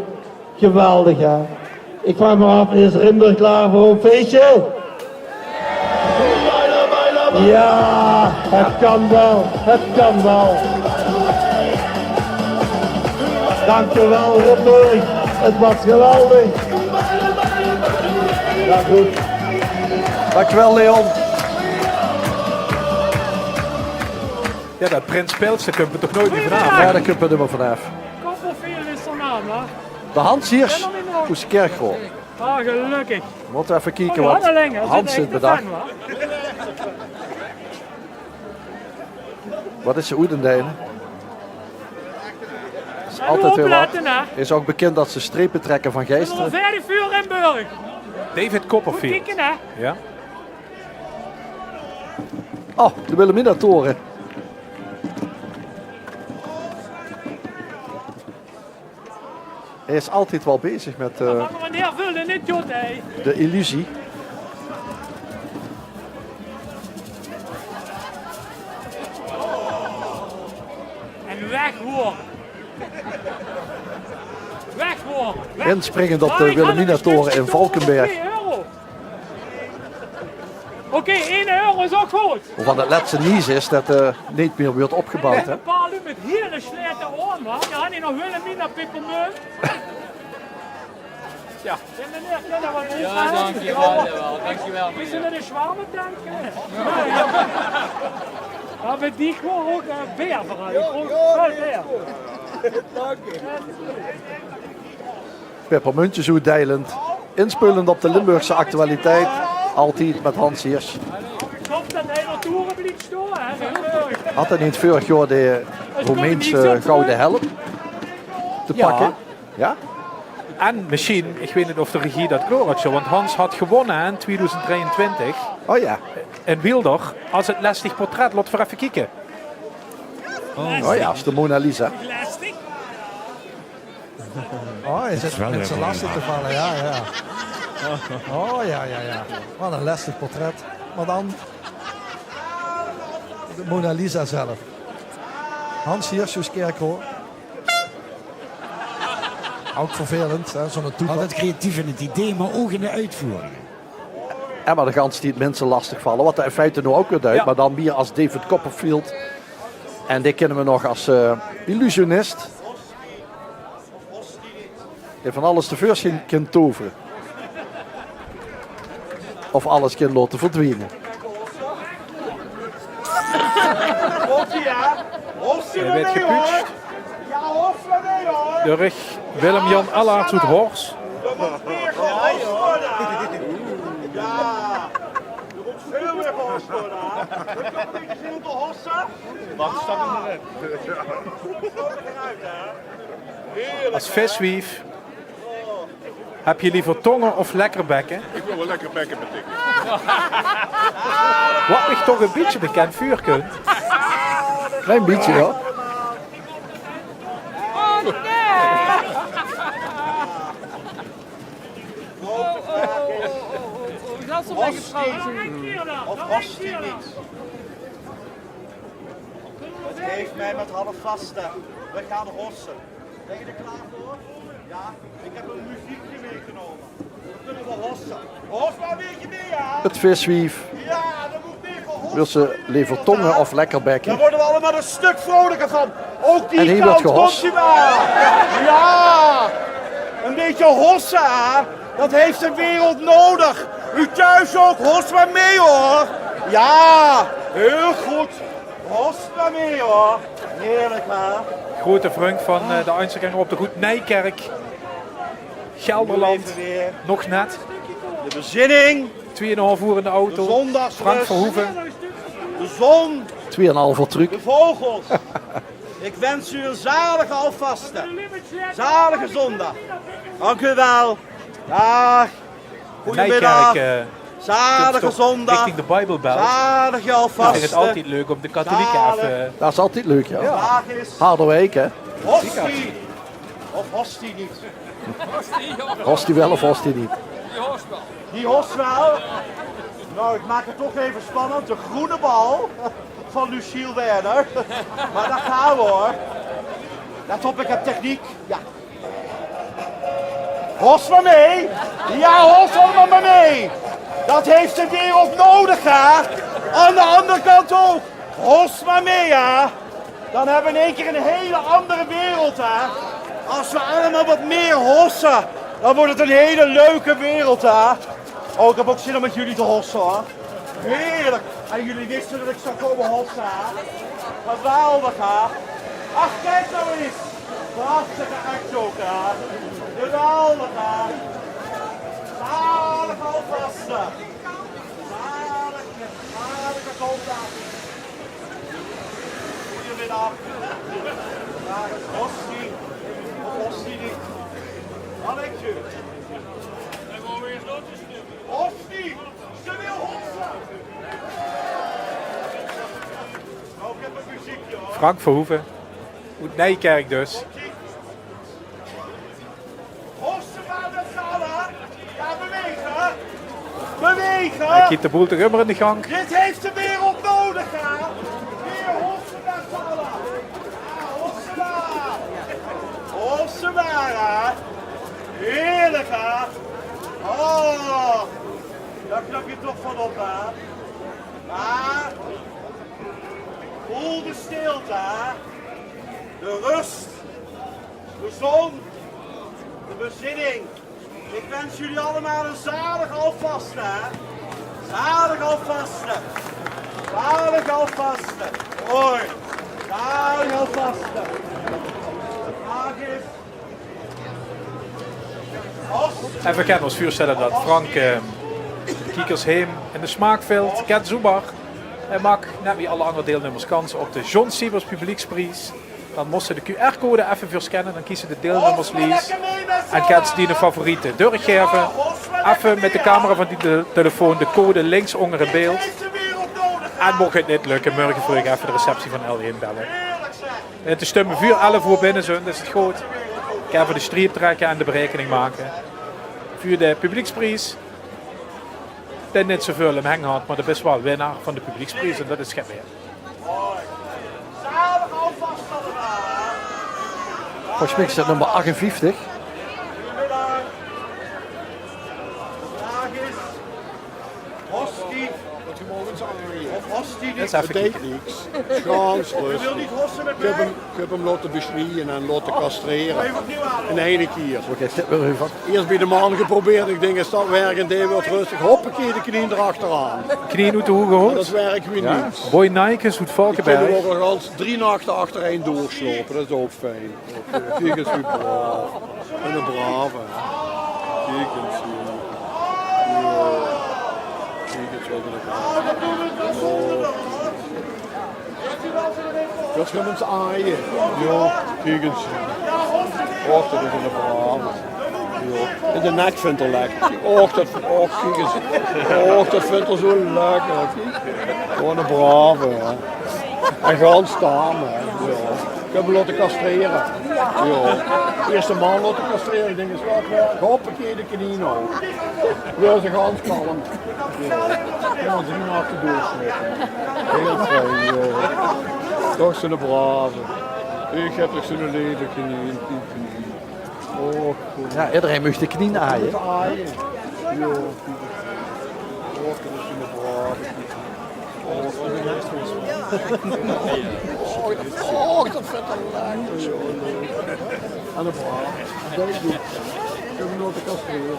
Geweldig hè. Ik vraag me af, is Limburg klaar voor een feestje? Ja, het kan wel, het kan wel. Dankjewel Limburg, het was geweldig. Ja, goed. Dankjewel Leon. Ja, dat Prins Pels, daar kunnen we toch nooit meer vanaf. Ja, daar kunnen we er maar vanaf. Koppelveel is er naam, hè? De Hans Hiers, Koes Kerkhoor. Ah, gelukkig. Moeten we even kijken Oh, wat ja, Lengen, Hans zit bedacht. Wat is ze Oedendijnen? Is altijd weer wat. Is ook bekend dat ze strepen trekken van Geesteren. Very veel Limburg. David Copperfield. Goed kijken, hè? Ja. Oh, de Wilhelmina-toren. Hij is altijd wel bezig met Meneer Vullen, niet Jot, hè? de illusie. En weg hoor. Weg hoor. Inspringend op de Wilhelmina-toren in Valkenberg. Oké, 1 euro is ook goed. Waarvan het laatste nieuws is dat niet meer wordt opgebouwd. Hè? Een paar lu met hele slechte oren, man. Ja, die nog Wilhelmina pepermunt. Ja. Meneer, ken je wat doen? Ja, dankjewel. Dankjewel. We zullen de zwamen tanken. Ja, met die gewoon ook beer vooruit. Wel beer. Dank je. Peppermuntjes uitdeilend. Inspelend op de Limburgse actualiteit. Altijd met Hans Hiers. Klopt dat hij nog toeren blijft staan, hè? Had hij niet vorig jaar de Roemeense gouden helm te pakken? Ja? En misschien, ik weet niet of de regie dat klopt zo, want Hans had gewonnen in 2023. Oh ja. In Wilder, als het lastig portret, laat voor even kijken. Oh ja, als de Mona Lisa. Oh, je zit met z'n lastig te vallen, ja. Oh ja. Wat een lastig portret. Maar dan de Mona Lisa zelf. Hans Hiers, Kerkhoor. Ook vervelend, zo'n toeval. Altijd creatief in het idee, maar ook in de uitvoering. En maar de gans die het mensen lastig vallen. Wat er in feite nu ook weer duidt. Ja. Maar dan meer als David Copperfield. En die kennen we nog als illusionist. Die van alles tevoorschijn kan toveren. Of alles kan laten verdwijnen. Er werd gepuutst. Ja, Horst maar mee hoor. De rug Willem-Jan Allaerts uit Horst. Er moet meer gehost worden. Ja, er moet veel meer gehost worden. Heb je nog een beetje zin om te hossen? Wat staat er net? Als viswief heb je liever tongen of lekkerbekken? Ik wil wel lekker bekken met dik. Wat ik toch een beetje bekend vuur kunt. Klein beetje, ja. Dat is een beetje fout. Of host hij niet? Geef mij met half vaste. We gaan hossen. Ben je er klaar voor? Ja, ik heb een muziekje meegenomen. Dan kunnen we hossen. Host maar een beetje mee, ja? Het viswief. Ja, er moet meer gehost. Wil ze liever tongen of lekkerbekken? Daar worden we allemaal een stuk vrolijker van. Ook die En hier kant wordt gehost. komt hij maar. Ja, een beetje hossen, hè? Dat heeft de wereld nodig. U thuis ook, host maar mee hoor. Ja, heel goed. Host maar mee hoor. Heerlijk hè. Grote vriend van de Einzelganger op de Goed Nijkerk. Gelderland. Nog net. De bezinning. 2,5 uur in de auto. De zondagsrust. Frank Verhoeven. De zon. 2,5 voor truc. De vogels. Ik wens u een zalige alvaste. Zalige zondag. Dank u wel. Dag. Goedemiddag. Nijkerk. Zalige zondag. Richting de Bijbelbelt. Zalige alvaste. Ik vind het altijd leuk om de katholieken even... Dat is altijd leuk, ja. Vraag is, Harderwijk, hè. hostie of hostie niet? Hostie wel of hostie niet? Die host wel. Nou, ik maak het toch even spannend. De groene bal van Luciel Werner. Maar daar gaan we hoor. Let op, ik heb techniek. Ja. Host maar mee. Ja, host allemaal maar mee. Dat heeft de wereld nodig, hè. Aan de andere kant ook. Host maar mee, ja. Dan hebben we in één keer een hele andere wereld, hè. Als we allemaal wat meer hossen, dan wordt het een hele leuke wereld, hè. Oh, ik heb ook zin om met jullie te hossen, hoor. Heerlijk. En jullie wisten dat ik zou komen hossen, hè. Geweldig, hè. Ach, kijk nou eens. Prachtige act ook, hè. Geweldig, hè. Zalig alvasten. Zalige contact. Goedemiddag. Daar is hostie. Of hostie niet. Alexje. Hostie. Ze wil hossen. Nou, ik heb een muziekje hoor. Frank Verhoeven. Uit Nijkerk dus. Hossen maar met z'n allen. Ja, bewegen. Bewegen. Hij kiet de boel te rummer in de gang. Dit heeft de wereld nodig, hè? Weer hossen met z'n allen. Ja, hossen maar. Hossen maar, hè? Heerlijk, hè? Oh, daar knap je toch van op, hè? Maar, voel de stilte, hè? De rust, de zon, de bezinning. Ik wens jullie allemaal een zalig alvaste, hè? Zalig alvaste. Zalig alvaste. Hoi. Zalig alvaste. Vraag is. En we kennen ons voorstellen dat Frank Kiekersheem in de Smaakveld, Ken Zubar en maakt net wie alle andere deelnemers kans op de John Siebers Publieksprijs. Dan moesten de QR-code even verscannen, dan kiezen de deelnemers lies en kent die een favoriete. Doorgeven, even met de camera van die telefoon de code links onder in beeld. En mocht het niet lukken, morgen vroeg even de receptie van L1 bellen. Het is stemmen 4, 11 uur binnen zijn, dat is het goed. Ik ga even de streep trekken en de berekening maken. Voor de publieksprijs. Dat niet zoveel in hang had, maar dat is wel winnaar van de publieksprijs en dat is Schep weer. Zalig alvast allemaal. Volgens mij is dat nummer 58. Goedemiddag. De vraag is. Hostie. Of hostie is Dat even deed kijken. niks. Schans rustig. Ik heb hem laten besnijden en laten castreren. Een hele keer. Eerst bij de man geprobeerd. Ik denk, als dat werkt, deed wordt rustig. Hoppakee, de knie erachteraan. Knieën uit de hoek gehoord. Dat werkt weer niet. Boy Nijkens uit Ik Valkenberg. kan er al 3 nachten achtereen doorslopen. Dat is ook fijn. Kijk eens hoe braaf. En een brave. Kijk eens hoe. Kijk eens wat een brave. Dat gaan we eens aaien. Ja, kijk eens. Och, dat is een brave. Ja. En de nek vindt het lekker. Och, kijk eens. Och, dat vindt het zo lekker. Gewoon een brave. Hè. En gaan staan. Hè. Ja. Ik heb hem laten castreren. Ja. Eerste man laten castreren. Ik denk, is wat werk. Hoppakee, de knie ook. Wil ze gaan kalm. Ja. Ja, 3 nachten doorslopen. Heel fijn. Ja. Toch zo'n brave. Ik heb toch zo'n lelijke knie. Oh, goed. Ja, iedereen moest de knie aaien. Ja. Oh, dat is zo'n brave. Oh, dat vindt het lekker. En een braaf. Dat is goed. Ik heb hem laten castreren.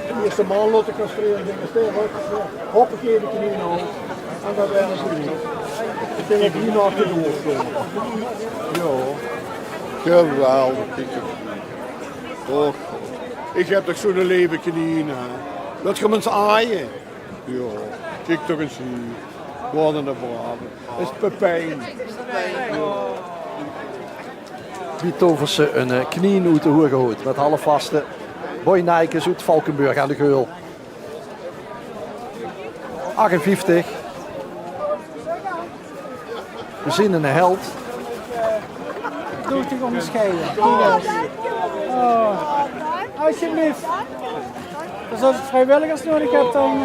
De eerste man laten castreren. Ik denk, hoppakee, de knie nou. En dat werkt ze niet. Ik denk, ik 3 nachten doorkomen. Ja. Geweldig. Oh, ik heb toch zo'n lelijke knie. Dat gaan mensen aaien. Ja. Kijk toch eens hier. Wat een brave. Dat is Pepijn. Bietovers een knie uit de hoer gehoord met halfvaste. Boy Nijkens uit Valkenburg aan de Geul. 58. We zien een held. Doe het onderscheiden. Oh, alsjeblieft. Dus als ik vrijwilligers nodig heb, dan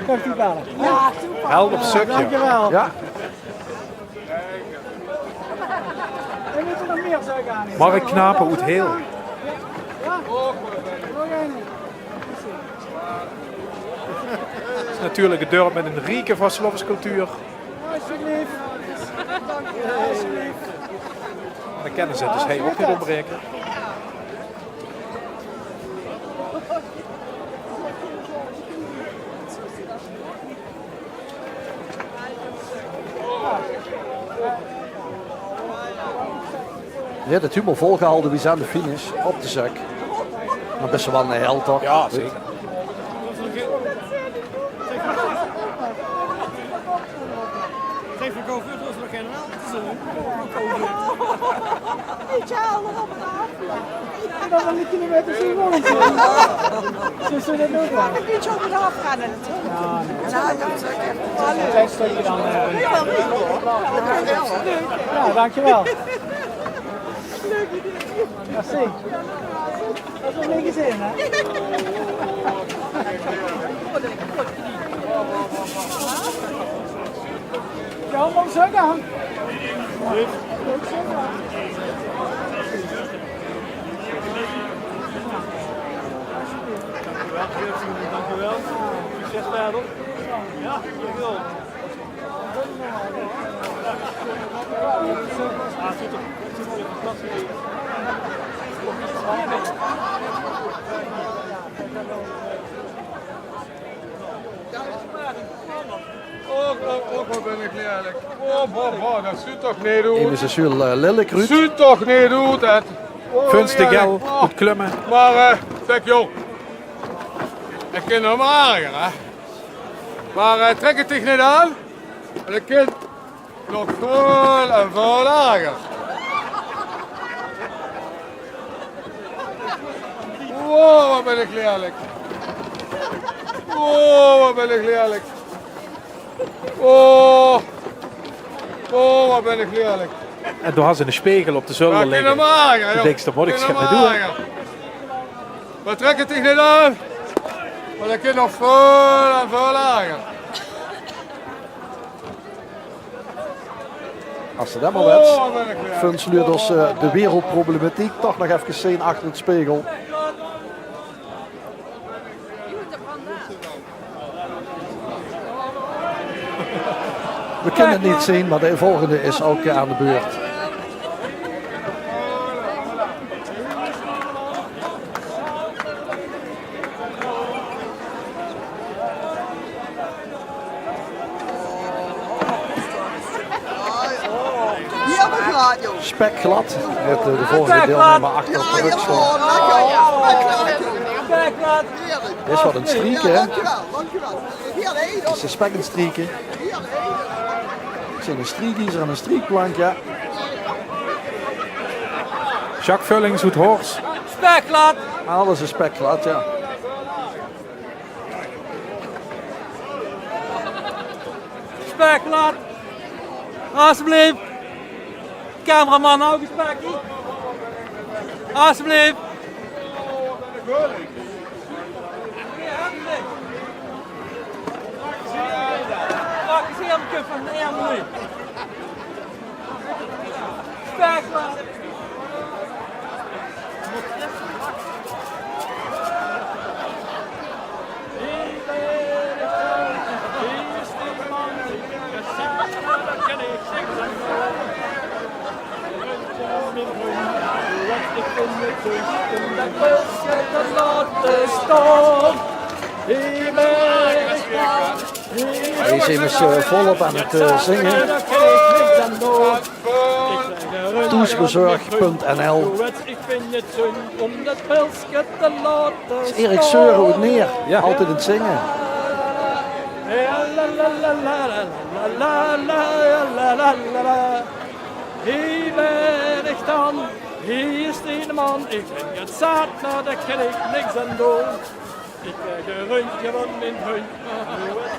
kan ik die bellen. Ja, Held op stukje. dankjewel. Ja. We moeten nog meer zeggen aan. Mark Knapen uit Heel. Ja, nog één. Dat is natuurlijk het dorp met een rieke van Slovense cultuur. Alsjeblieft. Alsjeblieft. Dan kennen ze het, dus hij ook niet ontbreken. Ja, dat humor volgehouden, wie zijn de finish op de zak. Maar best wel een held toch? Ja, zeker. Geef ik over, dat is nog geen Ik haal erop af. Dat wil ik niet met de zin worden. Dus dat doen we. Ik moet je op het afgaan natuurlijk. Een klein stukje dan. Ja, dankjewel. Merci. Dat is een leuke zin, hè? Ja, maar zo gaan. Dankjewel. Succes verder. Ja, dankjewel. Ah, super. Oh, wat ben ik lelijk. Oh, dat ziet toch niet Eén uit. is Jules Lillekruut. Ziet toch niet uit, hè. Funst de gel, goed klimmen. Maar, kijk joh. Ik ken hem aardiger, hè. Maar trek het zich niet aan. En ik ken nog veel en veel lager. Wow, wat ben ik lelijk. Wow, wat ben ik lelijk. Oh, wat ben ik lelijk. En toen had ze een spiegel op de zolder Maar ik ken liggen. hem aardiger, Toen joh. denk ik, wat ik ken schep hem me doen. aardiger. Maar trek het zich niet aan. Maar ik ken nog veel en veel lager. Als het helemaal werd. Oh, ben ik weer. Funs nu dus de wereldproblematiek toch nog even zien achter het spiegel. We kunnen het niet zien, maar de volgende is ook aan de beurt. Spekglad met de volgende deelnemer achter op de rugstol. Dit is wat een strieken, hè? Dit is een spek en strieken. Ik zie een striekiezer en een striekplank, ja. Jacques Vullings, Hoedhorst. Spekglad. Alles is spekglad, ja. Spekglad. Alsjeblieft. Cameraman, ook een spekje. Alsjeblieft. Pak eens hier een kuf van de eerste. Spekglad. Hij is immers volop aan het zingen. Toesbezorg.nl. Het is Erik Seuren uit Neer, altijd in het zingen. Hier ben ik dan, hier is de man, ik ben het zaad, nou daar kan ik niks aan doen. Ik krijg een rondje van mijn hond,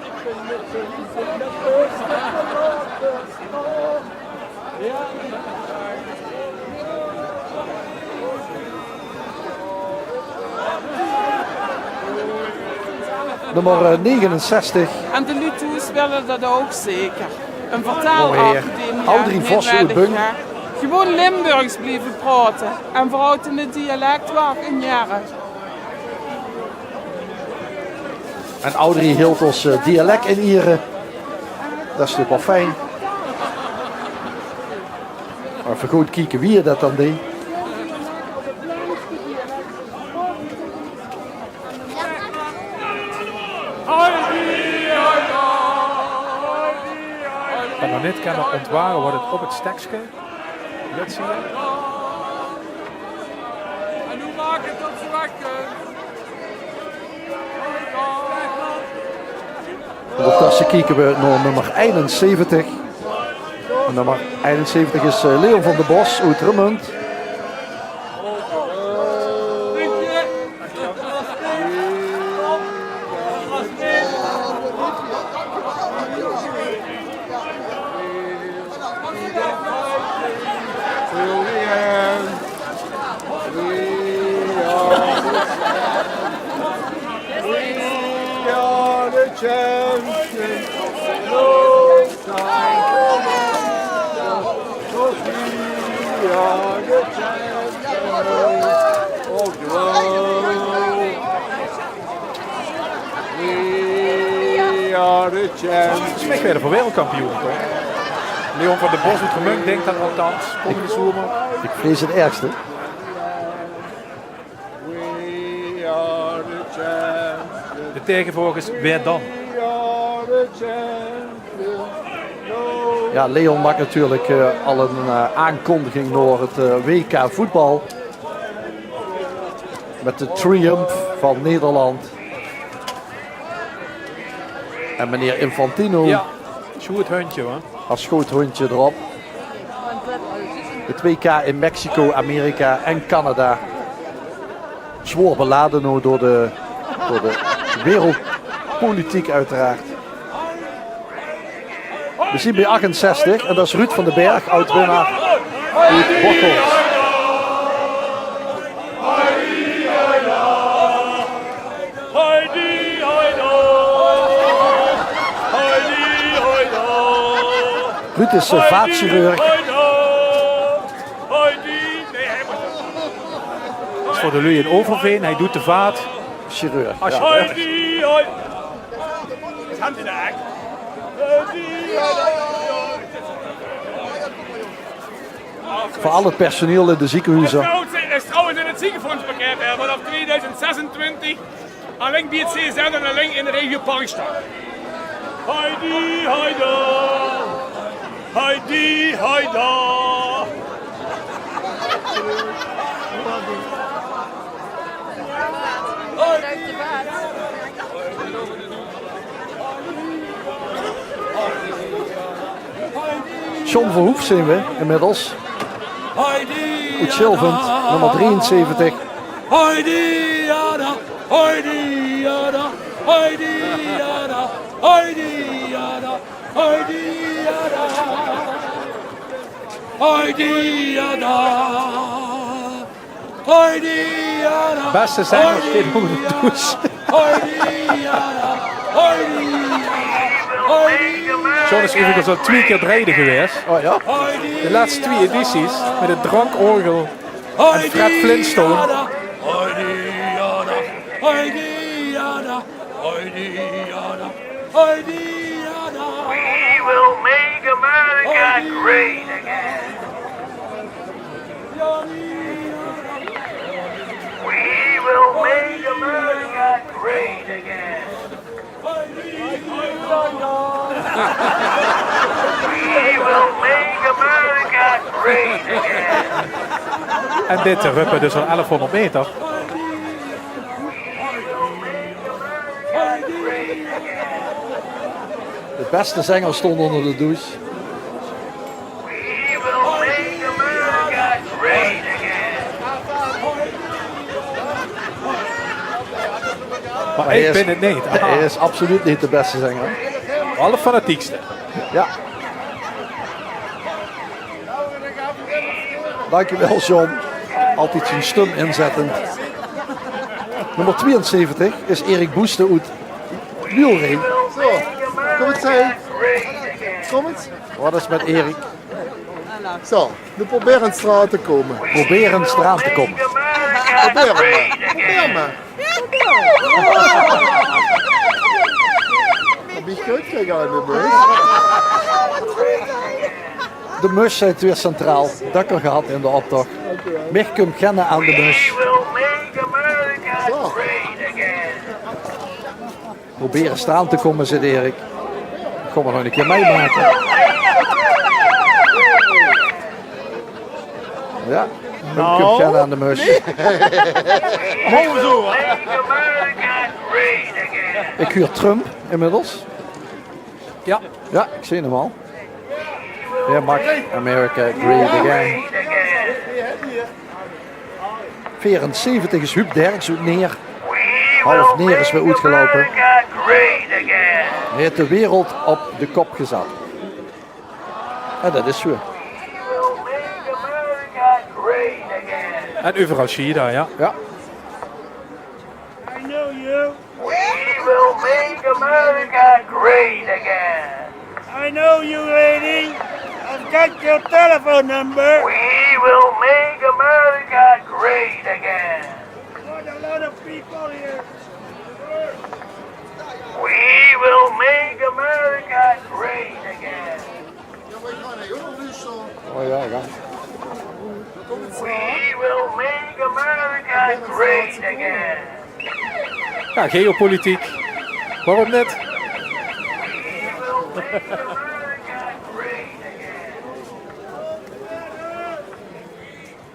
ik ben het zo, in dat bosje verlaten staan. Ja. Nummer 69. En de Luto's willen dat ook zeker. Een vertaalacademie. Audrey Vos uit Bung. Gewoon Limburgs blijven praten. En vooral in het dialect waar in jaren. En Audrey hield ons dialect in Ieren. Dat is natuurlijk wel fijn. Maar even goed kijken wie dat dan deed. Ik kan nog niet kunnen ontwaren wat het op het stekje. Dat zie je. En hoe maak ik dat zo lekker? Ondertussen kijken we naar nummer 71. En nummer 71 is Leon van der Bos uit Remund. Het is echt weer voor wereldkampioen, toch? Leon van der Bos uit Remund denkt dat althans. Volgende zomer. Ik vrees het ergste. De tegenvogels weer dan. Ja, Leon maakt natuurlijk al een aankondiging door het WK voetbal. Met de triumph van Nederland. En meneer Infantino. Ja, schoothondje hoor. Als schoothondje erop. Het WK in Mexico, Amerika en Canada. Zwaar beladen nou door de wereldpolitiek uiteraard. We zien bij 68 en dat is Ruud van den Berg, oud-winnaar uit Bocholt. Ruud is vaatchirurg. Dat is voor de lui in Overveen, hij doet de vaat. Chirurg. Alsjeblieft. Wat hebben die daar? Voor al het personeel in de ziekenhuizen. Het is trouwens in het ziekenfondspakket vanaf 2026 alleen bij het CZ en alleen in de regio Parkstad. Heidi, heida, Heidi, heida. John Verhoef zien we inmiddels. Uit Schilvend, nummer 73. Heidi, yada, Heidi, yada, Heidi, yada, Heidi, yada, Heidi, yada, Heidi, yada, Heidi, yada. Beste zangers in de douche. John is overigens al 2 keer rijden geweest. Oh ja? De laatste 2 edities met het drankorgel en Fred Flintstone. We will make America great again. We will make America great again. We will make America great again. En dit ruppen dus al 1100 meter. De beste zanger stond onder de douche. We will make America great again. Maar ik ben het niet. Hij is absoluut niet de beste zanger. Allerfanatiekste. Ja. Dankjewel John. Altijd zijn stum inzettend. Nummer 72 is Erik Boeste uit Wielren. Zo, kom het zijn. Kom het. Wat is met Erik? Zo, nu proberen een straat te komen. Proberen straat te komen. Probeer maar. Probeer maar. Heb je goed gekregen aan de bus? De mus zit weer centraal. Dakker gehad in de optocht. Mich kunt kennen aan de mus. Zo. Proberen staan te komen, zit Erik. Kom maar nog een keer meemaken. Ja, Mich kunt kennen aan de mus. Ik huur Trump inmiddels. Ja. Ja, ik zie hem al. Ja, Make America great again. 74 is Huub Derks uit Neer. Half Neer is weer uitgelopen. Hij heeft de wereld op de kop gezet. Ja, dat is zo. En overal Shida, ja. Ja. I know you. We will make America great again. I know you, lady. I've got your telephone number. We will make America great again. What a lot of people here. We will make America great again. Oh ja, ja. We will make America great again. Ja, geopolitiek. Waarom net?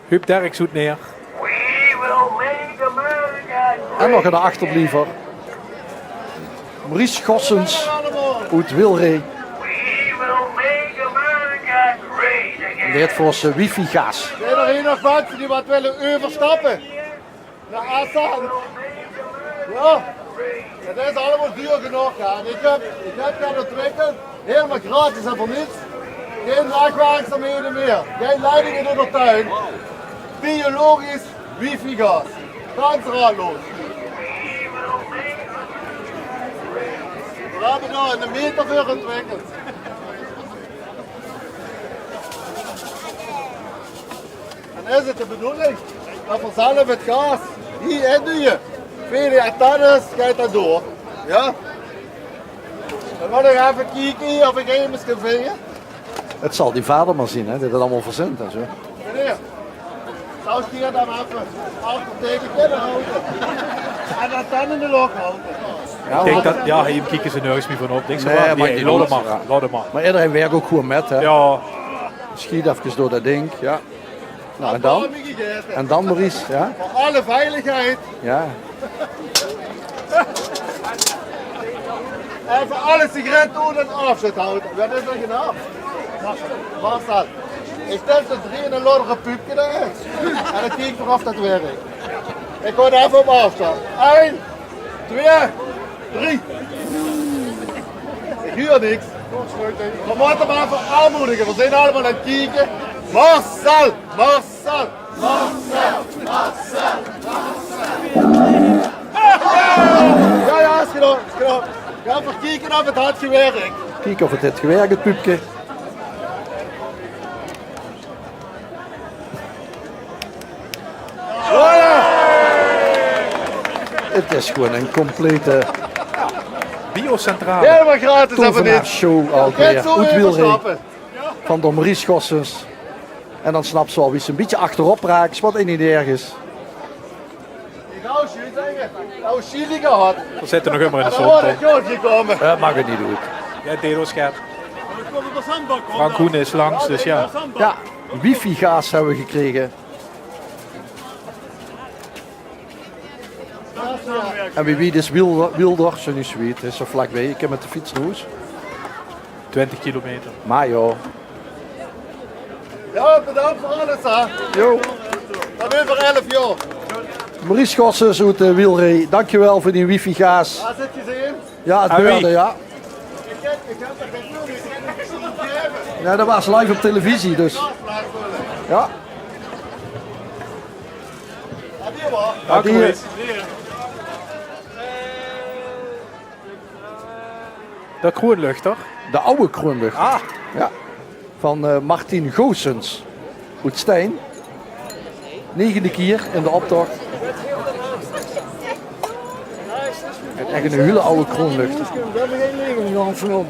Huub Derks zoet neer. We will make America En nog een achterbliever. Maurice Gossens uit Wilree. Die heeft voor zijn wifi-gas. Zijn er hier nog mensen die wat willen overstappen? Naar Assad? Ja, dat is allemaal duur genoeg. Ja. En ik heb dat ontwikkeld, helemaal gratis en voor niets. Geen nachtwerkzaamheden meer, geen leidingen in de tuin. Biologisch wifi-gas. Ganz raadloos. We hebben daar een meter voor ontwikkeld. En is het de bedoeling dat vanzelf het gas hier in doe je. Vele antennes gaat dat door. Ja? Dan wil ik even kijken of ik even kan vinden. Het zal die vader maar zien, hè, dat het allemaal verzint en zo. Meneer, zou ik hier dan even achter tegen kunnen houden? En dat dan in de lok houden. Ik denk dat, ja, hier kijken ze nergens meer van op. Denk ze Nee, wel, maar nee, die laat doen het maar, het. laat het maar. Maar iedereen werkt ook goed met, hè? Ja. Schiet even door dat ding, ja. Nou, en dan? En dan, Maurice, ja? Voor alle veiligheid. Ja. En voor alle sigaretten en afzet houden. Wat is dat gedaan? Wat is dat? Ik stel de 3 in een lordige puupje eruit. En dan kijk ik of dat werkt. Ik word even op afstand. 1, 2, 3. Ik huur niks. We moeten maar even aanmoedigen. We zijn allemaal aan het kijken. Marcel! Marcel! Marcel! Marcel! Ja, is gedaan. Is gedaan. Ga even kijken of het had gewerkt. Kijk of het heeft gewerkt, het puupje. Het is gewoon een complete biocentrale. Helemaal gratis even dit. show alweer. Goed wielrennen. Van de Maurice Gossens. En dan snapt ze al wie ze een beetje achterop raakt. Wat in niet ergens. Ik hou je zeggen. Nou, Chili gehad. We zitten nog helemaal in de Dan zon. wordt het goed gekomen. Dat mag het niet doen. Ja, Dedo scherp. Frank Koen is langs, dus ja. Ja, wifi-gaas hebben we gekregen. En wie weet is Wilder, zo niet zoiets, is zo vlakbij. Ik heb met de fiets roes. 20 kilometer. Maar joh. Ja, bedankt voor alles, hè. Jo. Dat is voor 11 jaar. Maurice Gossens uit de wielrij, dankjewel voor die wifi-gaas. Waar zit je ze in? Ja, het Ah, wie? beurde, ja. Ik heb er geen film in. Ik zie het hebben. Ja, dat was live op televisie, dus. Ja. Dank u wel. De Kroonlucht, toch? De oude Kroonlucht. Ah. Ja. Van Martin Goossens. Uit Stijn. 9e keer in de optocht. Echt een hele oude Kroonlucht. We hebben geen legergang van.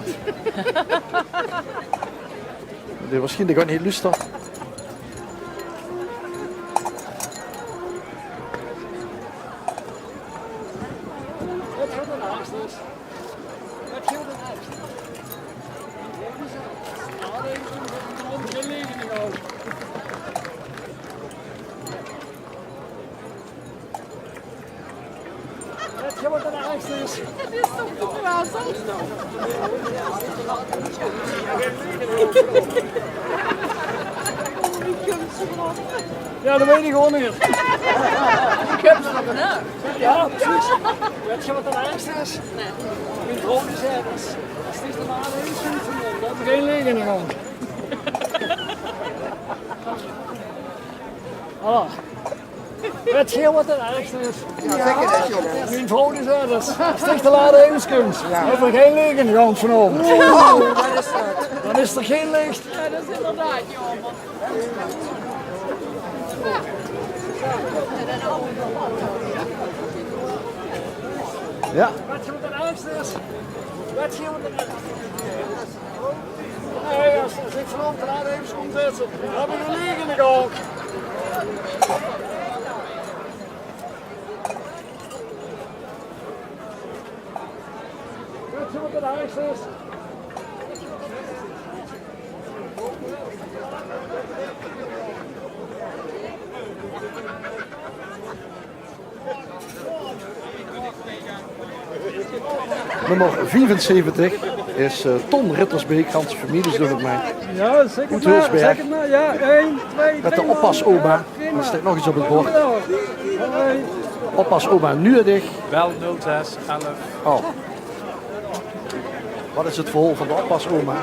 Die waarschijnlijk gewoon niet lusten. Dat is toch toch wel zo? Ja, dat weet ik gewoon niet. Ik heb ze nog. Ja, precies. Weet je wat het ergste is? Mijn vrouw die zei, dat is de maat heel goed van ons. Dat is geen legergang. Voilà. Weet je wat het ergste is? Mijn vrouw die zei, dat is de lade hemelskunst. We hebben geen legergang van ons. Wat is dat? Dan is er geen licht. Ja, dat is inderdaad jammer. Ja. Weet je wat het ergste is? Weet je wat het ergste is? Nee, als ik vanavond de lade hemelskunst zet, dan heb ik een legergang. Weet je wat het ergste is? Nummer 74 is Ton Rittersbeek. Ganse families doen het mij. Ja, zeker Goed maar, Hulsberg. zeker maar. Ja, 1, 2, Met de oppasoma. Er staat nog iets op het bord. Oppasoma Nuedig. Wel 06 11. Oh. Wat is het verhaal van de oppasoma?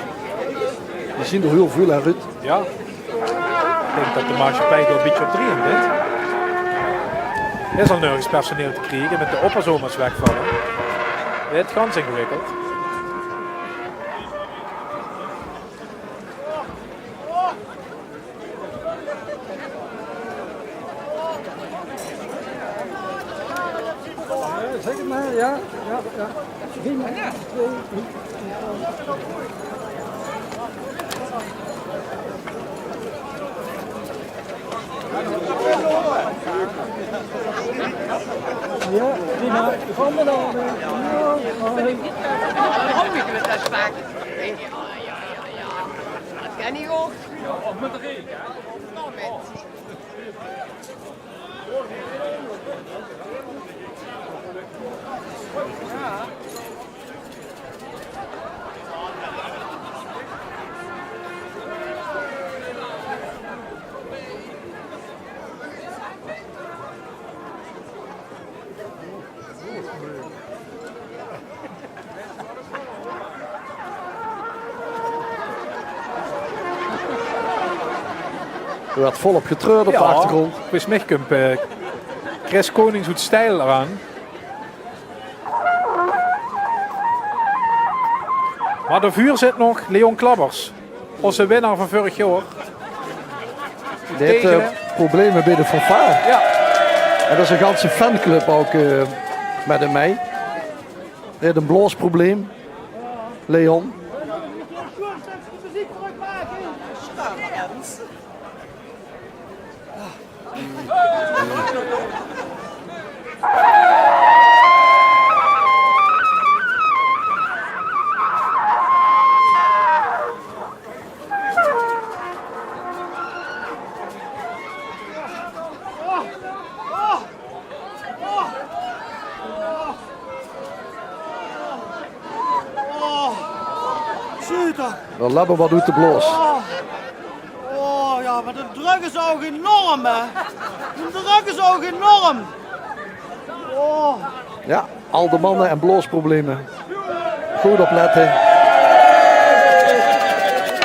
Die zien er heel veel uit. Ja. Ik denk dat de maatschappij er een beetje op 3 in bent. Er is al nergens personeel te krijgen met de oppasoma's wegvallen. Het is ganz ingewikkeld. Zeker maar, ja. Ja, ja. 3, 2, 3. Ja, Dina, van de Dame. Waarom ik met dat smaak? Dat kan niet hoor. Of met de regen, hè? Nou, mensen. Er werd volop getreurd op de achtergrond. Quiz Mechkump. Chris Konings doet stijl eraan. Maar de vuur zit nog Leon Klabbers. Onze winnaar van vorig jaar. Die heeft problemen bij de fanfare. Ja. En dat is een ganse fanclub ook met hem mee. Die heeft een bloosprobleem. Leon. De labber wat doet de bloos. Oh ja, maar de druk is ook enorm, hè. De druk is ook enorm. Oh. Ja, al de mannen en bloosproblemen. Goed opletten.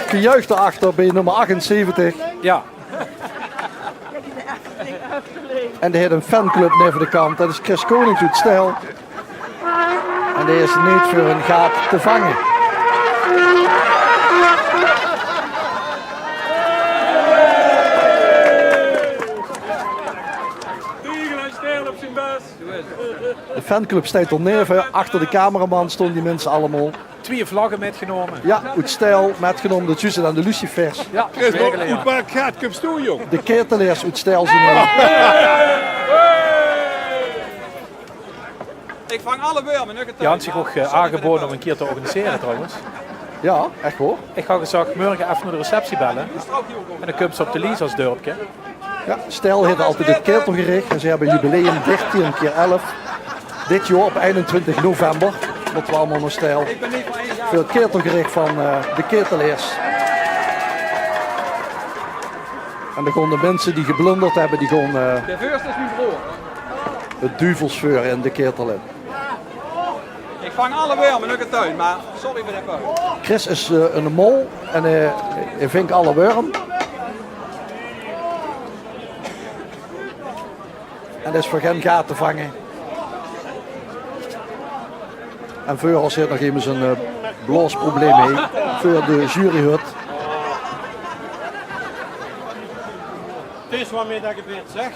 Gejuich erachter bij nummer 78. Ja. En die heeft een fanclub neven de kant. Dat is Chris Konings uit stijl. En die is niet voor een gaat te vangen. De fanclub staat al neven. Achter de cameraman stonden die mensen allemaal. 2 vlaggen metgenomen. Ja, uit stijl metgenomen. De Jussen en de Lucifers. Ja, Hoe vaak gaat het toe, jong? De ketelaars uit stijl zijn. Ik vang alle wormen. Die had zich ook aangeboden om een keer te organiseren trouwens. Ja, echt hoor. Ik ga gezegd morgen even naar de receptie bellen. En dan komt ze op de Lies als dorpje. Ja, Stijl heeft altijd het ketelgericht en ze hebben jubileum 13 keer 11. Dit jaar op 21 november. Moeten we allemaal naar Stijl. Voor het ketelgericht van de ketelaars. En dan gaan de mensen die geblunderd hebben, die gaan De voorste is mijn broer. het duvelsvuur in de ketel in. Ik vang alle wormen in de tuin, maar sorry voor de puin. Chris is een mol en hij vinkt alle worm. En dat is voor geen gaten te vangen. En voor ons heeft nog even een bloosprobleem mee. Voor de juryhut. Het is waarmee dat ik het zeg.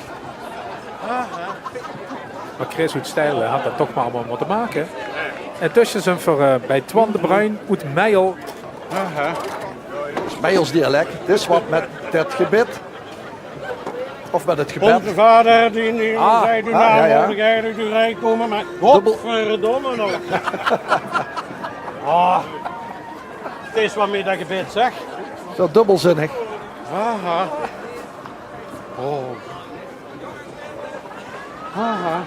Maar Chris uit stijl had dat toch maar allemaal moeten maken. En tussen zijn voor bij Twan de Bruin uit Meijel. Dat is Meijels dialect. Het is wat met het gebed. Of met het gebed. Onze vader die nu zei, doe nou ja. moet jij uit uw rijk komen, maar godverdomme nog. Het is waarmee dat ik het zeg. Zo dubbelzinnig. Aha. Oh. Aha.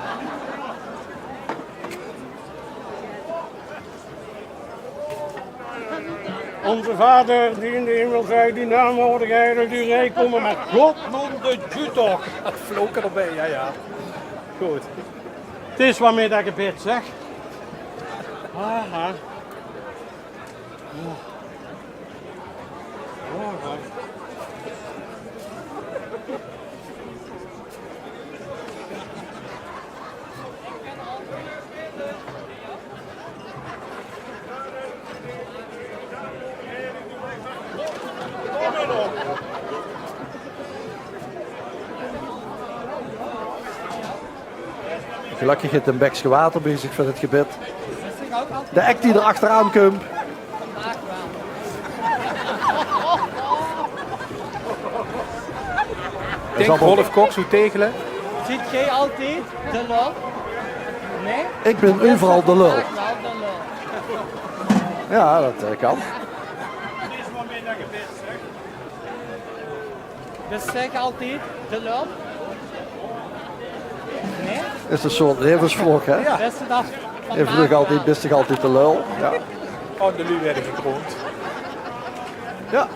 Onze vader die in de hemel zei, die naam mogen jij uit uw rijk komen, maar God noemt de Jutok. Vloken erbij, ja. Goed. Het is waarmee dat ik het zeg. Aha. Gelukkig heeft een bekje water bezig voor het gebed. De ek die er achteraan komt. Ik denk Rolf Cox, hoe tegelen. Ziet jij altijd de lul? Nee? Ik ben overal de lul. Nou, de lul. Ja, dat kan. Dus zeg altijd de lul? Nee? Is een soort levensvlog, hè? Ja. Beste dag. Je vlug altijd, best toch altijd de lul. Ja. Oh, de Lu werden gekroond. Ja.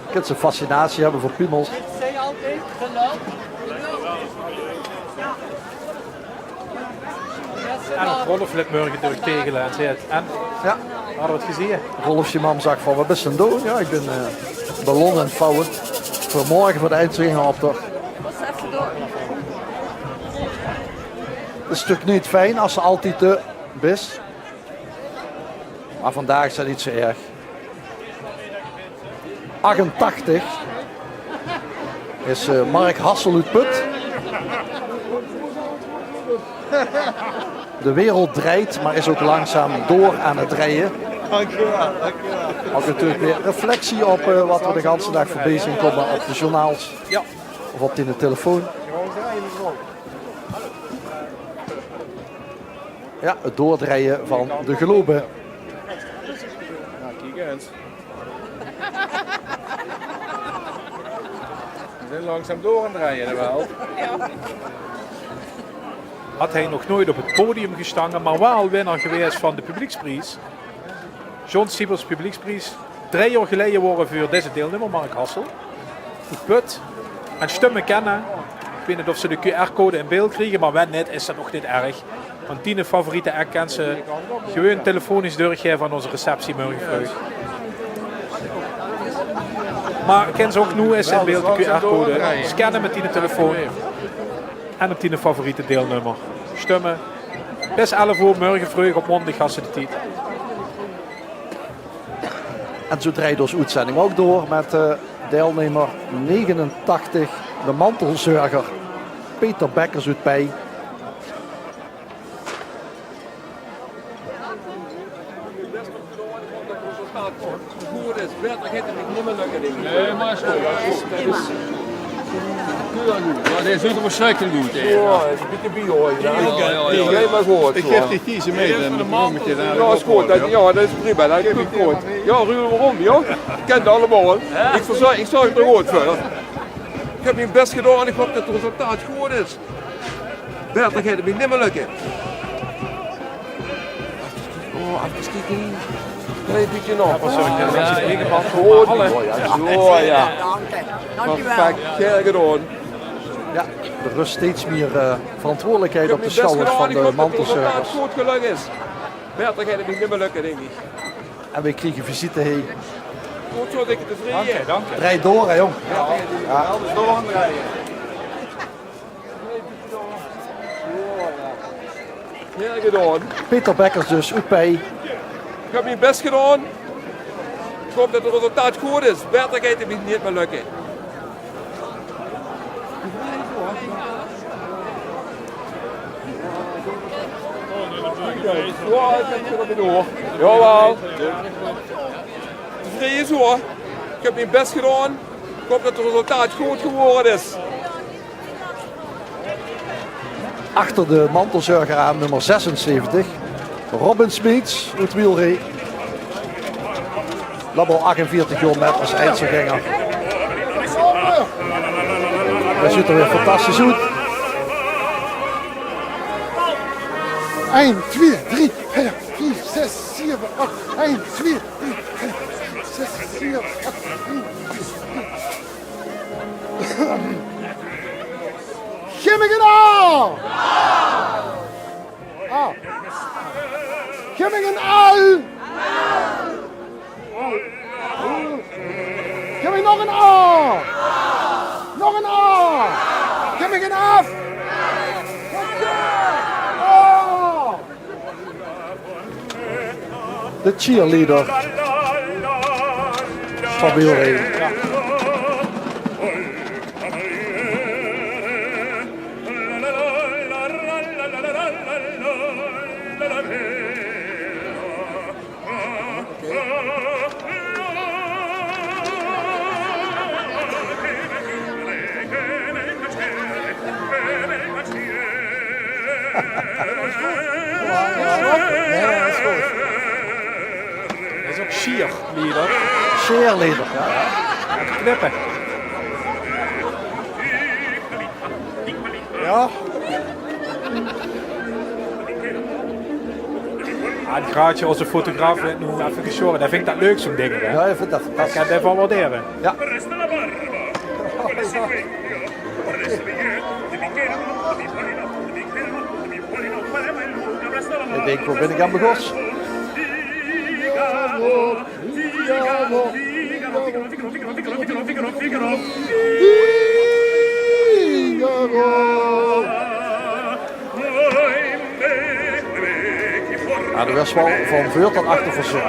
Je kunt een fascinatie hebben voor piemels. Zeg je altijd de lul? En Rolf let morgen door tegelen en zei het. En? Ja. Hadden we het gezien? Rolf's man zag van, wat is er doen? Ja, ik ben ballon aan het vouwen. Voor morgen voor de eindswingeroptocht. Het is natuurlijk niet fijn als ze altijd de best. Maar vandaag is dat niet zo erg. 88 is Mark Hassel uit Put. De wereld draait, maar is ook langzaam door aan het rijden. Dankjewel. Ook natuurlijk weer reflectie op wat we de hele dag voorbij zien komen op de journaals. Ja. Of op de telefoon. Ja, het doordraaien van de globe. Nou, kijk eens. We zijn langzaam door aan het rijden wel. Had hij nog nooit op het podium gestangen, maar wel winnaar geweest van de publieksprijs. John Siebels publieksprijs. 3 jaar geleden waren voor deze deelnemer, Mark Hassel. Goed put. En stemmen kennen. Ik weet niet of ze de QR-code in beeld krijgen, maar wenn niet, is dat nog niet erg. Want die favoriete act kan ze gewoon telefonisch doorgeven aan onze receptie morgen vroeg. Maar ken ze ook nu eens in beeld de QR-code. Scannen met die telefoon. En op die favoriete deelnummer. Stemmen. Best 11 uur morgen vroeg op maandag als ze de tijd. En zo draait onze uitzending ook door met deelnemer 89, de mantelzorger Peter Bekkers uit Pij. Goed is, Bertha gaat het niet meer lukken. Nee, maar is goed. Ja, deze doet hem zeker goed. Ja, een beetje bio. Jij maar goed. Ik geef die kiezen mee. Ja, is goed. Ja, dat is prima. Dat is goed. Ja, Ruud, waarom? Ja? Ik ken het allemaal. Ik zorg er goed voor. Ik heb mijn best gedaan en ik hoop dat het resultaat goed is. Bertha gaat het niet meer lukken. Oh, even kijken. Klein beetje nog. Zo, ja. Perfect, heel gedaan. Ja, er rust steeds meer verantwoordelijkheid op de schouders van de mantelzorgers. Het goed gelukt is. Bertha gaat het niet meer lukken, denk ik. En we kregen visite heen. Goed zo, dikke tevreden. Dank je. Rijd door, hè, jong. Ja, dus door aan het rijden. Heel gedaan. Peter Bekkers dus, uit Pij. Ik heb mijn best gedaan. Ik hoop dat het resultaat goed is. Bertha gaat het niet meer lukken. Ja, ik heb er weer door. Jawel. Tevreden zo. Ik heb mijn best gedaan. Ik hoop dat het resultaat goed geworden is. Achter de mantelzorger aan nummer 76. Robin Smeets uit Wielree. Labbel 48 kilometer als eindselganger. Hij ziet er weer fantastisch uit. 1, 2, 3, 4, 5, 6, 7, 8. 1, 2, 3, 4, 6, 7, 8. Gimmingen al! Ah. Gimmingen al! Gimmingen nog een A! Nog een A! Gimmingen af! De cheerleader van Wielree. is goed. Dat is ook cheerleader. Cheerleader, ja. Knippen. Ja. Het graadje als een fotograaf werd nu even geschoren. Dat vind ik dat leuk zo'n ding. Hè? Ja, ik vind dat fantastisch. Ik kan het even waarderen. Ja. Ik denk, waar ben ik aan begos? Ja, er was wel van voor tot achter verzorgd.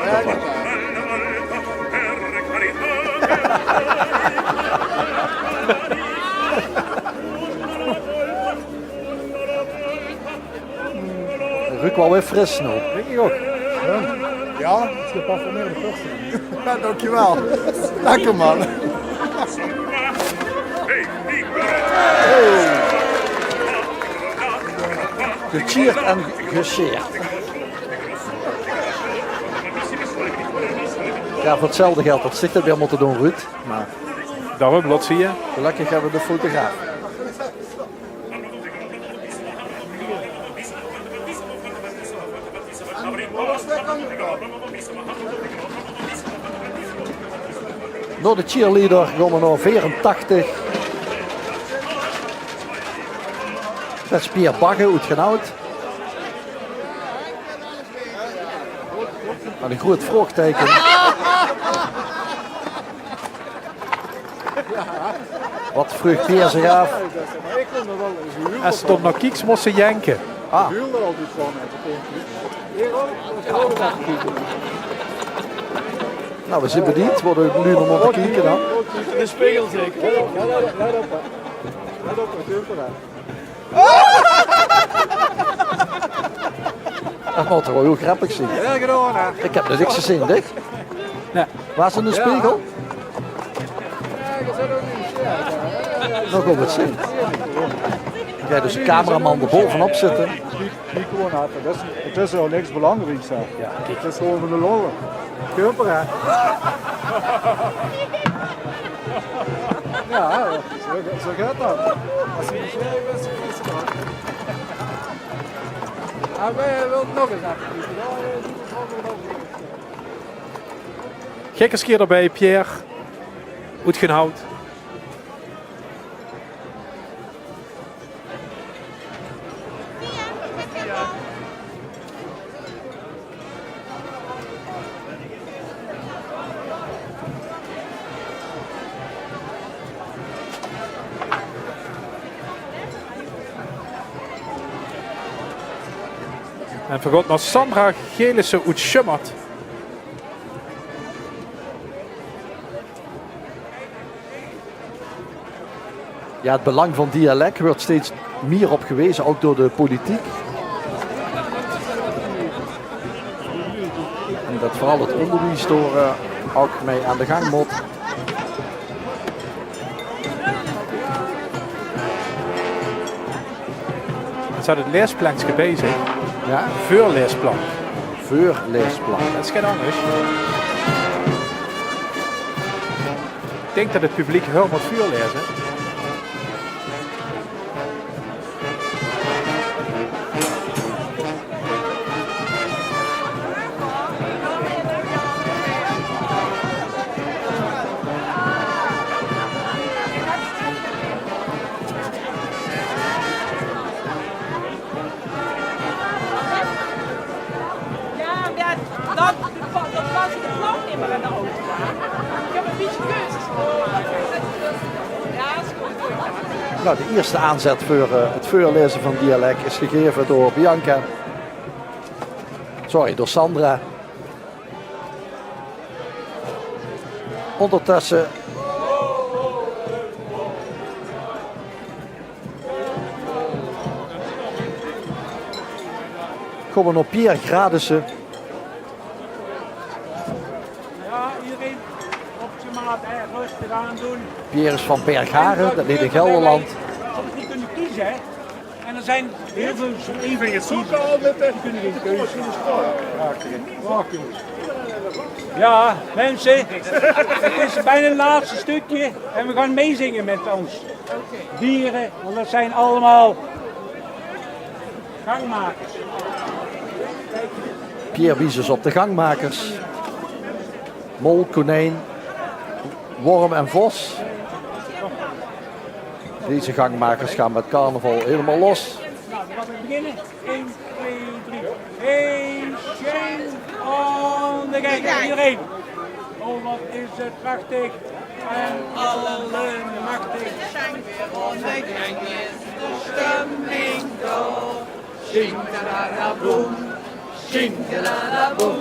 Ruikt wel weer fris nu. Denk ik ook. Ja, het is geparfumeerde persen. Ja, dankjewel. Lekker man. Gecheerd en gecheerd. Ja, voor hetzelfde geld dat zich dat weer moeten doen, Ruud. Maar daarom, lot zie je. Gelukkig hebben we de fotograaf. Door de cheerleader gaan we naar 84. Dat is Pierre Bagge uit Genoud. Met een groot vraagteken. Wat vroeg Pierre zich af? Hij stond nog kieks moesten janken. Ah. Nou, we zijn bediend. We worden nu nog moeten kijken dan. De spiegel zeker. Let op. Let op, Dat moet toch wel heel grappig zijn. Ik heb er niks gezien, Dick. Nee. Waar is er een spiegel? Nog op het zien. Dan ga je dus een cameraman er bovenop zitten. Die gewoon uit. Het is wel niks belangrijks. Ja, het is gewoon van de lol. Kumper, hè? Ja, zo gaat dat. Als je niet schrijft, is het goed. Maar wij willen nog eens even. Gekkerskeer erbij, Pierre. Oetgenhout. En vergot naar Sandra Gelissen uit Schummert. Ja, het belang van dialect wordt steeds meer op gewezen, ook door de politiek. En dat vooral het onderwijs door ook mee aan de gang moet. Het staat het leesplankje bezig. Ja? Voorleesplan. Voorleesplan. Dat is geen anders. Ik denk dat het publiek heel moet voorlezen. Dat was de plan niet meer in de auto. Ik heb een beetje keuzes gemaakt. Ja, is goed. Nou, de eerste aanzet voor het voorlezen van dialect is gegeven door Bianca. Sorry, door Sandra. Ondertussen komen we naar Pierre Gradissen. Ja, iedereen op zijn maat rustig aan doen. Pierre is van Bergharen, dat ligt in Gelderland. Als we niet kunnen kiezen, en En er zijn heel veel even je ziet, die kunnen geen keuze maken. Ja, mensen, het is bijna het laatste stukje en we gaan meezingen met ons dieren, want dat zijn allemaal gangmakers. Pierre Wiesens op de gangmakers. Mol, konijn, worm en vos. Deze gangmakers gaan met carnaval helemaal los. Nou, dan gaan we beginnen. 1, 2, 3. 1, chain on the gang. Iedereen. Oh, wat is het prachtig. En allemachtig. On the gang is de stemming door. Shingalalaboom, shingalalaboom.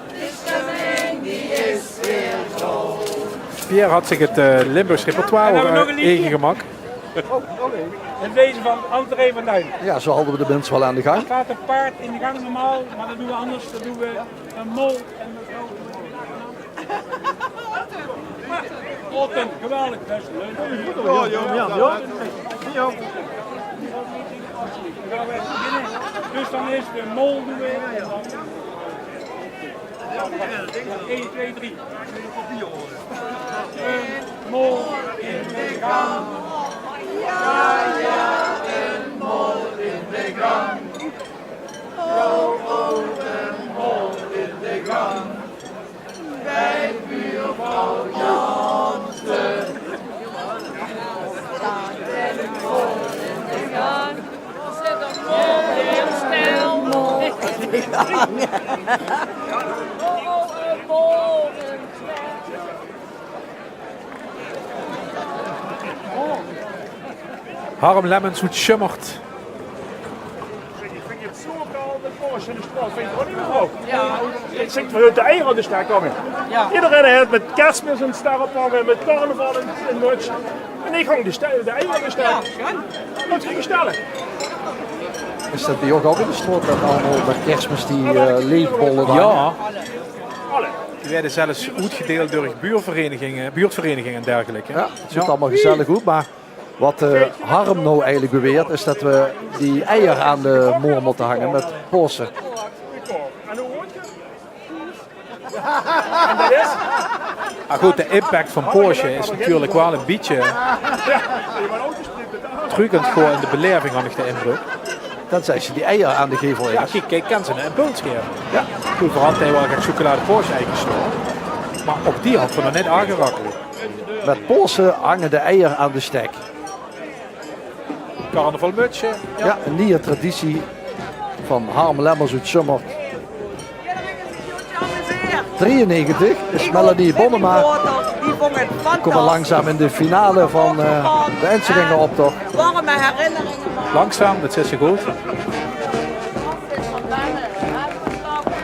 De stemming die is weer zo. Pierre had zich het Limburgs repertoire eigen gemak. En deze van André van Duin. Ja, zo hadden we de mensen wel aan de gang. Er staat een paard in de gang normaal, maar dat doen we anders. Dat doen we een mol en een vrouw. Otten, geweldig, best leuk. Ja, ja. Dan gaan we even beginnen. Dus dan is de mol doen we. 1, 2, 3. Een mol in de gang. Ja, een mol in de gang. Oh, een mol in de gang. Bij buurvrouw Jansen. Staat een mol in de gang. Zet een mol in stijl. Mol in de gang. Oh, een mol in stijl. Harm Lemmens hoe het schummert. Ik vind het zo koud met Porsche in de straat. Vind je het ook niet mevrouw? Ja. Ik zeg vanuit de eieren de ster komen. Ja. Iedereen heeft met kerstmis een ster ophangen, met carnaval en muts. En ik hang de eieren de ster. Wat ging je stellen? Is dat bij ook al in de straat dat allemaal bij kerstmis die leegbollen dan? Ja. Die werden zelfs uitgedeeld door buurtverenigingen en dergelijke. Ja, het ziet allemaal gezellig goed, maar wat Harm nou eigenlijk beweert is dat we die eier aan de moor moeten hangen met Porsche. En hoe hoort je? En dat is? Maar goed, de impact van Porsche is natuurlijk wel een beetje drukkend gewoon in de beleving, had ik de indruk. Dan zijn ze die eier aan de gevel heeft. Ja, kijk, kan ze een impuls geven. Ja. Toen vooral hij wel een chocolade Porsche eigen gestolen. Maar ook die had we nog net aangerakkeld. Met Porsche hangen de eier aan de stek. Carnavalmutsje. Ja, een nieuwe traditie van Harm Lemmens uit Schummert. 93 is Melanie Bonnema. Die vond het We komen fantastisch. langzaam in de finale van de Enschede optocht. Warme herinneringen. Langzaam, dat zit ze goed.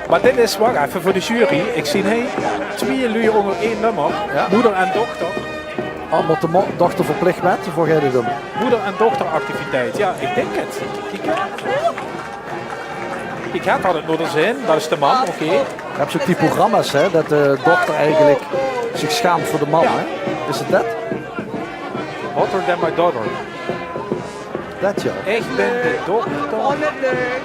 Maar dit is, wacht even voor de jury. Ik zie twee lui onder één nummer. Ja. Moeder en dochter. Moet de dochter verplicht met? Voor jij dit doen? Moeder en dochteractiviteit. Ja, ik denk het. Ik had het nog eens in. Dat is de man, oké. Je hebt ook die programma's, hè, dat de dochter eigenlijk zich schaamt voor de man. Ja. Hè? Is het dat? Hotter than my daughter. Dat ja. Ik ben de dochter. Oh, net leuk.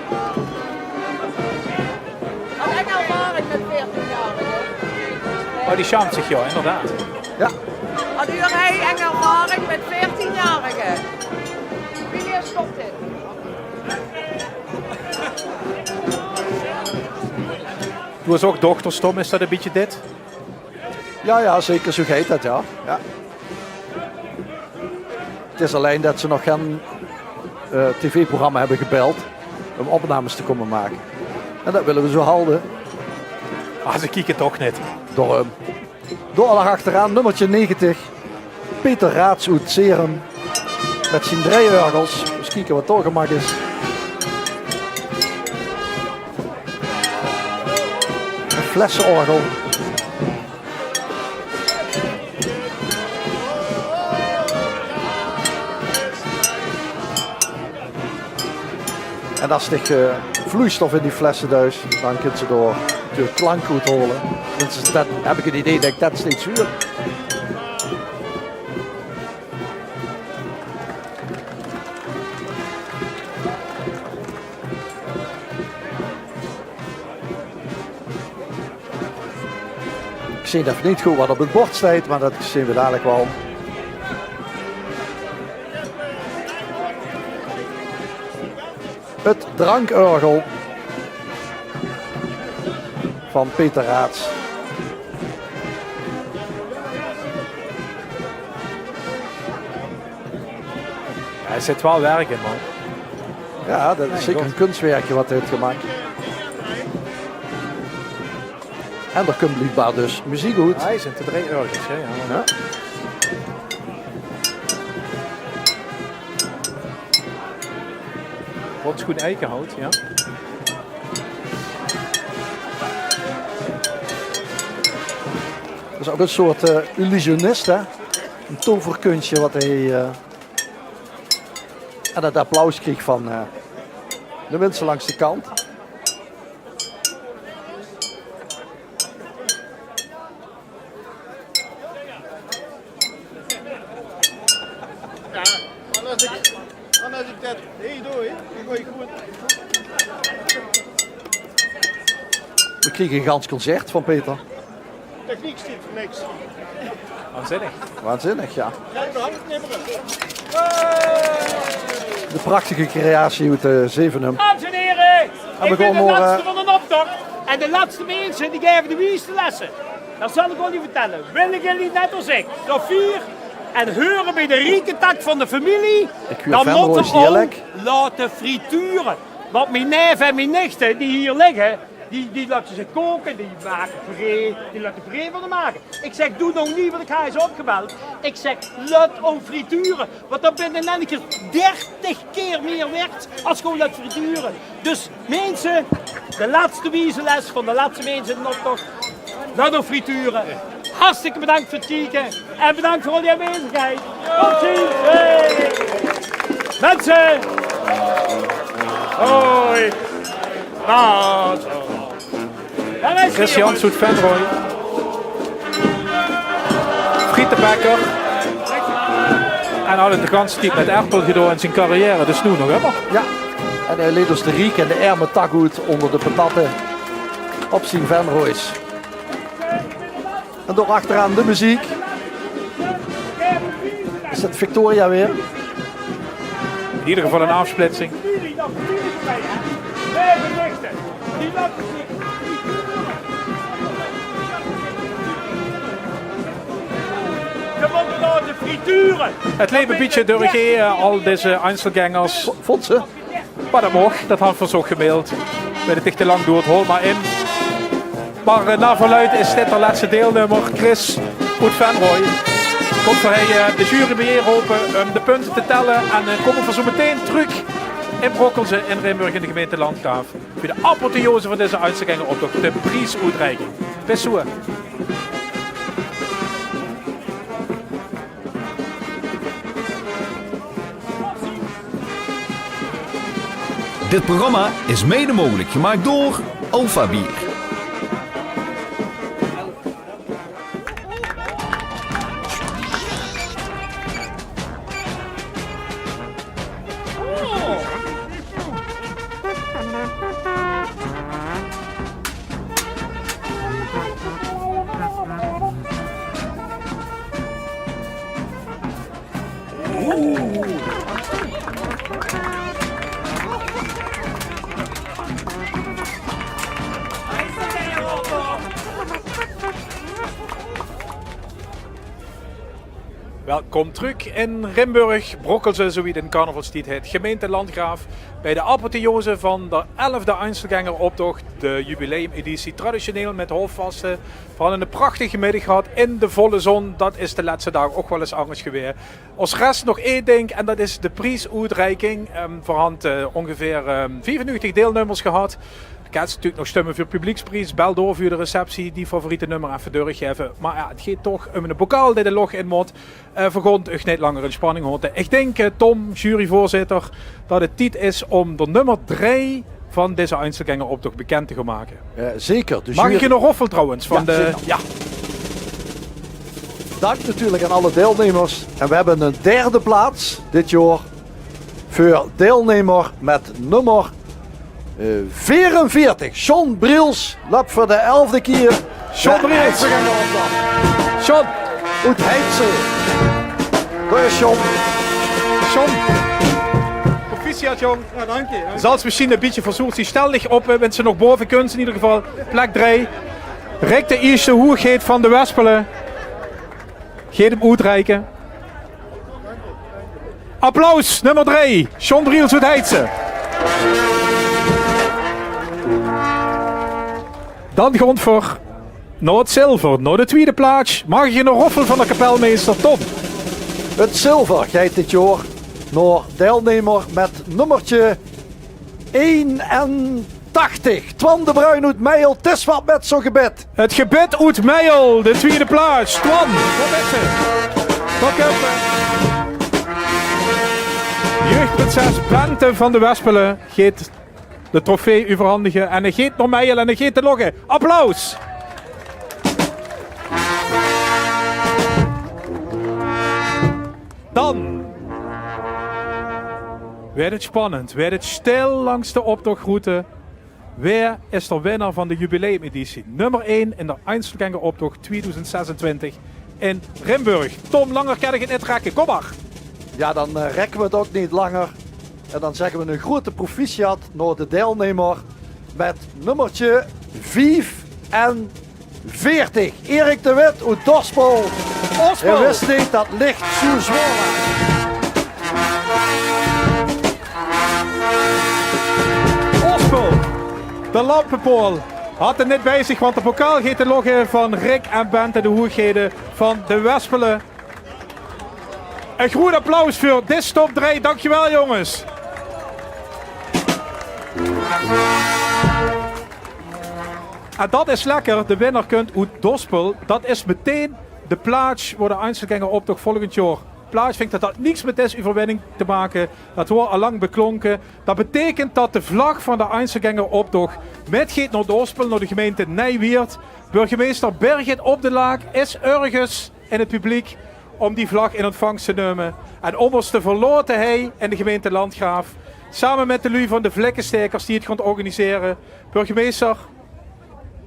Had ik ervaring met 14-jarigen? Oh, die schaamt zich, ja, inderdaad. Ja. Had u eng ervaring met 14-jarigen? Wanneer stopt dit? Toen was ook dochterstom, is dat een beetje dit? Ja, zeker zo heet dat, ja. Het is alleen dat ze nog geen tv-programma hebben gebeld om opnames te komen maken. En dat willen we zo houden. Ah, ze kijken toch niet. Door al achteraan, nummertje 90. Peter Raats uit Serum. Met zijn drieorgels. Dus kijken wat toch gemak is. Een flessenorgel. En als er vloeistof in die flessen duist, dan kunnen ze door de klank goed holen. Dus dat heb ik het idee dat ik dat steeds huur. zie even niet goed wat op het bord staat, maar dat zien we dadelijk wel. Het drankorgel van Peter Raats. Hij zit wel werk in, man. Ja, dat is zeker een kunstwerkje wat hij heeft gemaakt. En er komt blijkbaar dus muziek uit. Hij zijn te 3 eurotjes, hè? Ja. Rotschoen eikenhout, ja. Dat is ook een soort illusionist, hè? Een toverkunstje wat hij... en dat applaus kreeg van de mensen langs de kant. Ja, dan als ik dat hier doe, dan gooi ik goed. We kregen een gans concert van Peter. Techniek stiet voor niks. Waanzinnig. Waanzinnig, ja. Ja, de hand knipperen. De prachtige creatie uit Zevenum. Dames en heren, En we ik ben de komen laatste van de optocht. En de laatste mensen die geven de meeste lessen. Dat zal ik wel niet vertellen. Willen jullie net als ik, zo 4 en horen bij de rieke tak van de familie, dan moeten we ook laten frituren. Want mijn neef en mijn nichten die hier liggen, die laten ze koken, die maken puree, die laten puree van maken. Ik zeg, doe nog niet, want ik ga eens opgebeld. Ik zeg, laat om frituren. Want dan ben je een keer 30 keer meer werkt als gewoon laat frituren. Dus mensen, de laatste wiezenles van de laatste mensen in de optocht, laat om frituren. Hartstikke bedankt voor het kijken en bedankt voor al die aanwezigheid. Tot ziens. Hey. Mensen. Hoi. Christian Soet-Venrooy. Frietenbekker. En hadden de kans die met Erpel gedaan in zijn carrière, dus nu nog helemaal. Ja, en hij leed dus de riek en de erme takhoed onder de patatten op zijn Venrooys. En door achteraan de muziek. Is het Victoria weer? In ieder geval een afsplitsing. Je moet laten frituren. Het leeft een beetje door al deze Einzelgangers. Vond ze? Maar dat mocht, dat had ons ook gemaild. Bij de Dichte Lang doet, hol maar in. Maar naar verluid is dit de laatste deelnummer. Chris Soet-Venrooy. Komt voor hij de jury weer open om de punten te tellen. En komen we zo meteen terug in Brokkelze in Rimburg in de gemeente Landgraaf. Voor de apotheose van deze Einzelganger optocht. De prijsuitreiking. Bis zo. Dit programma is mede mogelijk gemaakt door Alpha Bier. Welkom terug in Rimburg, Brokkelze, zo wie het in carnavalstijd heet, gemeente Landgraaf. Bij de apotheose van de 11e Einzelganger optocht, de jubileumeditie. Traditioneel met hoofdvasten. Vooral een prachtige middag gehad in de volle zon. Dat is de laatste dag ook wel eens anders geweest. Als rest nog één ding en dat is de prijsuitreiking. Voorhand ongeveer 94 deelnummers gehad. Ik heb natuurlijk nog stemmen voor publieksprijs. Bel door voor de receptie. Die favoriete nummer even doorgeven. Maar ja, het gaat toch om een bokaal die de log in moet. Vergrond echt niet langer in spanning houden. Ik denk, Tom, juryvoorzitter, dat het tijd is om de nummer 3 van deze Einzelganger optocht bekend te gaan maken. Zeker. Mag ik je nog roffel trouwens? Van ja. Dank natuurlijk aan alle deelnemers. En we hebben een derde plaats dit jaar voor deelnemer met nummer 44. John Briels loopt voor de 11e keer John Briels. John. Uit Heidse. Goeie John. John. Proficiat, jong. Ja, dank je. Zal het misschien een beetje verzoekt. Sie stel dich op, wenn ze nog boven kunt in ieder geval. Plek 3. Rek de eerste hoogheid van de Wespelen. Geet hem uitreiken. Applaus, nummer 3. John Briels uit Heidse. Dan gaat voor naar het zilver, naar de tweede plaats. Mag je een roffel van de kapelmeester Tom? Het zilver gaat dit jaar naar deelnemer met nummertje 81. Twan de Bruin uit Meijel, het is wat met zo'n gebed. Het gebed uit Meijel, de tweede plaats. Twan, kom met ze. Kom Jeugdprinses Bente van de Wespelen gaat de trofee overhandigen. En hij gaat naar Meijel en hij gaat te loggen. Applaus! Dan werd het spannend, werd het stil langs de optochtroute. Wie is de winnaar van de jubileumeditie? Nummer 1 in de Einzelgängeroptocht 2026 in Rimburg. Tom, langer kan ik het niet rekken. Kom maar. Ja, dan rekken we het ook niet langer. En dan zeggen we een grote proficiat naar de deelnemer met nummertje 45. Erik de Wit uit Dorspel. Je wist niet dat licht zo zwaar was. Ospel, de lampenpool, had het net bij zich, want de pokaal gaat te loggen van Rick en Bente, de hoogheden van de Wespelen. Een groot applaus voor dit top 3. Dankjewel, jongens. En dat is lekker. De winnaar kunt uit Dorspel. Dat is meteen de plaats waar de Einzelgängeroptocht volgend jaar plaatsvindt. Dat had niets met deze overwinning te maken. Dat wordt al lang beklonken. Dat betekent dat de vlag van de Einzelgängeroptocht metgeet naar Dorspel, naar de gemeente Nijweert. Burgemeester Birgit Op de Laak is ergens in het publiek om die vlag in ontvangst te nemen. En om ons te verloten hij in de gemeente Landgraaf. Samen met de lui van de Vlekkenstekers die het gaan organiseren. Burgemeester,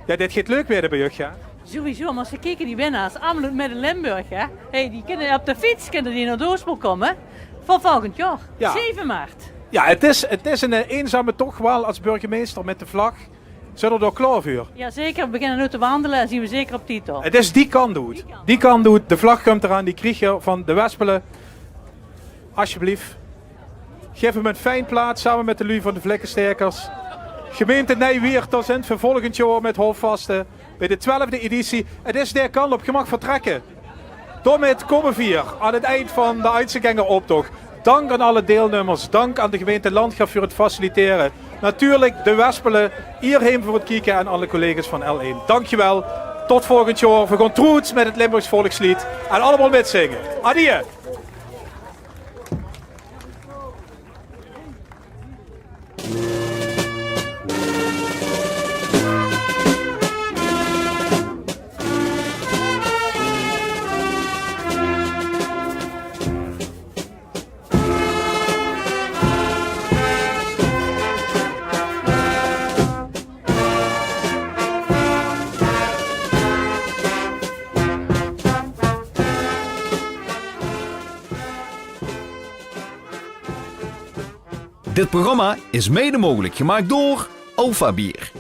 ja, dit gaat leuk weer bij jullie, ja? Sowieso, maar als we kijken die winnaars, allemaal met de Limburg, hè. Hey, die kunnen op de fiets die naar Dorspel komen voor volgend jaar, Ja. 7 maart. Ja, het is een eenzame tocht wel als burgemeester met de vlag. Zullen we er klaar voor? Jazeker, we beginnen nu te wandelen en zien we zeker op titel. Het is die kant doet. Die kant doet. De vlag komt eraan, die krijg je van de Wespelen. Alsjeblieft. Geef hem een fijn plaats samen met de lui van de Vlekkenstekers. Gemeente Nijweert, daar zijn we volgend jaar met hoofdvasten bij de 12e editie. Het is der kant op, je mag vertrekken. Daarmee komen we hier aan het eind van de Einzelgängeroptocht. Dank aan alle deelnemers, dank aan de gemeente Landgraaf voor het faciliteren. Natuurlijk de Wespelen, hierheen voor het kijken en alle collega's van L1. Dankjewel, tot volgend jaar. We gaan trots met het Limburgs volkslied en allemaal metzingen. Adieu. Dit programma is mede mogelijk gemaakt door Alpha Bier.